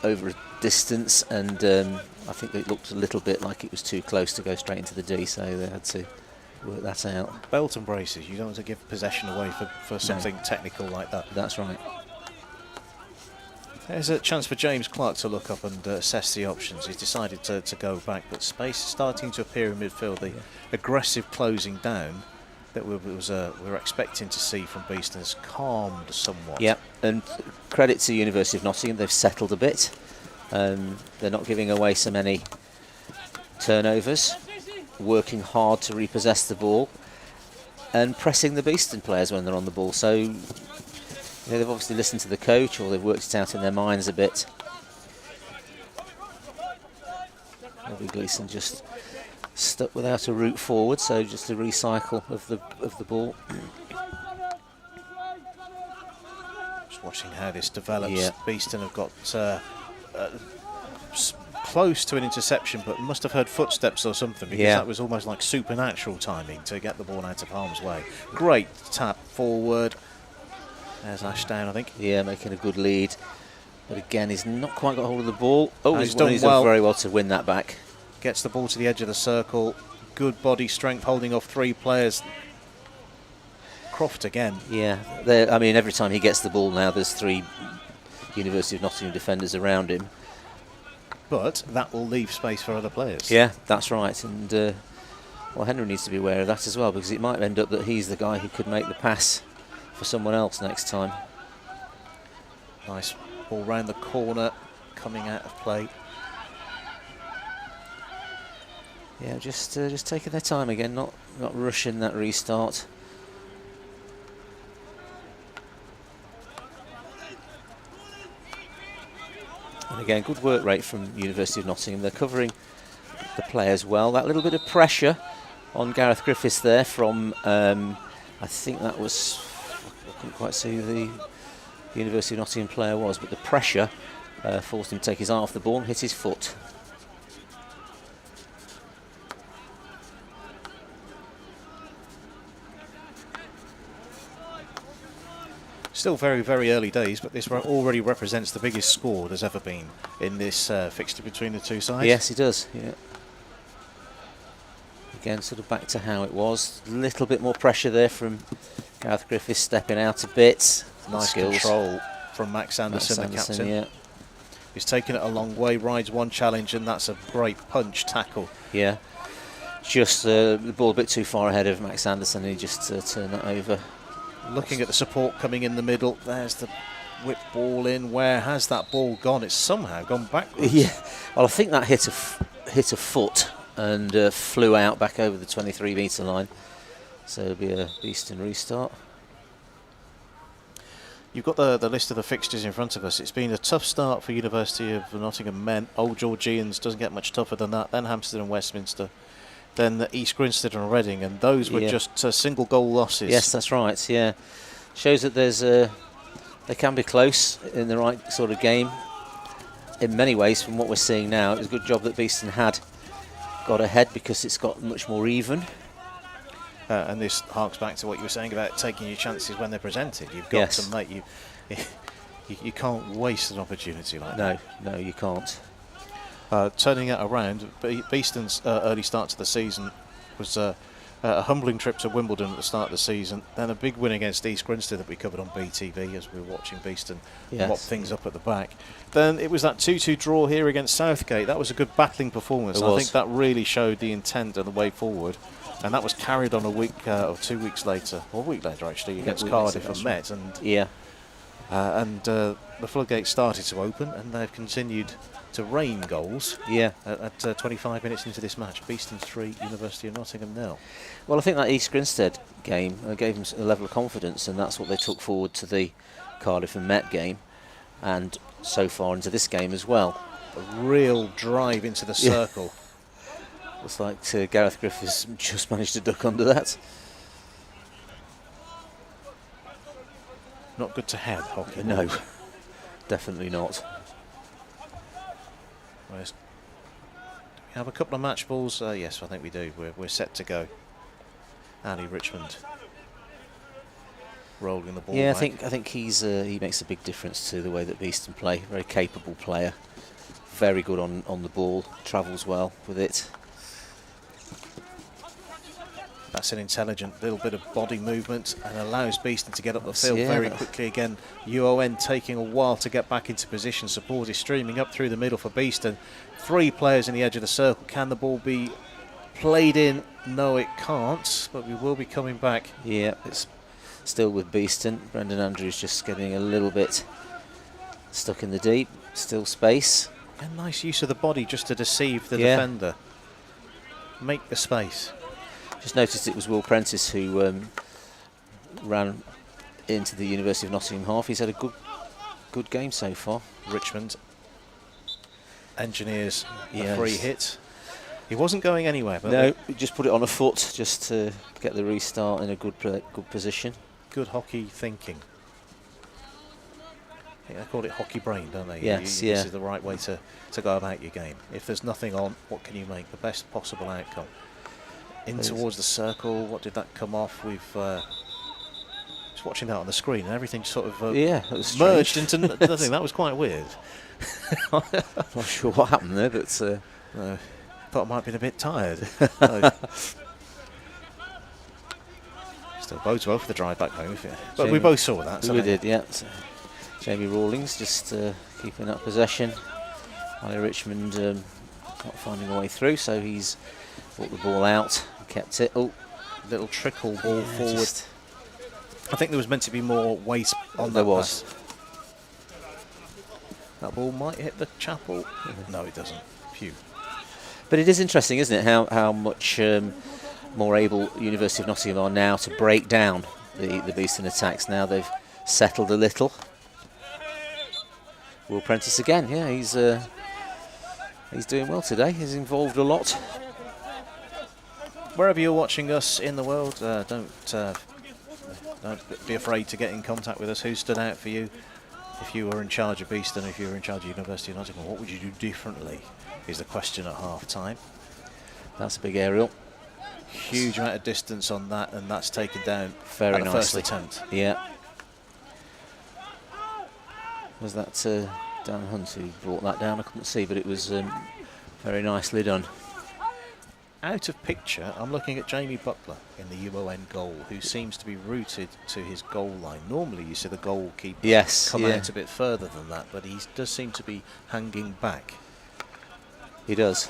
over a distance, and I think it looked a little bit like it was too close to go straight into the D, so they had to work that out. Belt and braces. You don't want to give possession away for something technical like that. That's right. There's a chance for James Clark to look up and assess the options. He's decided to go back, but space is starting to appear in midfield. The aggressive closing down that we were expecting to see from Beeston has calmed somewhat. Yeah, and credit to University of Nottingham, they've settled a bit. They're not giving away so many turnovers, working hard to repossess the ball, and pressing the Beeston players when they're on the ball. So they've obviously listened to the coach, or they've worked it out in their minds a bit. Robbie Gleeson just stuck without a route forward, so just a recycle of the ball. Just watching how this develops. Yeah. Beeston have got close to an interception, but must have heard footsteps or something, because that was almost like supernatural timing to get the ball out of harm's way. Great tap forward. There's Ashdown, I think. Yeah, making a good lead. But again, he's not quite got hold of the ball. Oh, he's done very well to win that back. Gets the ball to the edge of the circle. Good body strength, holding off 3 players. Croft again. Yeah, I mean, every time he gets the ball now, there's 3 University of Nottingham defenders around him. But that will leave space for other players. Yeah, that's right. And well, Henry needs to be aware of that as well, because it might end up that he's the guy who could make the pass for someone else next time. Nice ball round the corner, coming out of play. Yeah, just taking their time again, not rushing that restart. And again, good work rate from University of Nottingham. They're covering the players well. That little bit of pressure on Gareth Griffiths there from, I think that was, I couldn't quite see who the University of Nottingham player was, but the pressure forced him to take his eye off the ball and hit his foot. Still very, very early days, but this already represents the biggest score there's ever been in this fixture between the two sides. Yes, it does, yeah. Again, sort of back to how it was. A little bit more pressure there from Gareth Griffiths, stepping out a bit. Nice skills. Control from Max Anderson, the captain. Yeah. He's taken it a long way, rides one challenge, and that's a great punch tackle. Yeah. Just the ball a bit too far ahead of Max Anderson, and he just turned that over. Looking at the support coming in the middle, there's the whip ball in. Where has that ball gone? It's somehow gone backwards. Yeah, well, I think that hit a foot and flew out back over the 23-metre line. So it'll be a Beeston restart. You've got the list of the fixtures in front of us. It's been a tough start for University of Nottingham men. Old Georgians doesn't get much tougher than that. Then Hampstead and Westminster. Then the East Grinstead and Reading, and those were just single goal losses. Yes, that's right. Yeah, shows that there's they can be close in the right sort of game. In many ways, from what we're seeing now, it was a good job that Beeston had got ahead because it's got much more even. And this harks back to what you were saying about taking your chances when they're presented. You've got to make you can't waste an opportunity like that. No, you can't. Turning it around, Beeston's early start to the season was a humbling trip to Wimbledon at the start of the season, then a big win against East Grinstead that we covered on BTV as we were watching Beeston mop things up at the back. Then it was that 2-2 draw here against Southgate. That was a good battling performance. I think that really showed the intent and the way forward, and that was carried on a week or 2 weeks later, or a week later actually, against Cardiff and Met. And the floodgates started to open, and they've continued to rain goals at 25 minutes into this match. Beeston 3, University of Nottingham 0. Well, I think that East Grinstead game gave them a level of confidence, and that's what they took forward to the Cardiff and Met game, and so far into this game as well. A real drive into the circle. Looks like Gareth Griffiths just managed to duck under that. Not good to head hockey. No, definitely not. Do we have a couple of match balls? Yes, I think we do. We're set to go. Ali Richmond rolling the ball. Yeah, back. I think he makes a big difference to the way that Beeston play. Very capable player, very good on the ball, travels well with it. That's an intelligent little bit of body movement and allows Beeston to get up the field very quickly again. UON taking a while to get back into position. Support is streaming up through the middle for Beeston. 3 players in the edge of the circle. Can the ball be played in? No, it can't, but we will be coming back. Yeah, it's still with Beeston. Brendan Andrews just getting a little bit stuck in the deep. Still space. A nice use of the body just to deceive the defender. Make the space. Just noticed it was Will Prentice who ran into the University of Nottingham half. He's had a good game so far. Richmond engineers a free hit. He wasn't going anywhere. But no, he just put it on a foot just to get the restart in a good position. Good hockey thinking. I think they call it hockey brain, don't they? Yes, This is the right way to go about your game. If there's nothing on, what can you make? The best possible outcome. In towards the circle, what did that come off? We've just watching that on the screen, and everything sort of merged into nothing. That was quite weird. Not sure what happened there, but thought I might have been a bit tired. Still bodes well for the drive back home, but we both saw that. We did, yeah. So Jamie Rawlings just keeping that possession. Ali Richmond not finding a way through, so he's brought the ball out, kept it. Oh, little trickle ball forward. I think there was meant to be more weight on there that was. pass. That ball might hit the chapel. No, it doesn't. Phew. But it is interesting, isn't it, how much more able University of Nottingham are now to break down the Beeston attacks. Now they've settled a little. Will Prentice again. Yeah, he's doing well today. He's involved a lot. Wherever you're watching us in the world, don't be afraid to get in contact with us. Who stood out for you? If you were in charge of Beeston, if you were in charge of University of Nottingham, what would you do differently? Is the question at half time. That's a big aerial. Huge amount of distance on that, and that's taken down Very at the nicely. first attempt. Yeah. Was that Dan Hunt who brought that down? I couldn't see, but it was very nicely done. Out of picture, I'm looking at Jamie Butler in the UON goal, who seems to be rooted to his goal line. Normally you see the goalkeeper come out a bit further than that, but he does seem to be hanging back. He does.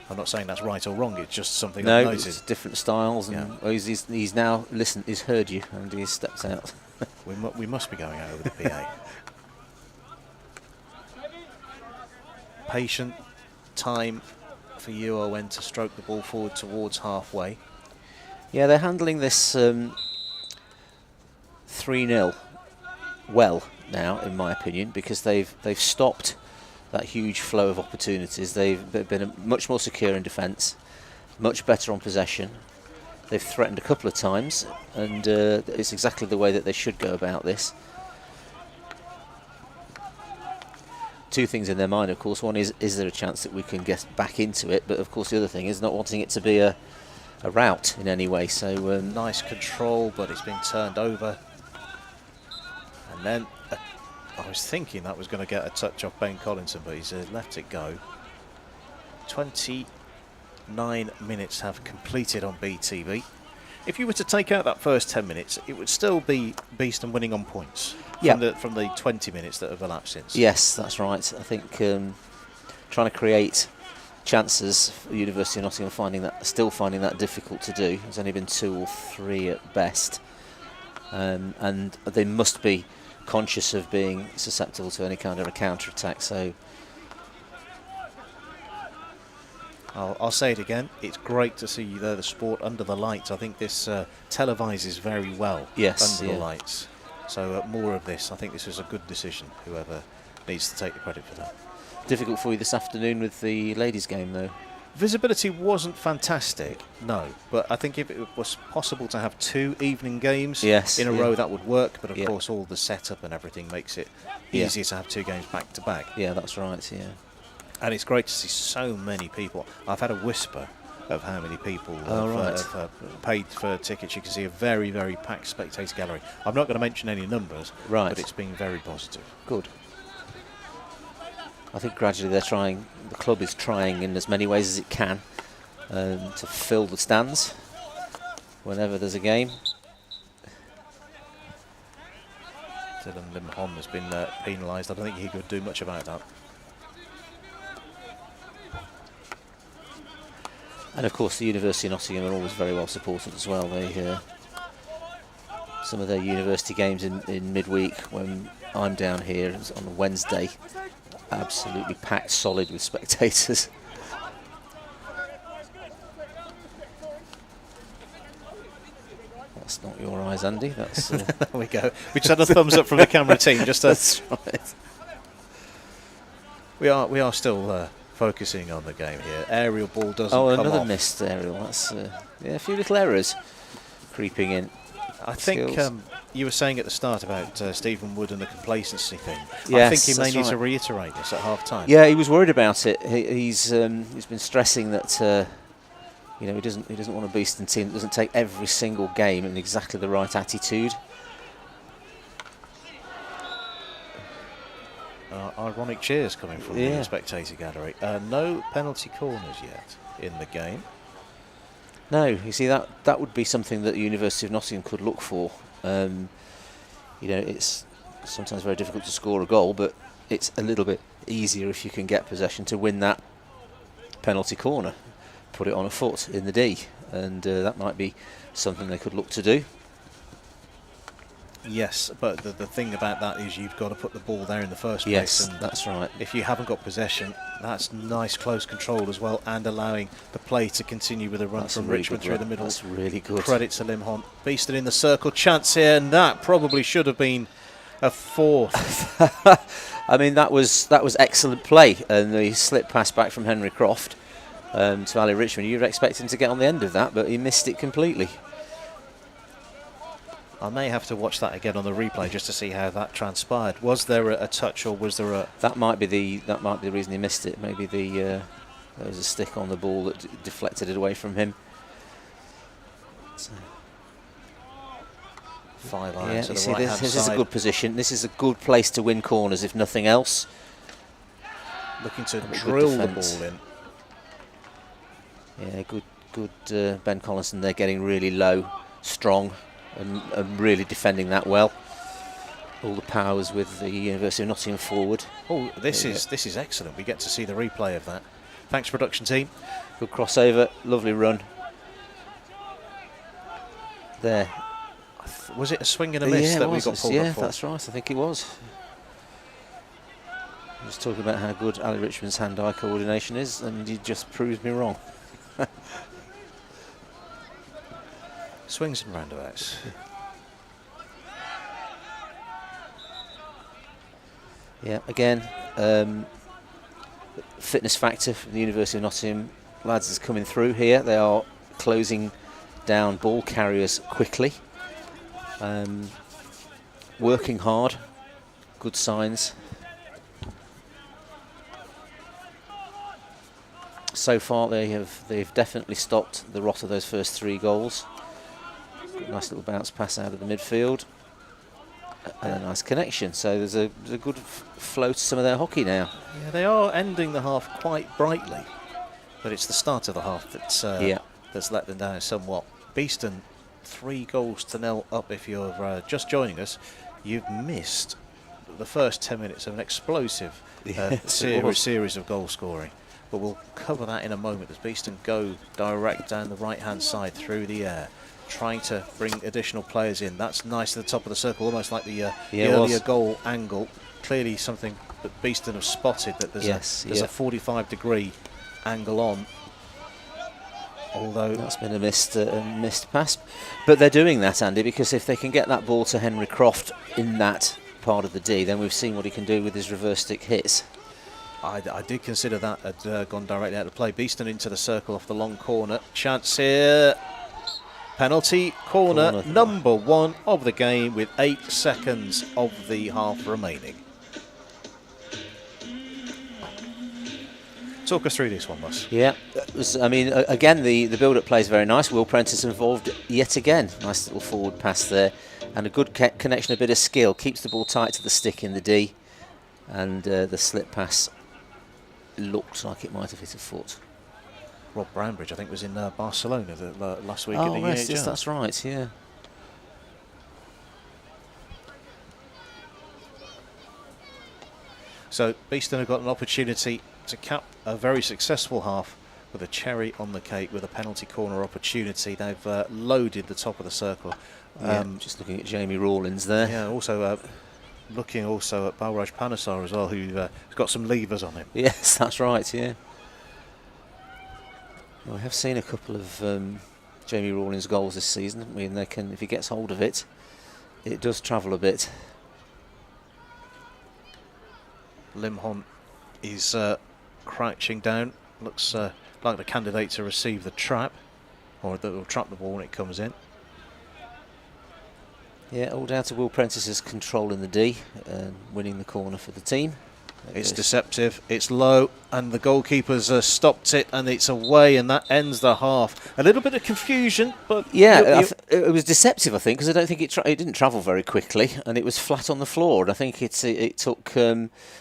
I'm not saying that's right or wrong, it's just something No, I've noticed. it's different styles, and he's now listened, he's heard you, and he's stepped out. We must be going over the PA. Patient time for UON to stroke the ball forward towards halfway. Yeah, they're handling this 3-0 well now, in my opinion, because they've stopped that huge flow of opportunities. They've been much more secure in defence, much better on possession. They've threatened a couple of times, and it's exactly the way that they should go about this. Two things in their mind, of course. One is there a chance that we can get back into it? But of course the other thing is not wanting it to be a rout in any way. So nice control, but it's been turned over. And then I was thinking that was going to get a touch off Ben Collinson, but he's let it go. 29 minutes have completed on BTV. If you were to take out that first 10 minutes, it would still be Beeston winning on points from the 20 minutes that have elapsed since. Yes, that's right. I think trying to create chances for University of Nottingham still finding that difficult to do. There's only been 2 or 3 at best, and they must be conscious of being susceptible to any kind of a counter-attack. So I'll say it again, it's great to see the sport under the lights. I think this televises very well under the lights. So more of this. I think this was a good decision, whoever needs to take the credit for that. Difficult for you this afternoon with the ladies' game, though? Visibility wasn't fantastic, no. But I think if it was possible to have 2 evening games in a row, that would work. But of course, all the setup and everything makes it easier to have 2 games back to back. Yeah, that's right, yeah. And it's great to see so many people. I've had a whisper of how many people have paid for tickets. You can see a very, very packed spectator gallery. I'm not going to mention any numbers, but it's been very positive. Good. I think gradually the club is trying in as many ways as it can to fill the stands whenever there's a game. Dylan Limhon has been penalised. I don't think he could do much about that. And of course the University of Nottingham are always very well supported as well. They some of their university games in midweek when I'm down here, it was on a Wednesday, absolutely packed solid with spectators. That's not your eyes, Andy. That's there we go. We just had a thumbs up from the camera team. That's right. We are still focusing on the game here. Aerial ball doesn't come off. Oh, another missed aerial. That's a few little errors creeping in. I think you were saying at the start about Stephen Wood and the complacency thing. Yes, I think he may need to reiterate this at half time. Yeah, he was worried about it. He's been stressing that he doesn't want a Beeston team that doesn't take every single game in exactly the right attitude. Ironic cheers coming from the spectator gallery. No penalty corners yet in the game. No, you see that would be something that the University of Nottingham could look for. It's sometimes very difficult to score a goal, but it's a little bit easier if you can get possession to win that penalty corner, put it on a foot in the D, and that might be something they could look to do. Yes, but the thing about that is you've got to put the ball there in the first place. Yes, and that's right. If you haven't got possession, that's nice close control as well, and allowing the play to continue with a run from Richmond through the middle. That's really good. Credit to Limhon. Beeston in the circle, chance here, and that probably should have been A fourth. I mean, that was excellent play, and the slip pass back from Henry Croft to Ali Richmond. You were expecting to get on the end of that, but he missed it completely. I may have to watch that again on the replay just to see how that transpired. Was there a touch, or was there a? That might be the reason he missed it. Maybe there was a stick on the ball that deflected it away from him. So. 5 irons to you the see, right-hand this is a side. good position. This is a good place to win corners, if nothing else. Looking to And a good drill the defence. ball in. Yeah, good Ben Collinson there, getting really low, strong, and really defending that well. All the powers with the University of Nottingham forward. Oh, this is excellent. We get to see the replay of that. Thanks, production team. Good crossover, lovely run. There. Was it a swing and a miss that we got pulled up for? Yeah, that's right. I think it was. I was talking about how good Ali Richmond's hand-eye coordination is, and he just proves me wrong. Swings and roundabouts. Yeah, again, fitness factor from the University of Nottingham lads is coming through here. They are closing down ball carriers quickly. Working hard, good signs. So far they've definitely stopped the rot of those first 3 goals. Got a nice little bounce pass out of the midfield. And a nice connection, so there's a good flow to some of their hockey now. Yeah, they are ending the half quite brightly, but it's the start of the half that's let them down somewhat. Beeston 3-0 up. If you're just joining us, you've missed the first 10 minutes of an explosive series of goal scoring. But we'll cover that in a moment as Beeston go direct down the right-hand side through the air, trying to bring additional players in. That's nice at the top of the circle, almost like the earlier goal angle. Clearly something that Beeston have spotted, that there's a 45-degree angle on. Although that's been a missed pass, but they're doing that, Andy, because if they can get that ball to Henry Croft in that part of the D, then we've seen what he can do with his reverse stick hits. I did consider that had gone directly out of play. Beeston into the circle off the long corner. Chance here. Penalty corner number 1 of the game with 8 seconds of the half remaining. Talk us through this one, Mus. Yeah, again, the build-up play is very nice. Will Prentice involved yet again. Nice little forward pass there. And a good connection, a bit of skill. Keeps the ball tight to the stick in the D. And the slip pass looked like it might have hit a foot. Rob Brownbridge, I think, was in Barcelona last week in the yes, EHL. That's right, yeah. So Beeston have got an opportunity to cap a very successful half with a cherry on the cake with a penalty corner opportunity. They've loaded the top of the circle. Just looking at Jamie Rawlins there. Yeah, also looking also at Balraj Panesar as well, who's got some levers on him. Yes, that's right, yeah. Well, we have seen a couple of Jamie Rawlins goals this season, haven't we? And they can, if he gets hold of it, it does travel a bit. Limhon is crouching down. Looks like the candidate to receive the trap, or that will trap the ball when it comes in. Yeah, all down to Will Prentice's control in the D and winning the corner for the team. It's deceptive, it's low, and the goalkeepers stopped it, and it's away, and that ends the half. A little bit of confusion, but yeah, it was deceptive, I think, because I don't think it didn't travel very quickly, and it was flat on the floor. And I think it took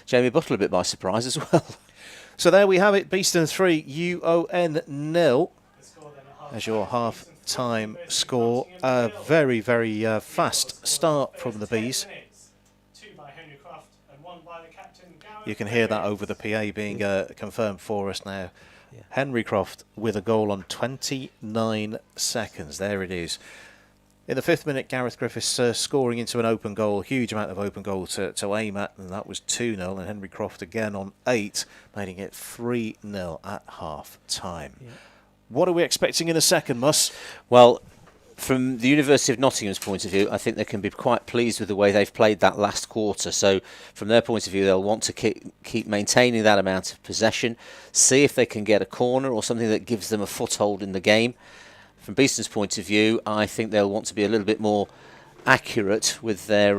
Jamie Butler a bit by surprise as well. So there we have it: Beeston 3, UON 0 as your half-time score. A very, very fast start from the Bees. You can hear that over the PA being confirmed for us now. Yeah. Henry Croft with a goal on 29 seconds. There it is. In the 5th minute, Gareth Griffiths scoring into an open goal. Huge amount of open goal to aim at, and that was 2-0. And Henry Croft again on 8, making it 3-0 at half-time. Yeah. What are we expecting in the second, Mus? Well, from the University of Nottingham's point of view, I think they can be quite pleased with the way they've played that last quarter. So from their point of view, they'll want to keep maintaining that amount of possession, see if they can get a corner or something that gives them a foothold in the game. From Beeston's point of view, I think they'll want to be a little bit more accurate with their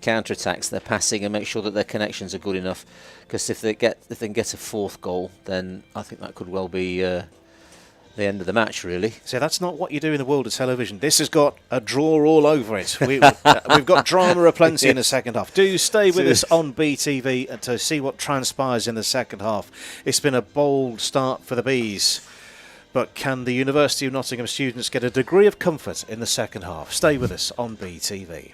counter-attacks, their passing, and make sure that their connections are good enough. Because if they can get a fourth goal, then I think that could well be the end of the match, really. So that's not what you do in the world of television. This has got a draw all over it. We've got drama aplenty in the second half. Do stay with us on BTV to see what transpires in the second half. It's been a bold start for the Bees, but can the University of Nottingham students get a degree of comfort in the second half? Stay with us on BTV.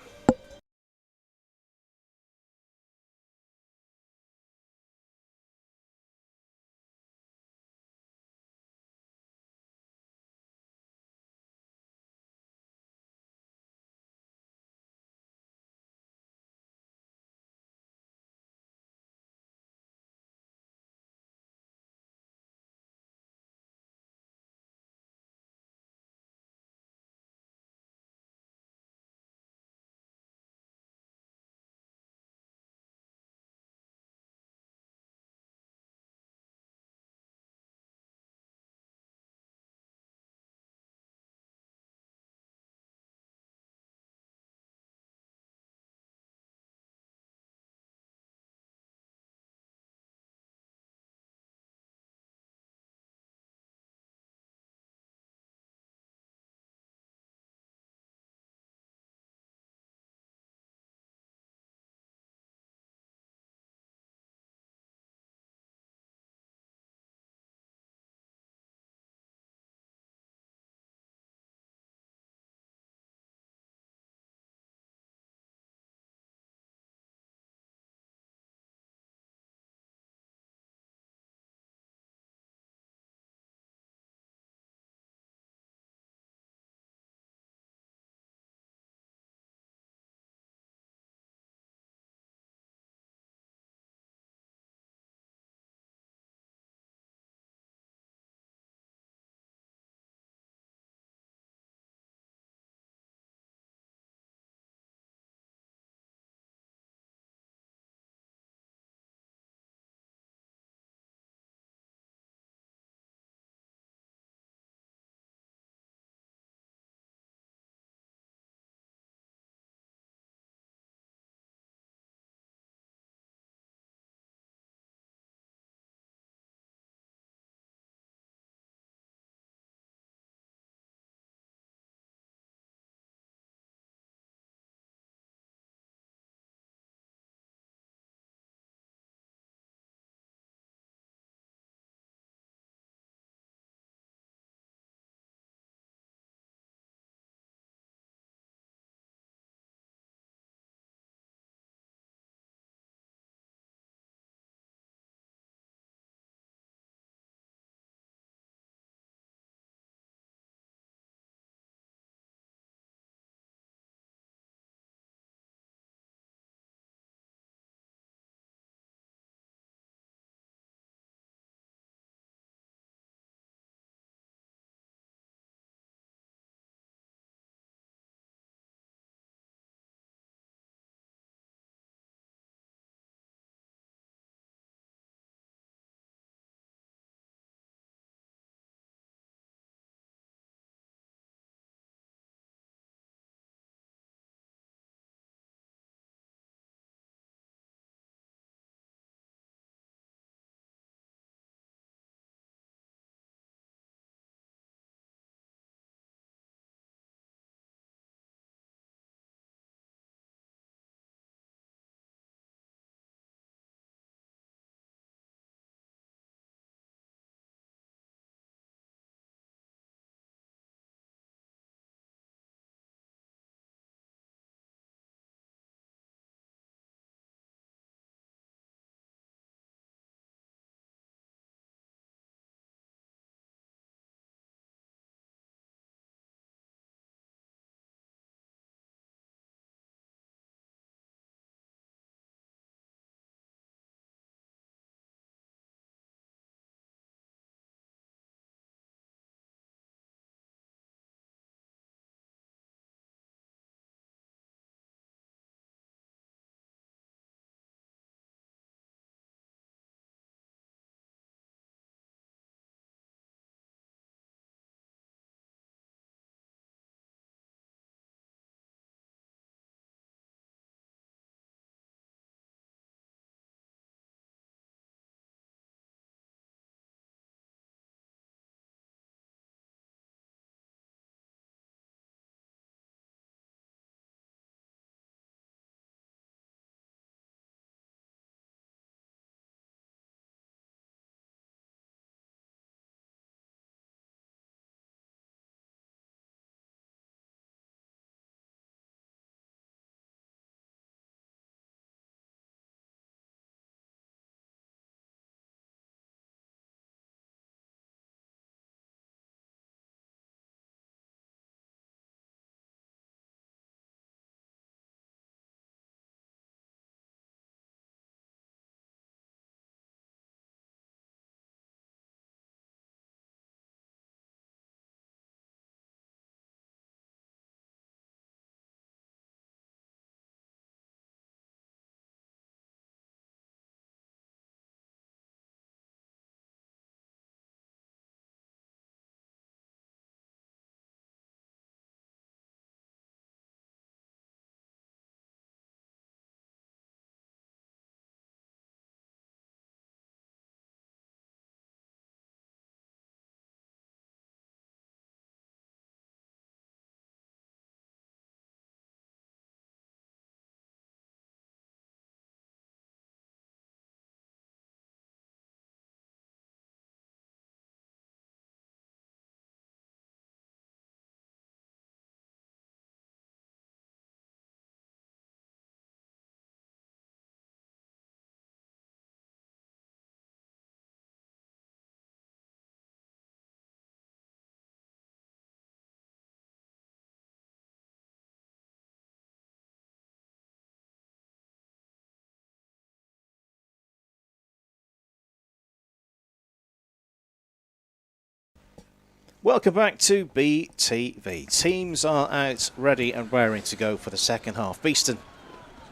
Welcome back to BTV. Teams are out, ready and raring to go for the second half. Beeston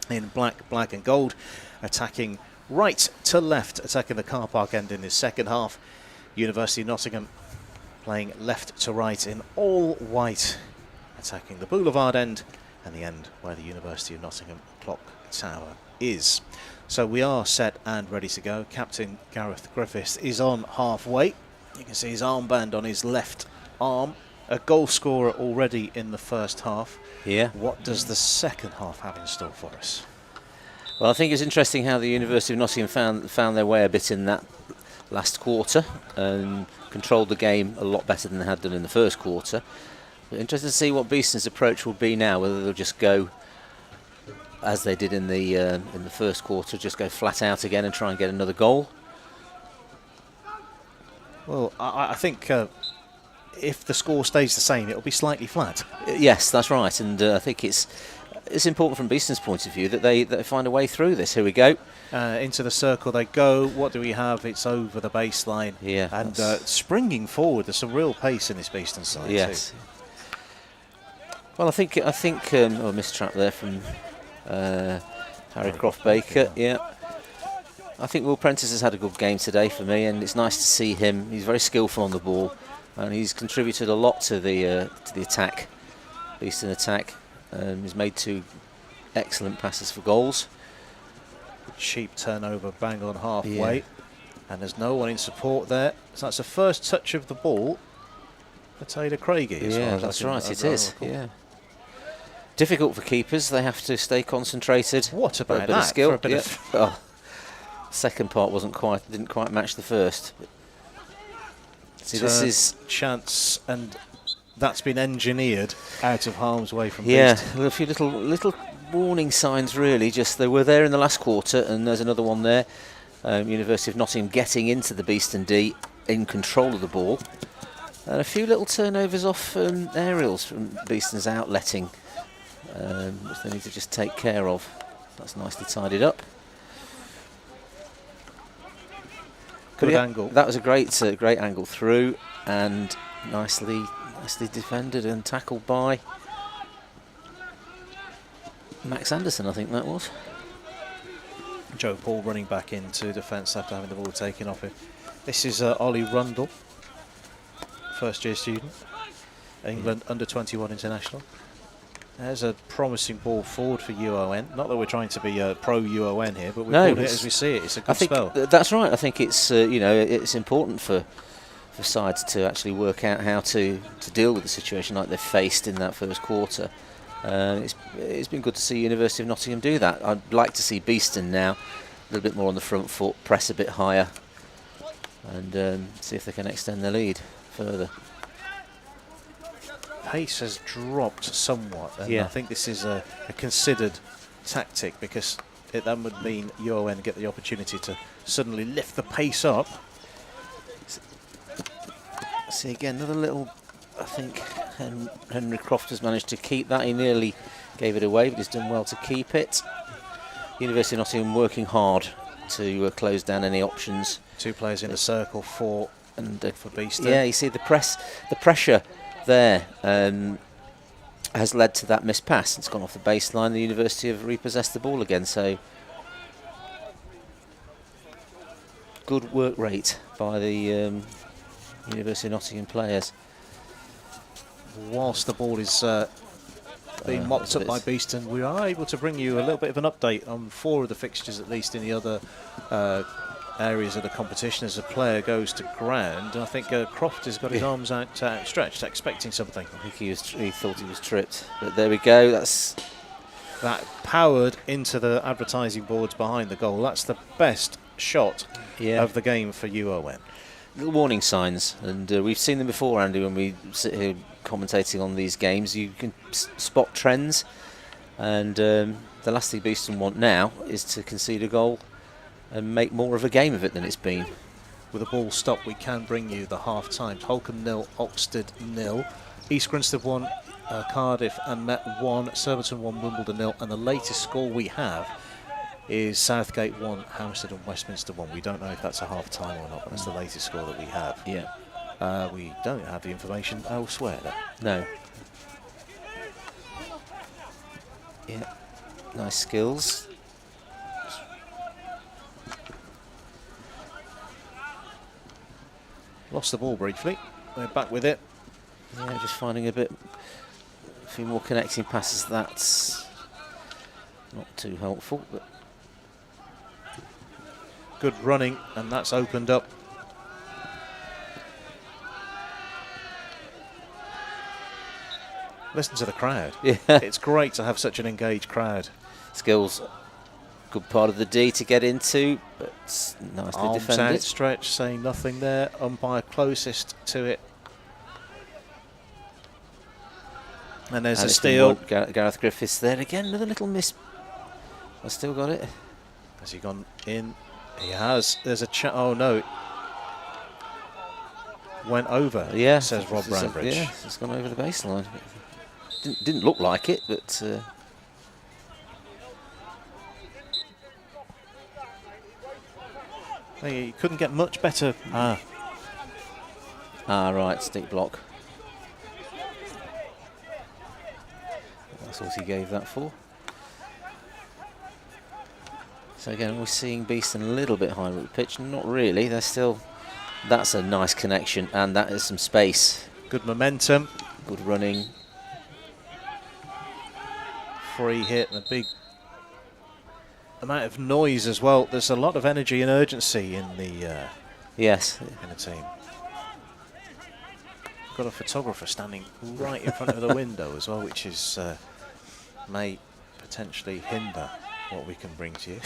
in black, black and gold, attacking right to left, attacking the car park end in his second half. University of Nottingham playing left to right in all white, attacking the boulevard end and the end where the University of Nottingham clock tower is. So we are set and ready to go. Captain Gareth Griffiths is on halfway. You can see his armband on his left arm. A goal scorer already in the first half. Yeah. What does the second half have in store for us? Well, I think it's interesting how the University of Nottingham found their way a bit in that last quarter and controlled the game a lot better than they had done in the first quarter. But interested to see what Beeston's approach will be now, whether they'll just go as they did in the first quarter, just go flat out again and try and get another goal. Well, I think if the score stays the same, it'll be slightly flat. Yes, that's right, and I think it's important from Beeston's point of view that they find a way through this. Here we go. Into the circle they go. What do we have? It's over the baseline. Yeah, and springing forward. There's some real pace in this Beeston side. Yes. Too. Well, I think missed trap there from Harry Croft Baker. Yeah. I think Will Prentice has had a good game today for me, and it's nice to see him. He's very skillful on the ball, and he's contributed a lot to the attack, Beeston attack. He's made 2 excellent passes for goals. Cheap turnover, bang on halfway, and there's no one in support there. So that's the first touch of the ball for Taylor Craigie. Yeah, that's right. It is. Yeah. Difficult for keepers. They have to stay concentrated. What about a bit that? of skill? For a bit of second part didn't quite match the first. See, this is chance, and that's been engineered out of harm's way from Beeston. Beeston. Well, a few little warning signs really. Just they were there in the last quarter, and there's another one there. University of Nottingham getting into the Beeston D, in control of the ball, and a few little turnovers off aerials from Beeston's outletting, which they need to just take care of. That's nicely tidied up. Good angle. That was a great angle through, and nicely defended and tackled by Max Anderson, I think that was. Joe Paul running back into defence after having the ball taken off him. This is Ollie Rundle, first year student, England under-21 international. There's a promising ball forward for UON. Not that we're trying to be pro-UON here, but we've called it as we see it. It's a good spell. That's right. I think it's it's important for sides to actually work out how to deal with the situation like they faced in that first quarter. It's been good to see University of Nottingham do that. I'd like to see Beeston now a little bit more on the front foot, press a bit higher, and see if they can extend their lead further. Pace has dropped somewhat, and yeah. I think this is a considered tactic, because that would mean UON get the opportunity to suddenly lift the pace up. See again, another little, I think Henry Croft has managed to keep that. He nearly gave it away, but he's done well to keep it. University of Nottingham working hard to close down any options. 2 players in the circle for Beeston. Yeah, you see the pressure there has led to that missed pass. It's gone off the baseline. The University have repossessed the ball again, so good work rate by the University of Nottingham players. Whilst the ball is being mopped up by Beeston, we are able to bring you a little bit of an update on 4 of the fixtures, at least in the other areas of the competition, as a player goes to ground. I think Croft has got his arms outstretched, expecting something. I think he thought he was tripped, but there we go. That powered into the advertising boards behind the goal. That's the best shot of the game for UON. Little warning signs, and we've seen them before, Andy, when we sit here commentating on these games. You can spot trends, and the last thing Beeston want now is to concede a goal and make more of a game of it than it's been. With a ball stop, we can bring you the half times. Holcombe 0, Oxted 0, East Grinstead 1, Cardiff and Met 1, Surbiton 1, Wimbledon 0, and the latest score we have is Southgate 1, Hampstead and Westminster 1. We don't know if that's a half time or not, but that's the latest score that we have. Yeah. We don't have the information elsewhere. No. Yeah, nice skills. Lost the ball briefly. We're back with it. Yeah, just finding a few more connecting passes. That's not too helpful, but good running, and that's opened up. Listen to the crowd. Yeah, it's great to have such an engaged crowd. Skills, good part of the D to get into, but nicely Arms defended. outstretched, saying nothing there. Umpire closest to it. And there's a steal. Gareth Griffiths there again, another little miss. I still got it. Has he gone in? He has. There's a oh no. Went over, yeah, says Rob Brownbridge. Yeah, it's gone over the baseline. Didn't look like it, but he couldn't get much better. Right, stick block. That's what he gave that for. So again, we're seeing Beeston a little bit higher up the pitch. Not really. They're still. That's a nice connection, and that is some space. Good momentum. Good running. Free hit and a big amount of noise as well. There's a lot of energy and urgency in the yes in the team. Got a photographer standing right in front of the window as well, which is may potentially hinder what we can bring to you.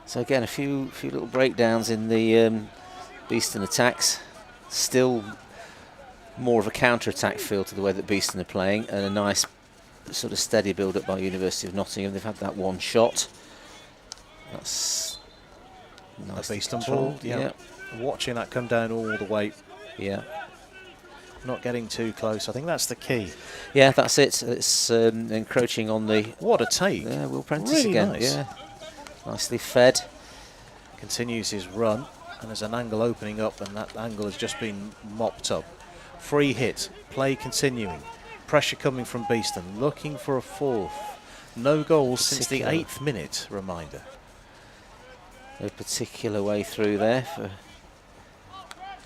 So again, a few little breakdowns in the Beeston attacks. Still more of a counter-attack feel to the way that Beeston are playing, and a nice sort of steady build-up by University of Nottingham. They've had that one shot. That's nice. A Beeston ball, yeah. Watching that come down all the way. Yeah. Not getting too close. I think that's the key. Yeah, that's it. It's encroaching on the. What a take! Yeah, Will Prentice really again. Nice. Yeah, nicely fed. Continues his run, and there's an angle opening up, and that angle has just been mopped up. Free hit, play continuing. Pressure coming from Beeston, looking for a fourth. No goals since the 8th minute. Reminder. No particular way through there for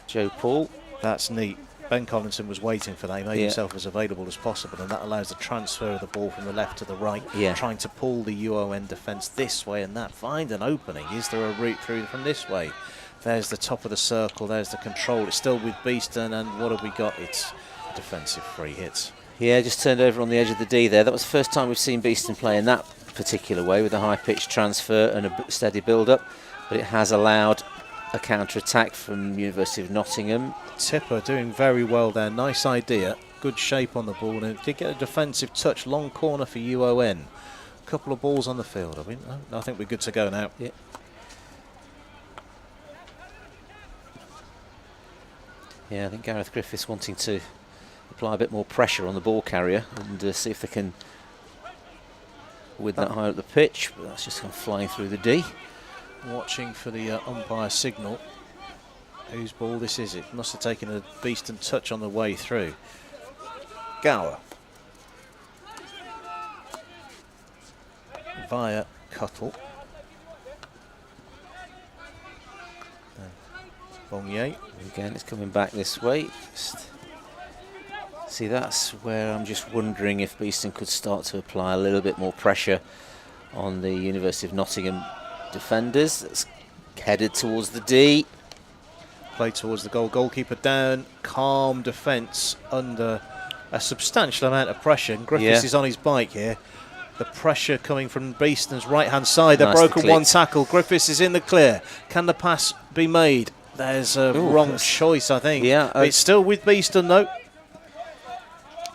Joe Paul. That's neat. Ben Collinson was waiting for that. He made himself as available as possible, and that allows the transfer of the ball from the left to the right, trying to pull the UON defence this way and that. Find an opening. Is there a route through from this way? There's the top of the circle. There's the control. It's still with Beeston, and what have we got? It's defensive free hits. Yeah, just turned over on the edge of the D there. That was the first time we've seen Beeston play in that particular way, with a high-pitched transfer and a steady build-up, but it has allowed a counter-attack from University of Nottingham. Tipper doing very well there. Nice idea. Good shape on the ball, and did get a defensive touch. Long corner for UON. A couple of balls on the field. I think we're good to go now. Yeah. Yeah, I think Gareth Griffiths wanting to apply a bit more pressure on the ball carrier and see if they can win that high up the pitch, but that's just gone flying through the D. Watching for the umpire signal. Whose ball this is? It must have taken a Beeston touch on the way through. Gower. Via Cuttle. Bonnier. Again, it's coming back this way. See, that's where I'm just wondering if Beeston could start to apply a little bit more pressure on the University of Nottingham defenders. That's headed towards the D. Play towards the goal. Goalkeeper down. Calm defence under a substantial amount of pressure. And Griffiths is on his bike here. The pressure coming from Beeston's right-hand side. They've broken one tackle. Griffiths is in the clear. Can the pass be made? There's a wrong choice, I think. Yeah, it's still with Beeston, though.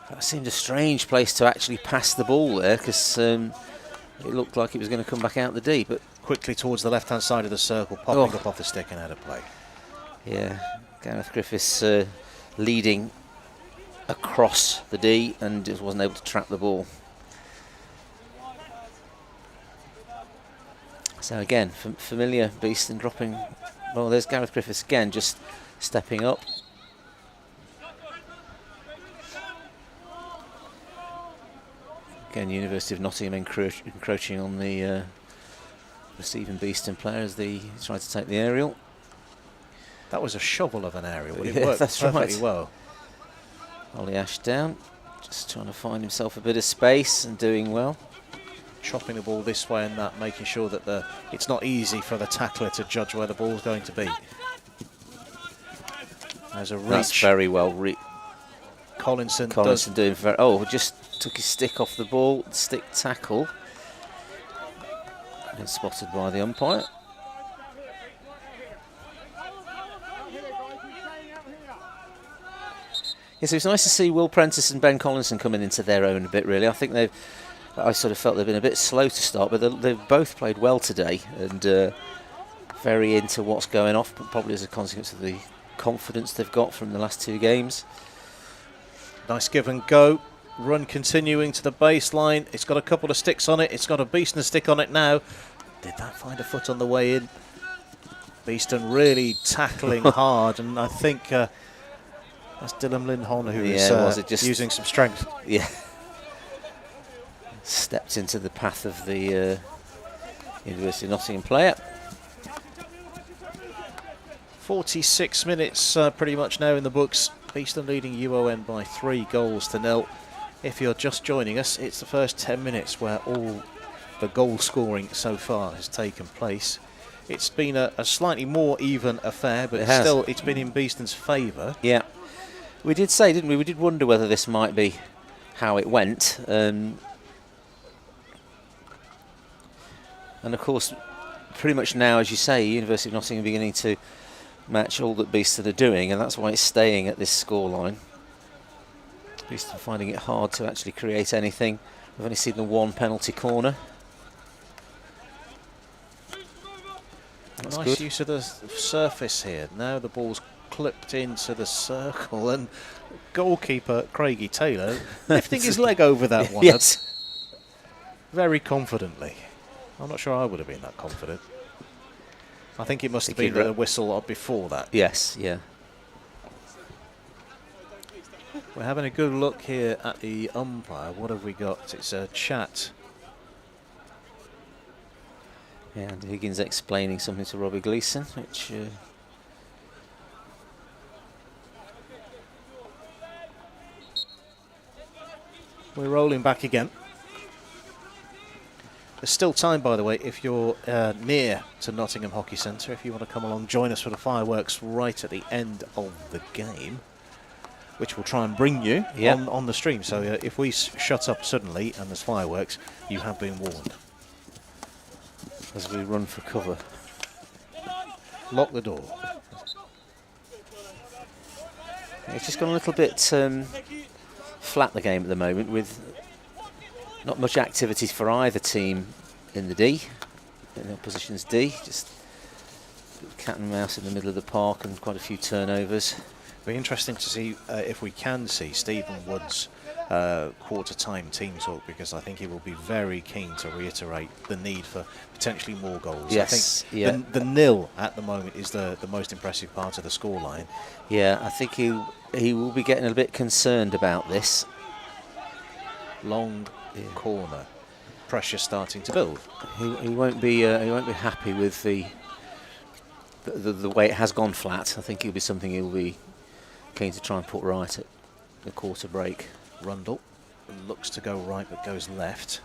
That seemed a strange place to actually pass the ball there, because it looked like it was going to come back out the D. But quickly towards the left-hand side of the circle, popping up off the stick and out of play. Yeah, Gareth Griffiths leading across the D and just wasn't able to trap the ball. So again, familiar Beeston dropping. Well, there's Gareth Griffiths again, just stepping up. Again, University of Nottingham encroaching on the receiving Beeston player as they tried to take the aerial. That was a shovel of an aerial, but it Yeah, worked that's perfectly right. well. Ollie Ashdown, just trying to find himself a bit of space and doing well. Chopping the ball this way and that, making sure that it's not easy for the tackler to judge where the ball's going to be. There's a reach. That's very well. Collinson doing very. Oh, just took his stick off the ball. Stick tackle. And spotted by the umpire. Yes, it was nice to see Will Prentice and Ben Collinson coming into their own a bit, really. I think I sort of felt they've been a bit slow to start, but they've both played well today and very into what's going off, probably as a consequence of the confidence they've got from the last 2 games. Nice give and go. Run continuing to the baseline. It's got a couple of sticks on it. It's got a Beeston stick on it now. Did that find a foot on the way in? Beeston really tackling hard, and I think that's Dylan Lindholm who is using some strength. Yeah. Stepped into the path of the University of Nottingham player. 46 minutes pretty much now in the books. Beeston leading UON by 3-0. If you're just joining us, it's the first 10 minutes where all the goal scoring so far has taken place. It's been a slightly more even affair, but still it's been in Beeston's favour. Yeah. We did say, didn't we? We did wonder whether this might be how it went. And of course, pretty much now, as you say, University of Nottingham beginning to match all that Beeston are doing, and that's why it's staying at this scoreline. Beeston finding it hard to actually create anything. We've only seen the one penalty corner. That's nice good. Use of the surface here. Now the ball's clipped into the circle, and goalkeeper Craigie Taylor lifting his leg over that one. Yes. Very confidently. I'm not sure I would have been that confident. I think it must have been the whistle before that. Yes, yeah. We're having a good look here at the umpire. What have we got? It's a chat. Yeah, and Higgins explaining something to Robbie Gleeson, which... We're rolling back again. There's still time, by the way, if you're near to Nottingham Hockey Centre, if you want to come along, join us for the fireworks right at the end of the game, which we'll try and bring you on the stream. So if we shut up suddenly and there's fireworks, you have been warned. As we run for cover. Lock the door. It's just gone a little bit flat, the game at the moment, with not much activities for either team in the D, in their positions D. Just cat and mouse in the middle of the park and quite a few turnovers. Be interesting to see if we can see Stephen Wood's quarter-time team talk, because I think he will be very keen to reiterate the need for potentially more goals. Yes, I think the nil at the moment is the most impressive part of the scoreline. Yeah, I think he will be getting a bit concerned about this. Long corner, pressure starting to build. He won't be happy with the way it has gone flat. I think it'll be something he'll be keen to try and put right at the quarter break. Rundle looks to go right but goes left.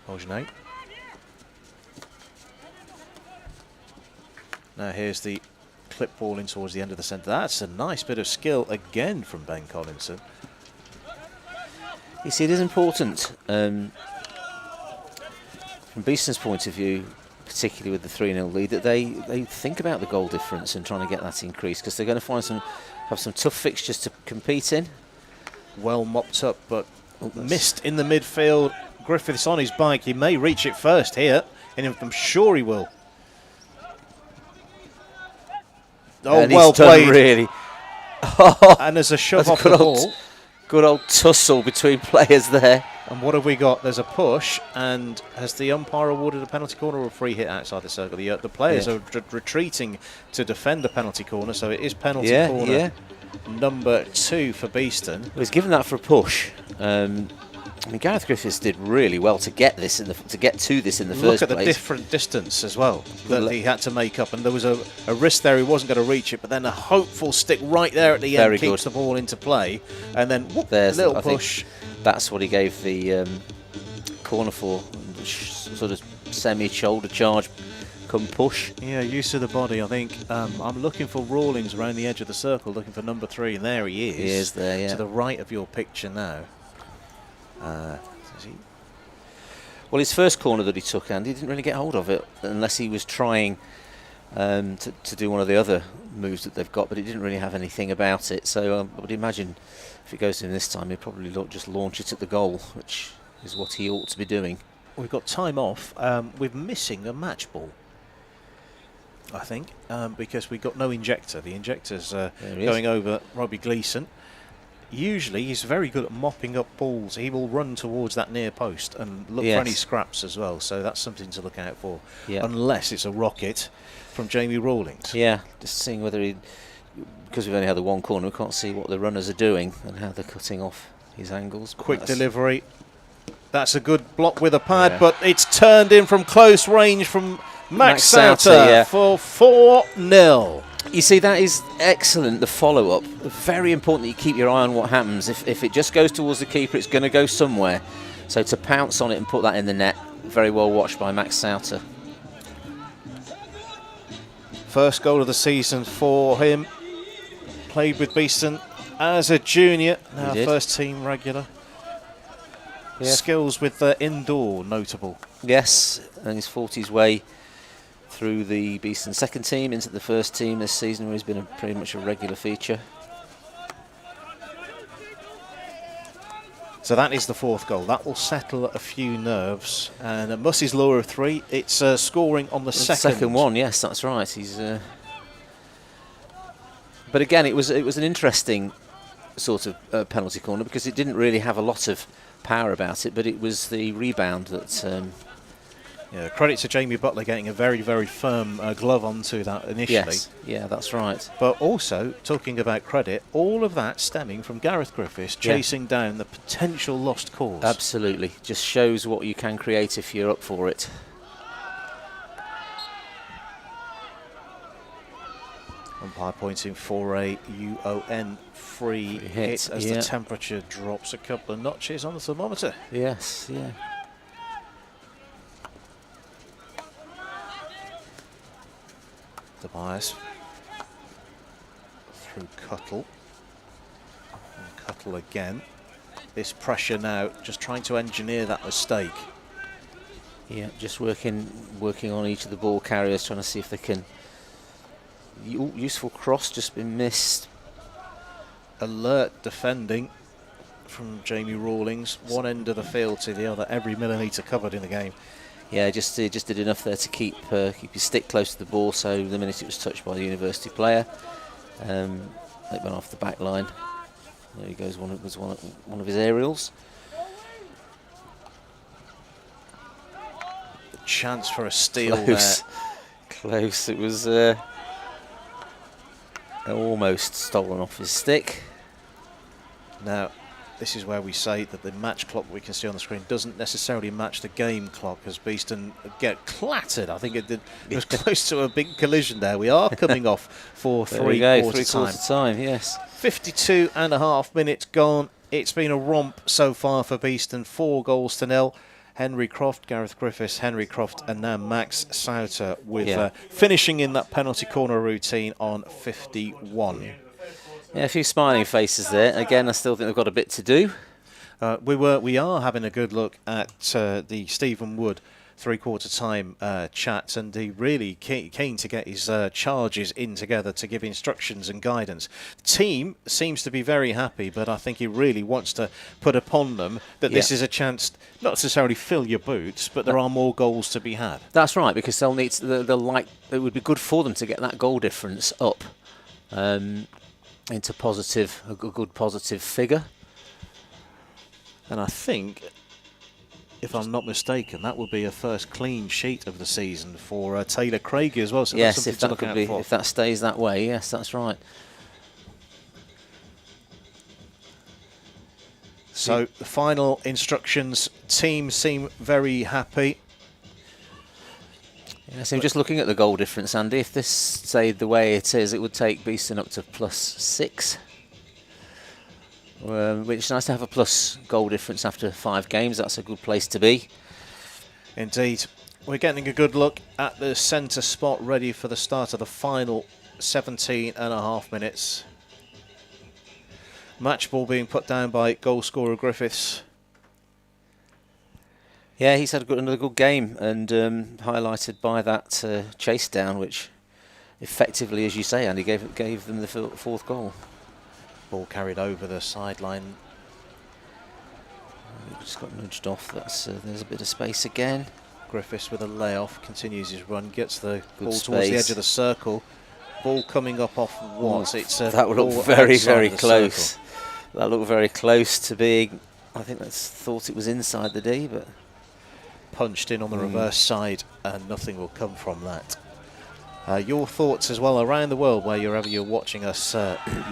Augenet. Now here's the clip ball in towards the end of the centre. That's a nice bit of skill again from Ben Collinson. You see, it is important from Beeston's point of view, particularly with the 3-0 lead, that they think about the goal difference and trying to get that increased, because they're going to have some tough fixtures to compete in. Well mopped up, but missed in the midfield. Griffiths on his bike. He may reach it first here, and I'm sure he will. Oh, and well he's done played. Really. And there's a shove That's off the ball. Good old tussle between players there. And what have we got? There's a push, and has the umpire awarded a penalty corner or a free hit outside the circle? The players are retreating to defend the penalty corner, so it is penalty corner number 2 for Beeston. Well, he's given that for a push. I mean, Gareth Griffiths did really well to get this to get to this in the first place. Look at the different distance as well that he had to make up, and there was a risk there he wasn't going to reach it, but then a hopeful stick right there at the end keeps the ball into play, and then whoop, there's a little push. That's what he gave the corner for, sort of semi-shoulder charge come push. Yeah, use of the body, I think. I'm looking for Rawlings around the edge of the circle, looking for number 3, and there he is. He is there, yeah. To the right of your picture now. Well, his first corner that he took, Andy, didn't really get hold of it unless he was trying to do one of the other moves that they've got, but he didn't really have anything about it. So I would imagine if it goes to him this time, he'll probably just launch it at the goal, which is what he ought to be doing. We've got time off. We're missing a match ball, I think, because we've got no injector. The injector's going over Robbie Gleeson. Usually he's very good at mopping up balls. He will run towards that near post and look for any scraps as well, so that's something to look out for, unless it's a rocket from Jamie Rawlings. Yeah, just seeing whether because we've only had the one corner, we can't see what the runners are doing and how they're cutting off his angles. Quick delivery. That's a good block with a pad, but it's turned in from close range from Max Sauter for 4-0. You see, that is excellent, the follow-up. Very important that you keep your eye on what happens. If it just goes towards the keeper, it's going to go somewhere. So to pounce on it and put that in the net, very well watched by Max Sauter. First goal of the season for him. Played with Beeston as a junior, now first team regular. Yeah. Skills with the indoor notable. Yes, and he's fought his way through the Beeston second team into the first team this season, where he's been pretty much a regular feature. So that is the 4th goal. That will settle a few nerves. And at Mussey's law of 3, it's scoring on the second one. Yes, that's right. He's. But again, it was an interesting sort of penalty corner, because it didn't really have a lot of power about it, but it was the rebound that. Yeah, credit to Jamie Butler getting a very, very firm glove onto that initially. Yes, yeah, that's right. But also, talking about credit, all of that stemming from Gareth Griffiths chasing down the potential lost cause. Absolutely. Just shows what you can create if you're up for it. Umpire pointing for a UON free hit as the temperature drops a couple of notches on the thermometer. Yes, yeah. Tobias through Cuttle, and Cuttle again. This pressure now, just trying to engineer that mistake. Yeah, just working on each of the ball carriers, trying to see if they can. Useful cross, just been missed. Alert defending from Jamie Rawlings, one end of the field to the other, every millimetre covered in the game. Yeah, just did enough there to keep your stick close to the ball, so the minute it was touched by the university player, it went off the back line. There he goes, one of his aerials. The chance for a steal close. there. Close, it was almost stolen off his stick. Now, this is where we say that the match clock we can see on the screen doesn't necessarily match the game clock, as Beeston get clattered. I think it was close to a big collision there. We are coming off for three-quarter time. Yes. 52.5 minutes gone. It's been a romp so far for Beeston, 4-0. Henry Croft, Gareth Griffiths, Henry Croft, and now Max Sauter with finishing in that penalty corner routine on 51. Yeah, a few smiling faces there. Again, I still think they've got a bit to do. We are having a good look at the Stephen Wood three-quarter time chat, and he really keen to get his charges in together to give instructions and guidance. The team seems to be very happy, but I think he really wants to put upon them that this is a chance, not necessarily fill your boots, but there are more goals to be had. That's right, because they'll need it would be good for them to get that goal difference up into a good positive figure. And I think, if I'm not mistaken, that would be a first clean sheet of the season for Taylor Craigie as well. So Yes, that's if something that to look could out be, for. if that stays that way, yes, that's right. So the final instructions, team seem very happy. Yes, I'm just looking at the goal difference, Andy. If this stayed the way it is, it would take Beeston up to +6. Which is nice to have a plus goal difference after 5 games. That's a good place to be. Indeed. We're getting a good look at the centre spot ready for the start of the final 17.5 minutes. Match ball being put down by goal scorer Griffiths. Yeah, he's had another good game, and highlighted by that chase down, which effectively, as you say, Andy, gave them the 4th goal. Ball carried over the sideline. Just got nudged off. There's a bit of space again. Griffiths with a layoff, continues his run, gets the Good ball towards the space. edge of the circle. Ball coming up off what? It's that would ball look very, outside very the close. circle. That looked very close to being. I think that's thought it was inside the D, but Punched in on the reverse side, and nothing will come from that. Your thoughts as well around the world, wherever you're watching us,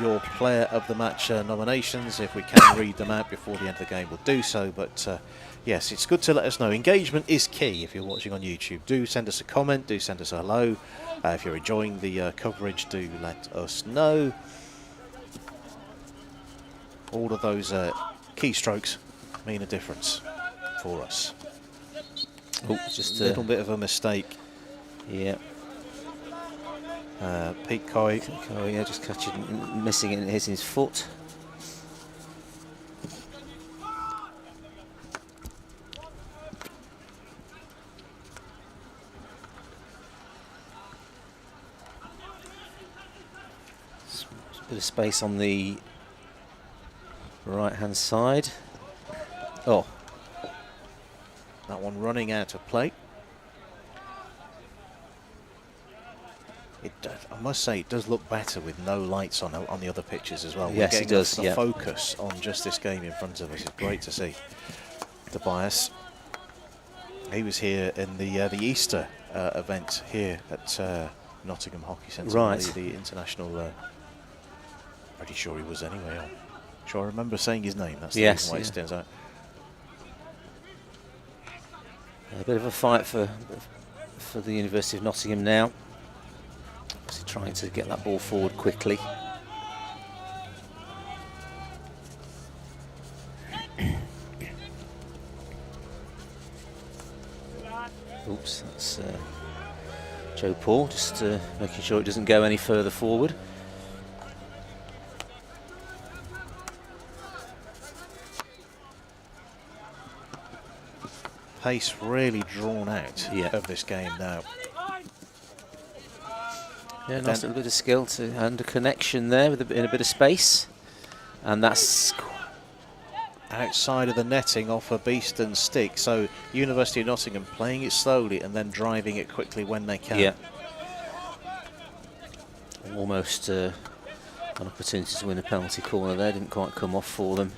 your player of the match nominations. If we can read them out before the end of the game, we'll do so. But yes, it's good to let us know. Engagement is key if you're watching on YouTube. Do send us a comment, do send us a hello. If you're enjoying the coverage, do let us know. All of those keystrokes mean a difference for us. oh, just A little bit of a mistake. Yeah. Pete Coy. Oh yeah, just missing it and hitting his foot. A bit of space on the right-hand side. Oh, That one running out of play. I must say, it does look better with no lights on the other pitches as well. Yes, We're it getting does, the yeah. focus on just this game in front of us. It's great to see. Tobias, he was here in the Easter event here at Nottingham Hockey Centre. Right. The international. Pretty sure he was anyway. I'm sure I remember saying his name. That's the Yes, reason why it yeah. stands out. a bit of a fight for the University of Nottingham now. Obviously trying to get that ball forward quickly. Oops, that's Joe Paul, just making sure it doesn't go any further forward. Pace really drawn out Yeah. of this game now. Yeah, nice little bit of skill and a connection there in a bit of space, and that's Outside of the netting off a Beeston stick, so University of Nottingham playing it slowly and then driving it quickly when they can. yeah, almost an opportunity to win a penalty corner there. Didn't quite come off for them.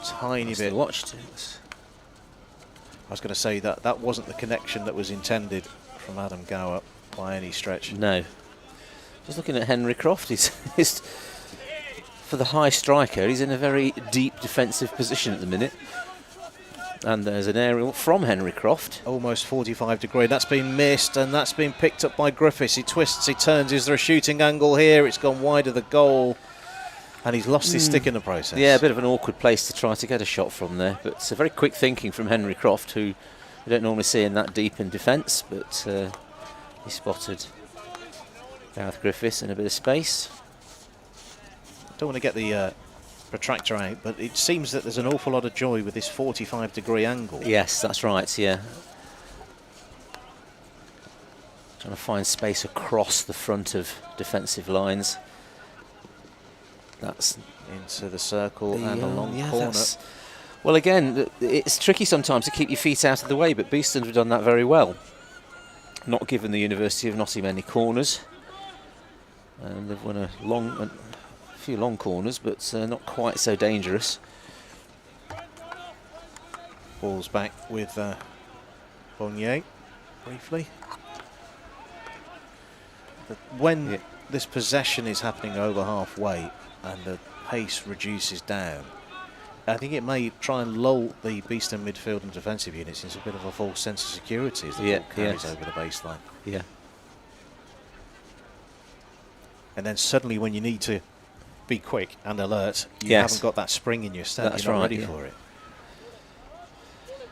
Tiny Nice bit. to watch too. I was going to say that wasn't the connection that was intended from Adam Gower by any stretch. No. Just looking at Henry Croft, he's for the high striker, he's in a very deep defensive position at the minute. And there's an aerial from Henry Croft. Almost 45 degree. That's been missed, and that's been picked up by Griffiths. He twists, he turns. Is there a shooting angle here? It's gone wide of the goal, and he's lost his stick in the process. Yeah, a bit of an awkward place to try to get a shot from there. But it's a very quick thinking from Henry Croft, who we don't normally see in that deep in defence. But he spotted Gareth Griffiths in a bit of space. Don't want to get the protractor out, but it seems that there's an awful lot of joy with this 45 degree angle. Yes, that's right, yeah. Trying to find space across the front of defensive lines. That's Into the circle and along the corner. Well, again, it's tricky sometimes to keep your feet out of the way, but Beeston have done that very well. Not given the University of Nottingham any corners. And they've won a long few long corners, but not quite so dangerous. Ball's back with Bonnier, briefly. But when this possession is happening over halfway and the pace reduces down, I think it may try and lull the Beeston midfield and defensive units into a bit of a false sense of security as the ball carries over the baseline. Yeah. And then suddenly when you need to be quick and alert, you haven't got that spring in your step. That's You're not right, ready for it.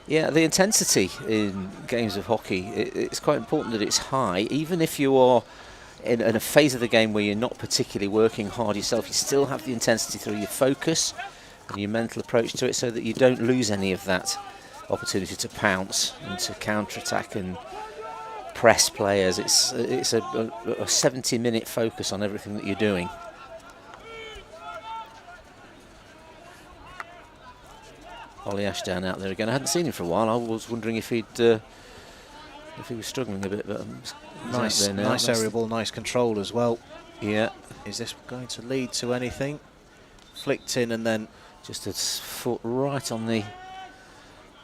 Yeah, the intensity in games of hockey, it's quite important that it's high. Even if you are in a phase of the game where you're not particularly working hard yourself, you still have the intensity through your focus and your mental approach to it so that you don't lose any of that opportunity to pounce and to counter-attack and press players. It's a 70-minute focus on everything that you're doing. Ollie Ashdown out there again. I hadn't seen him for a while. I was wondering if he was struggling a bit, but Nice area ball, nice control as well. Yeah. Is this going to lead to anything? Flicked in and then just a foot right on the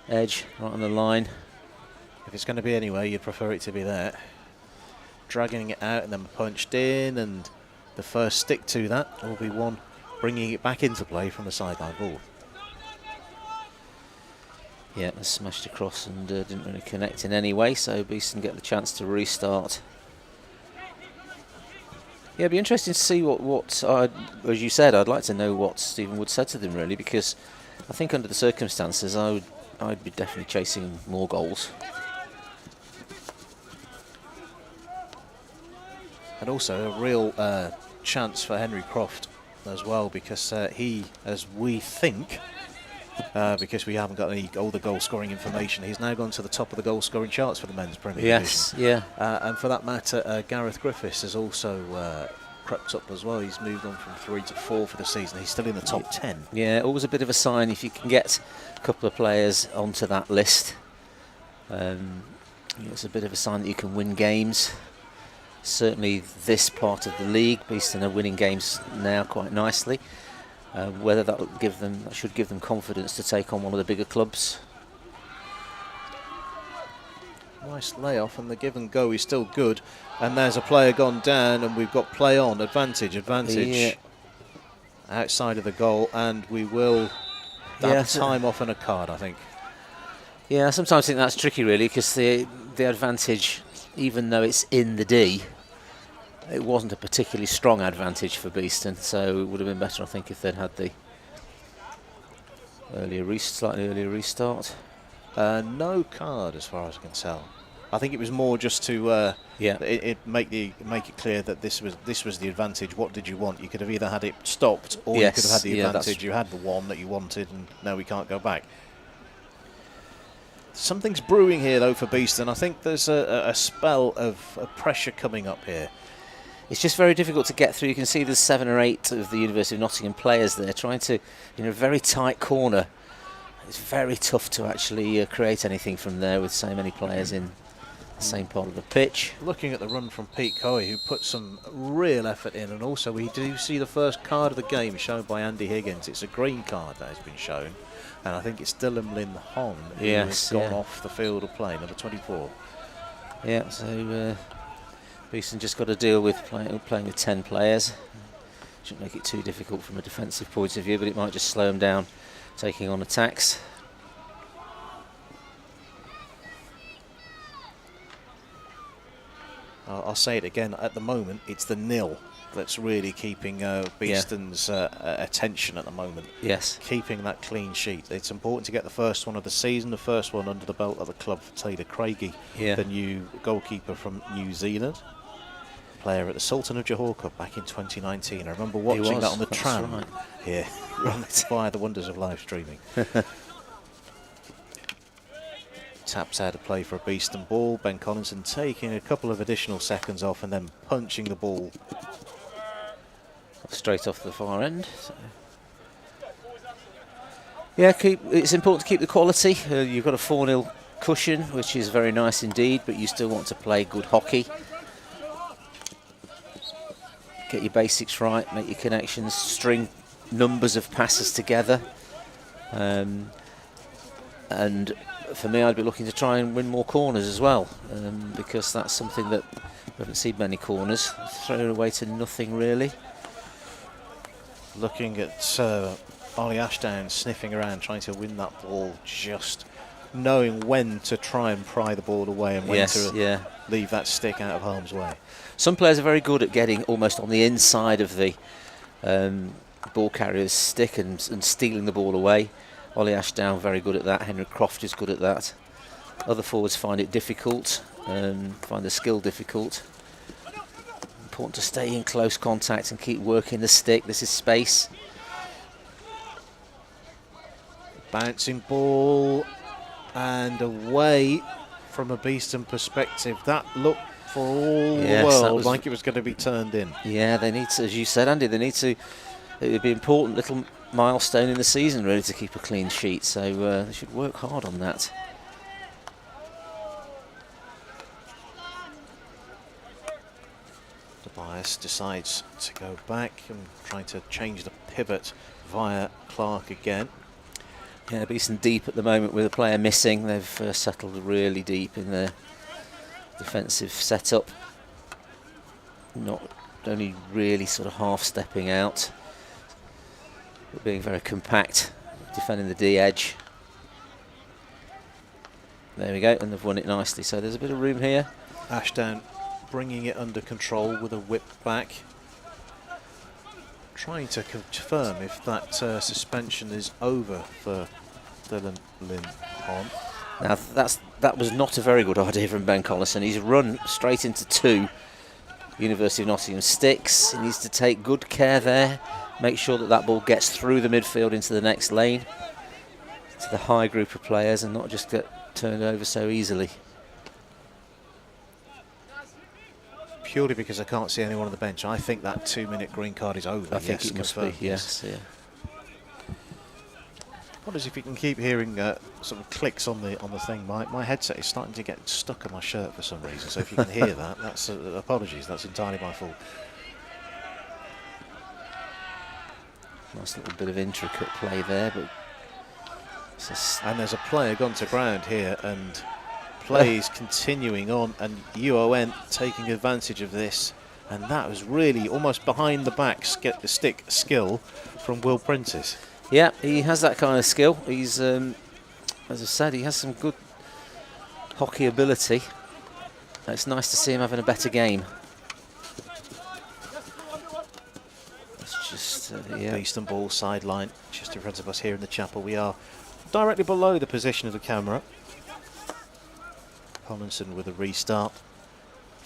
edge, right on the line. If it's going to be anywhere, you'd prefer it to be there. Dragging it out and then punched in, and the first stick to that will be one bringing it back into play from the sideline ball. Yeah, smashed across and didn't really connect in any way, so Beeston get the chance to restart. Yeah, it'd be interesting to see what as you said, I'd like to know what Stephen Wood said to them, really, because I think under the circumstances, I'd be definitely chasing more goals. And also a real chance for Henry Croft as well, because he, as we think, because we haven't got any older goal-scoring information, he's now gone to the top of the goal-scoring charts for the men's Premier Division. Yes, yeah. And for that matter, Gareth Griffiths has also crept up as well. He's moved on from 3 to 4 for the season. He's still in the top 10. Yeah, always a bit of a sign if you can get a couple of players onto that list. It's a bit of a sign that you can win games. Certainly this part of the league, Beeston are winning games now quite nicely. Whether that should give them confidence to take on one of the bigger clubs. Nice layoff, and the give and go is still good. And there's a player gone down, and we've got play on, advantage outside of the goal, and we will have time off and a card, I think. Yeah, I sometimes think that's tricky, really, because the advantage, even though it's in the D, it wasn't a particularly strong advantage for Beeston, so it would have been better, I think, if they'd had the slightly earlier restart. No card, as far as I can tell. I think it was more just to make it clear that this was the advantage. What did you want? You could have either had it stopped, or you could have had the advantage. You had the one that you wanted, and now we can't go back. Something's brewing here, though, for Beeston. I think there's a spell of pressure coming up here. It's just very difficult to get through. You can see there's 7 or 8 of the University of Nottingham players there trying to, in a very tight corner. It's very tough to actually create anything from there with so many players in the same part of the pitch. Looking at the run from Pete Coy, who put some real effort in, and also we do see the first card of the game shown by Andy Higgins. It's a green card that has been shown, and I think it's Dylan Lin Hong who has gone off the field of play, number 24. Yeah, so Beeston just got to deal with playing with 10 players. Shouldn't make it too difficult from a defensive point of view, but it might just slow them down taking on attacks. I'll say it again, at the moment it's the nil that's really keeping Beeston's attention at the moment. Yes. Keeping that clean sheet. It's important to get the first one of the season, the first one under the belt of the club for Taylor Craigie, the new goalkeeper from New Zealand. Player at the Sultan of Johor Cup back in 2019. I remember watching that on the tram here via the wonders of live streaming. Taps out of play for a Beeston ball. Ben Collinson taking a couple of additional seconds off and then punching the ball straight off the far end. So. Yeah, it's important to keep the quality. You've got a 4-0 cushion, which is very nice indeed, but you still want to play good hockey. get your basics right, make your connections, string numbers of passes together. And for me, I'd be looking to try and win more corners as well, because that's something that we haven't seen many corners. Thrown away to nothing really. Looking at Ollie Ashdown sniffing around, trying to win that ball, just knowing when to try and pry the ball away and when to leave that stick out of harm's way. Some players are very good at getting almost on the inside of the ball carrier's stick and stealing the ball away. Ollie Ashdown very good at that. Henry Croft is good at that. Other forwards find it difficult, find the skill difficult. Important to stay in close contact and keep working the stick. This is space. Bouncing ball and away from a Beeston perspective. That looked for all the world like it was going to be turned in. Yeah, they need to, as you said, Andy, they need to. It would be an important little milestone in the season, really, to keep a clean sheet. So they should work hard on that. Tobias decides to go back and trying to change the pivot via Clark again. Yeah, Beeston deep at the moment with a player missing. They've settled really deep in their defensive setup. Not only really sort of half stepping out, but being very compact, defending the D edge. There we go, and they've won it nicely. So there's a bit of room here. Ashdown bringing it under control with a whip back. Trying to confirm if that suspension is over for Dylan Lynn-Hon. Now that was not a very good idea from Ben Collison. He's run straight into two University of Nottingham sticks. He needs to take good care there, make sure that that ball gets through the midfield into the next lane, to the high group of players, and not just get turned over so easily. Purely because I can't see anyone on the bench, I think that 2-minute green card is over. I think it must be, yes. Yeah. What is if you can keep hearing sort of clicks on the thing? My headset is starting to get stuck on my shirt for some reason. So if you can hear that, that's apologies. That's entirely my fault. Nice little bit of intricate play there, but and there's a player gone to ground here, and play is continuing on, and UON taking advantage of this, and that was really almost behind the back stick skill from Will Prentice. Yeah, he has that kind of skill. He's, as I said, he has some good hockey ability. It's nice to see him having a better game. It's just, yeah. Beeston ball sideline, just in front of us here in the chapel. We are directly below the position of the camera. Collinson with a restart.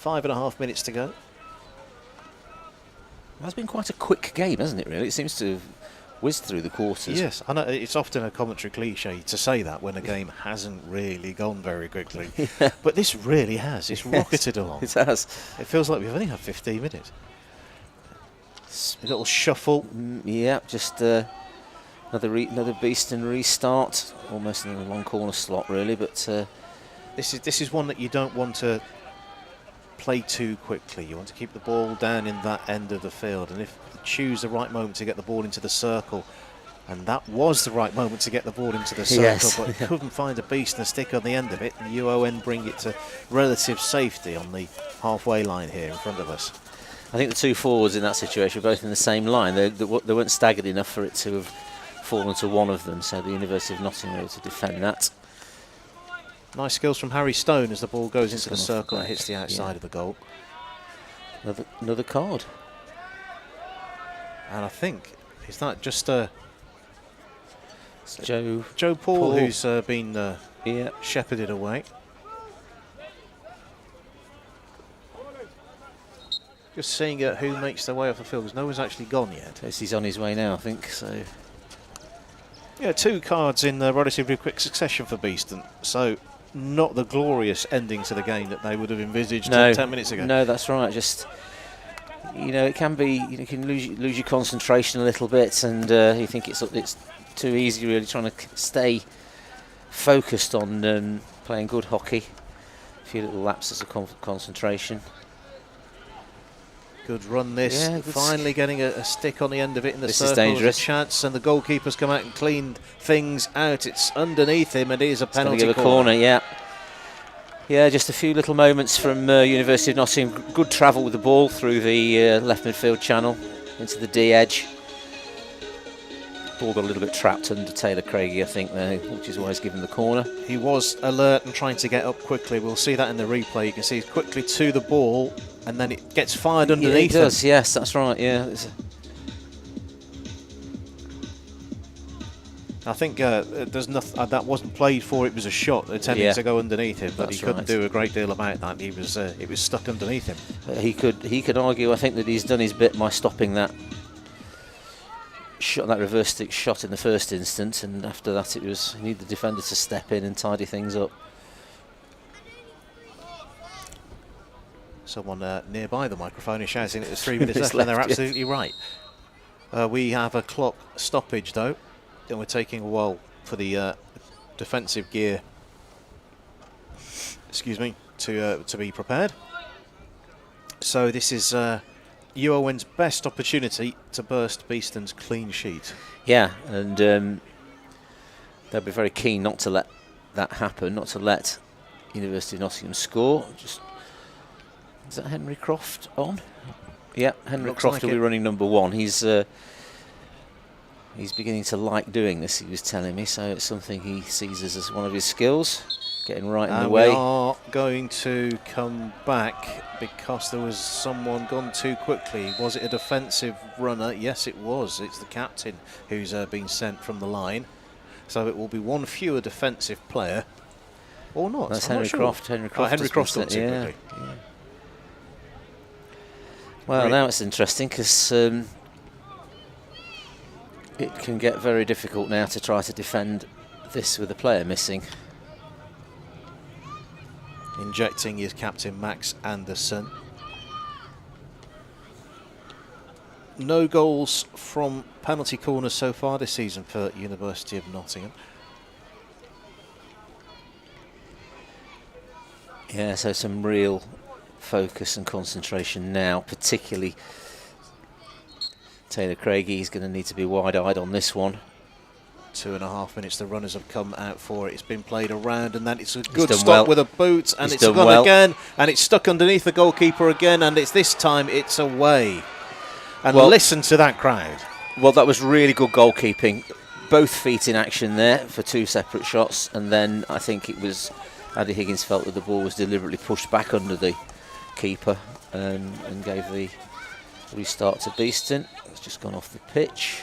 5.5 minutes to go. That's been quite a quick game, hasn't it, really? It seems to have whizzed through the quarters. Yes, I know it's often a commentary cliche to say that when a game hasn't really gone very quickly. Yeah. But this really has. It's rocketed along. It has. It feels like we've only had 15 minutes. A little shuffle. Yeah, just another Beeston restart. Almost in the long corner slot, really, but... This is one that you don't want to play too quickly. You want to keep the ball down in that end of the field, and if you choose the right moment to get the ball into the circle, and that was the right moment to get the ball into the circle, yes. But couldn't find a beast and stick on the end of it, and UON bring it to relative safety on the halfway line here in front of us. I think the two forwards in that situation were both in the same line. They weren't staggered enough for it to have fallen to one of them, so the University of Nottingham were able to defend that. Nice skills from Harry Stone as the ball goes into the circle and hits the outside of the goal. Another card. And I think, is that just Joe Paul who's been shepherded away? Just seeing who makes their way off the field, because no one's actually gone yet. He's on his way now, I think. So. Yeah, 2 cards in relatively quick succession for Beeston. So not the glorious ending to the game that they would have envisaged 10 minutes ago. No, that's right. Just, it can be, you can lose your concentration a little bit, and you think it's too easy, really, trying to stay focused on playing good hockey. A few little lapses of concentration. Good run this. Yeah, good Finally getting a stick on the end of it in the This circle. is dangerous. A chance, and the goalkeeper's come out and cleaned things out. It's underneath him, and it is a penalty Give a corner, yeah. Yeah, just a few little moments from University of Nottingham. Good travel with the ball through the left midfield channel into the D edge. Ball got a little bit trapped under Taylor Craigie, I think, there, which is why he's given the corner. He was alert and trying to get up quickly. We'll see that in the replay. You can see he's quickly to the ball, and then it gets fired underneath it does, him. yes, that's right, yeah. I think there's nothing that wasn't played for. It was a shot attempting to go underneath him, but That's he couldn't right. do a great deal about that. He was it was stuck underneath him. He could argue, I think, that he's done his bit by stopping that shot, that reverse stick shot in the first instance, and after that he needed the defender to step in and tidy things up. Someone nearby the microphone is shouting that there's 3 minutes left, left, and they're yes. absolutely right. We have a clock stoppage though, and we're taking a while for the defensive gear. Excuse me, to be prepared. So this is UON's best opportunity to burst Beeston's clean sheet. Yeah, and they'll be very keen not to let that happen, not to let University of Nottingham score. Is that Henry Croft on? Yeah, Henry Looks Croft like will be it. running number 1. He's beginning to like doing this, he was telling me, so it's something he sees as one of his skills, getting right in the way. We are going to come back because there was someone gone too quickly. Was it a defensive runner? Yes, it was. It's the captain who's been sent from the line. So it will be one fewer defensive player. Or not. That's I'm Henry not sure. Croft. Henry Croft Henry has been Croft's gone sent, too yeah, quickly. yeah. Well, now it's interesting because it can get very difficult now to try to defend this with a player missing. Injecting his captain Max Anderson. No goals from penalty corners so far this season for University of Nottingham. Yeah, so some real focus and concentration now, particularly Taylor Craigie. He's going to need to be wide-eyed on this one. 2.5 minutes the runners have come out for it. It's been played around, and then it's a good done stop well. with a boot, and He's it's done gone well. again, and it's stuck underneath the goalkeeper again, and it's this time it's away. And Well- listen to that crowd. Well, that was really good goalkeeping. Both feet in action there for 2 separate shots, and then I think it was Andy Higgins felt that the ball was deliberately pushed back under the keeper and gave the restart to Beeston. It's just gone off the pitch.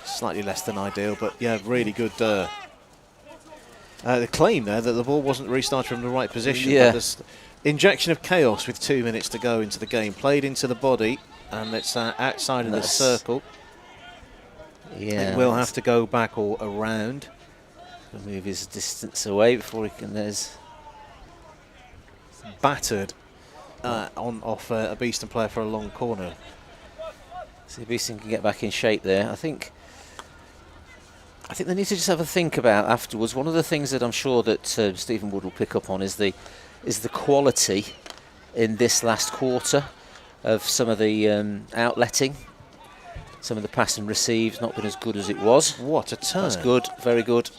Slightly less than ideal, but yeah, really good. The claim there that the ball wasn't restarted from the right position. Yeah. But this injection of chaos with 2 minutes to go into the game. Played into the body, and it's outside of the That's- circle. Yeah, It will have to go back or around. move his distance away before he can. There's Battered off a Beeston player for a long corner. see if Beeston can get back in shape there. I think they need to just have a think about afterwards. One of the things that I'm sure that Stephen Wood will pick up on is the quality in this last quarter of some of the outletting. Some of the pass and receives not been as good as it was. What a turn. That's good, very good.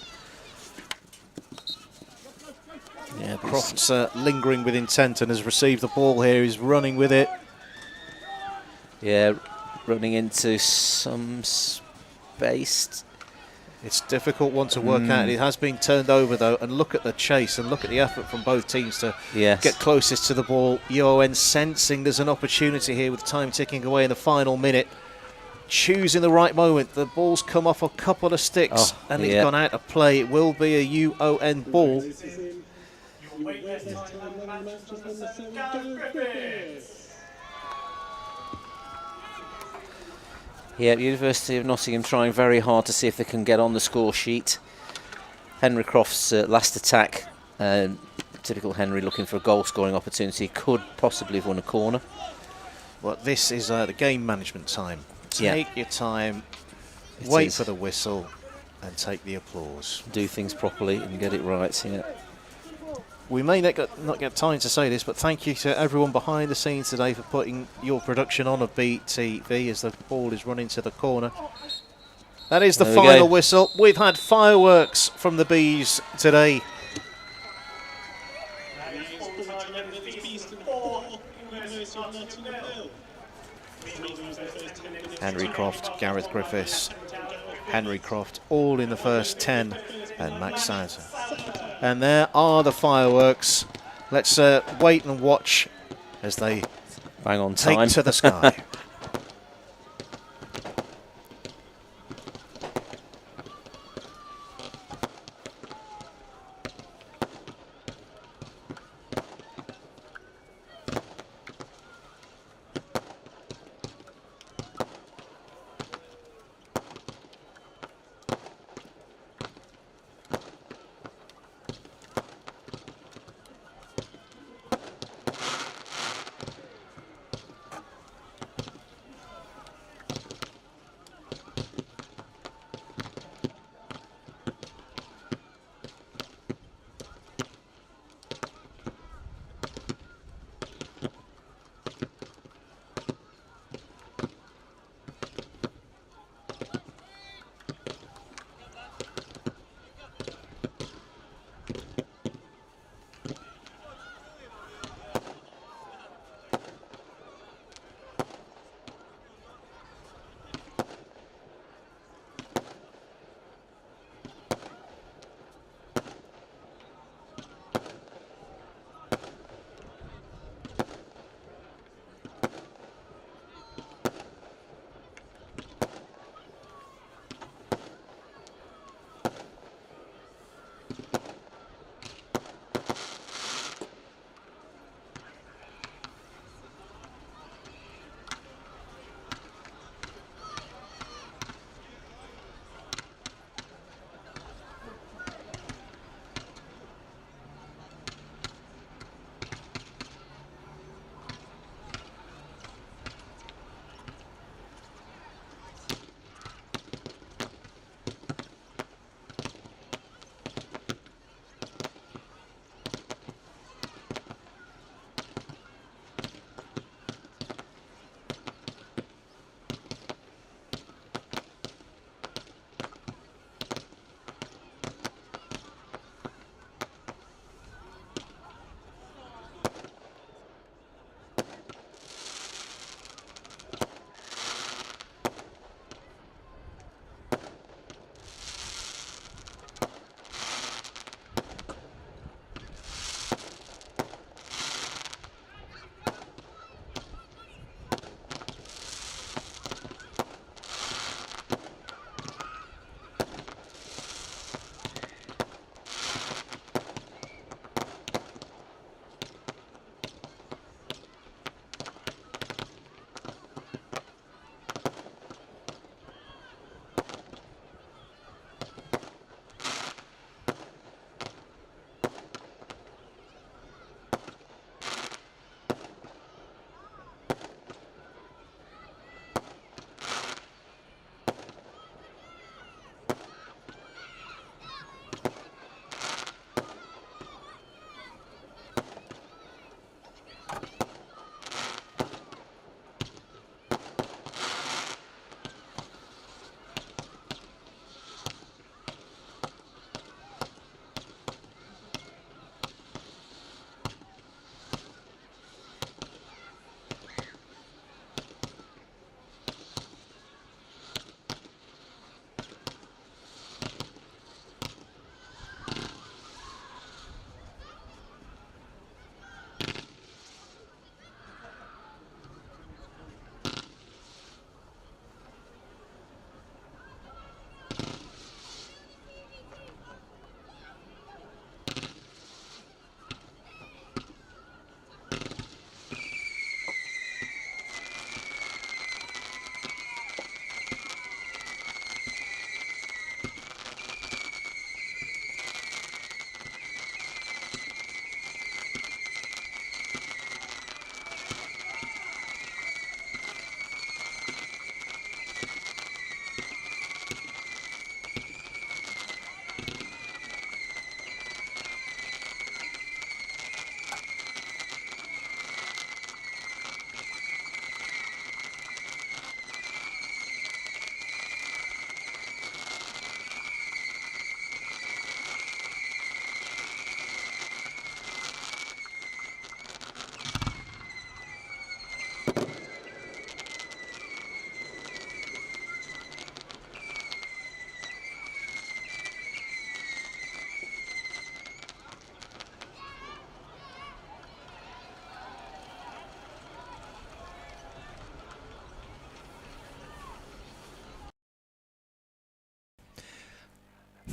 Yeah, Croft's lingering with intent and has received the ball here. He's running with it. Yeah, running into some space. It's a difficult one to work out. It has been turned over though, and look at the chase and look at the effort from both teams to Yes. get closest to the ball. UON sensing there's an opportunity here with time ticking away in the final minute. Choosing the right moment. The ball's come off a couple of sticks and it's gone out of play. It will be a UON ball. Your weightless time on the match is number 7, Gareth Griffiths. Yeah, University of Nottingham trying very hard to see if they can get on the score sheet. Henry Croft's last attack, typical Henry looking for a goal scoring opportunity, could possibly have won a corner. Well, this is the game management time. Take your time, It wait is. for the whistle, and take the applause. Do things properly and get it right, yeah. we may not get time to say this, but thank you to everyone behind the scenes today for putting your production on of Beat TV as the ball is running to the corner. That is the final whistle. We've had fireworks from the Bees today. Henry Croft, Gareth Griffiths, Henry Croft, all in the first 10, and Max Sansa. And there are the fireworks. Let's wait and watch as they bang on take time to the sky.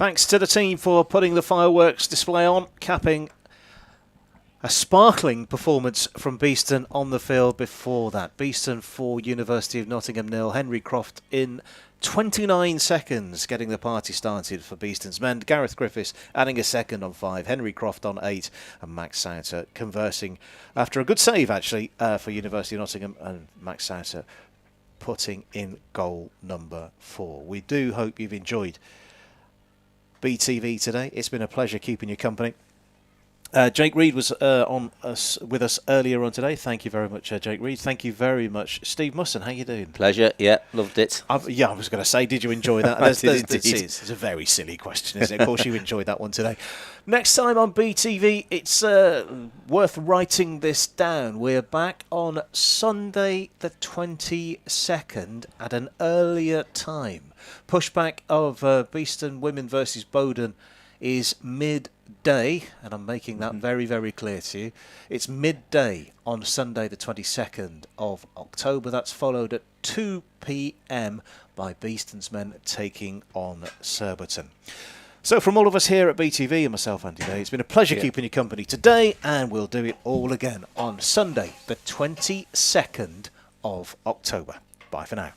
Thanks to the team for putting the fireworks display on, capping a sparkling performance from Beeston on the field before that. Beeston 4, University of Nottingham 0. Henry Croft in 29 seconds, getting the party started for Beeston's men. Gareth Griffiths adding a second on 5, Henry Croft on 8, and Max Sauter conversing after a good save, actually, for University of Nottingham, and Max Sauter putting in goal number 4. We do hope you've enjoyed BTV today. It's been a pleasure keeping you company. Jake Reed was with us earlier on today. Thank you very much, Jake Reed. Thank you very much, Steve Musson. How you doing? Pleasure. Yeah, loved it. I was going to say, did you enjoy that? It's a very silly question, isn't it? Of course you enjoyed that one today. Next time on BTV, it's worth writing this down. We're back on Sunday the 22nd at an earlier time. Pushback of Beeston Women versus Bowden is midday, and I'm making that very, very clear to you. It's midday on Sunday the 22nd of October. That's followed at 2 p.m. by Beeston's men taking on Surbiton. So from all of us here at BTV and myself, Andy Day, it's been a pleasure keeping you company today, and we'll do it all again on Sunday the 22nd of October. Bye for now.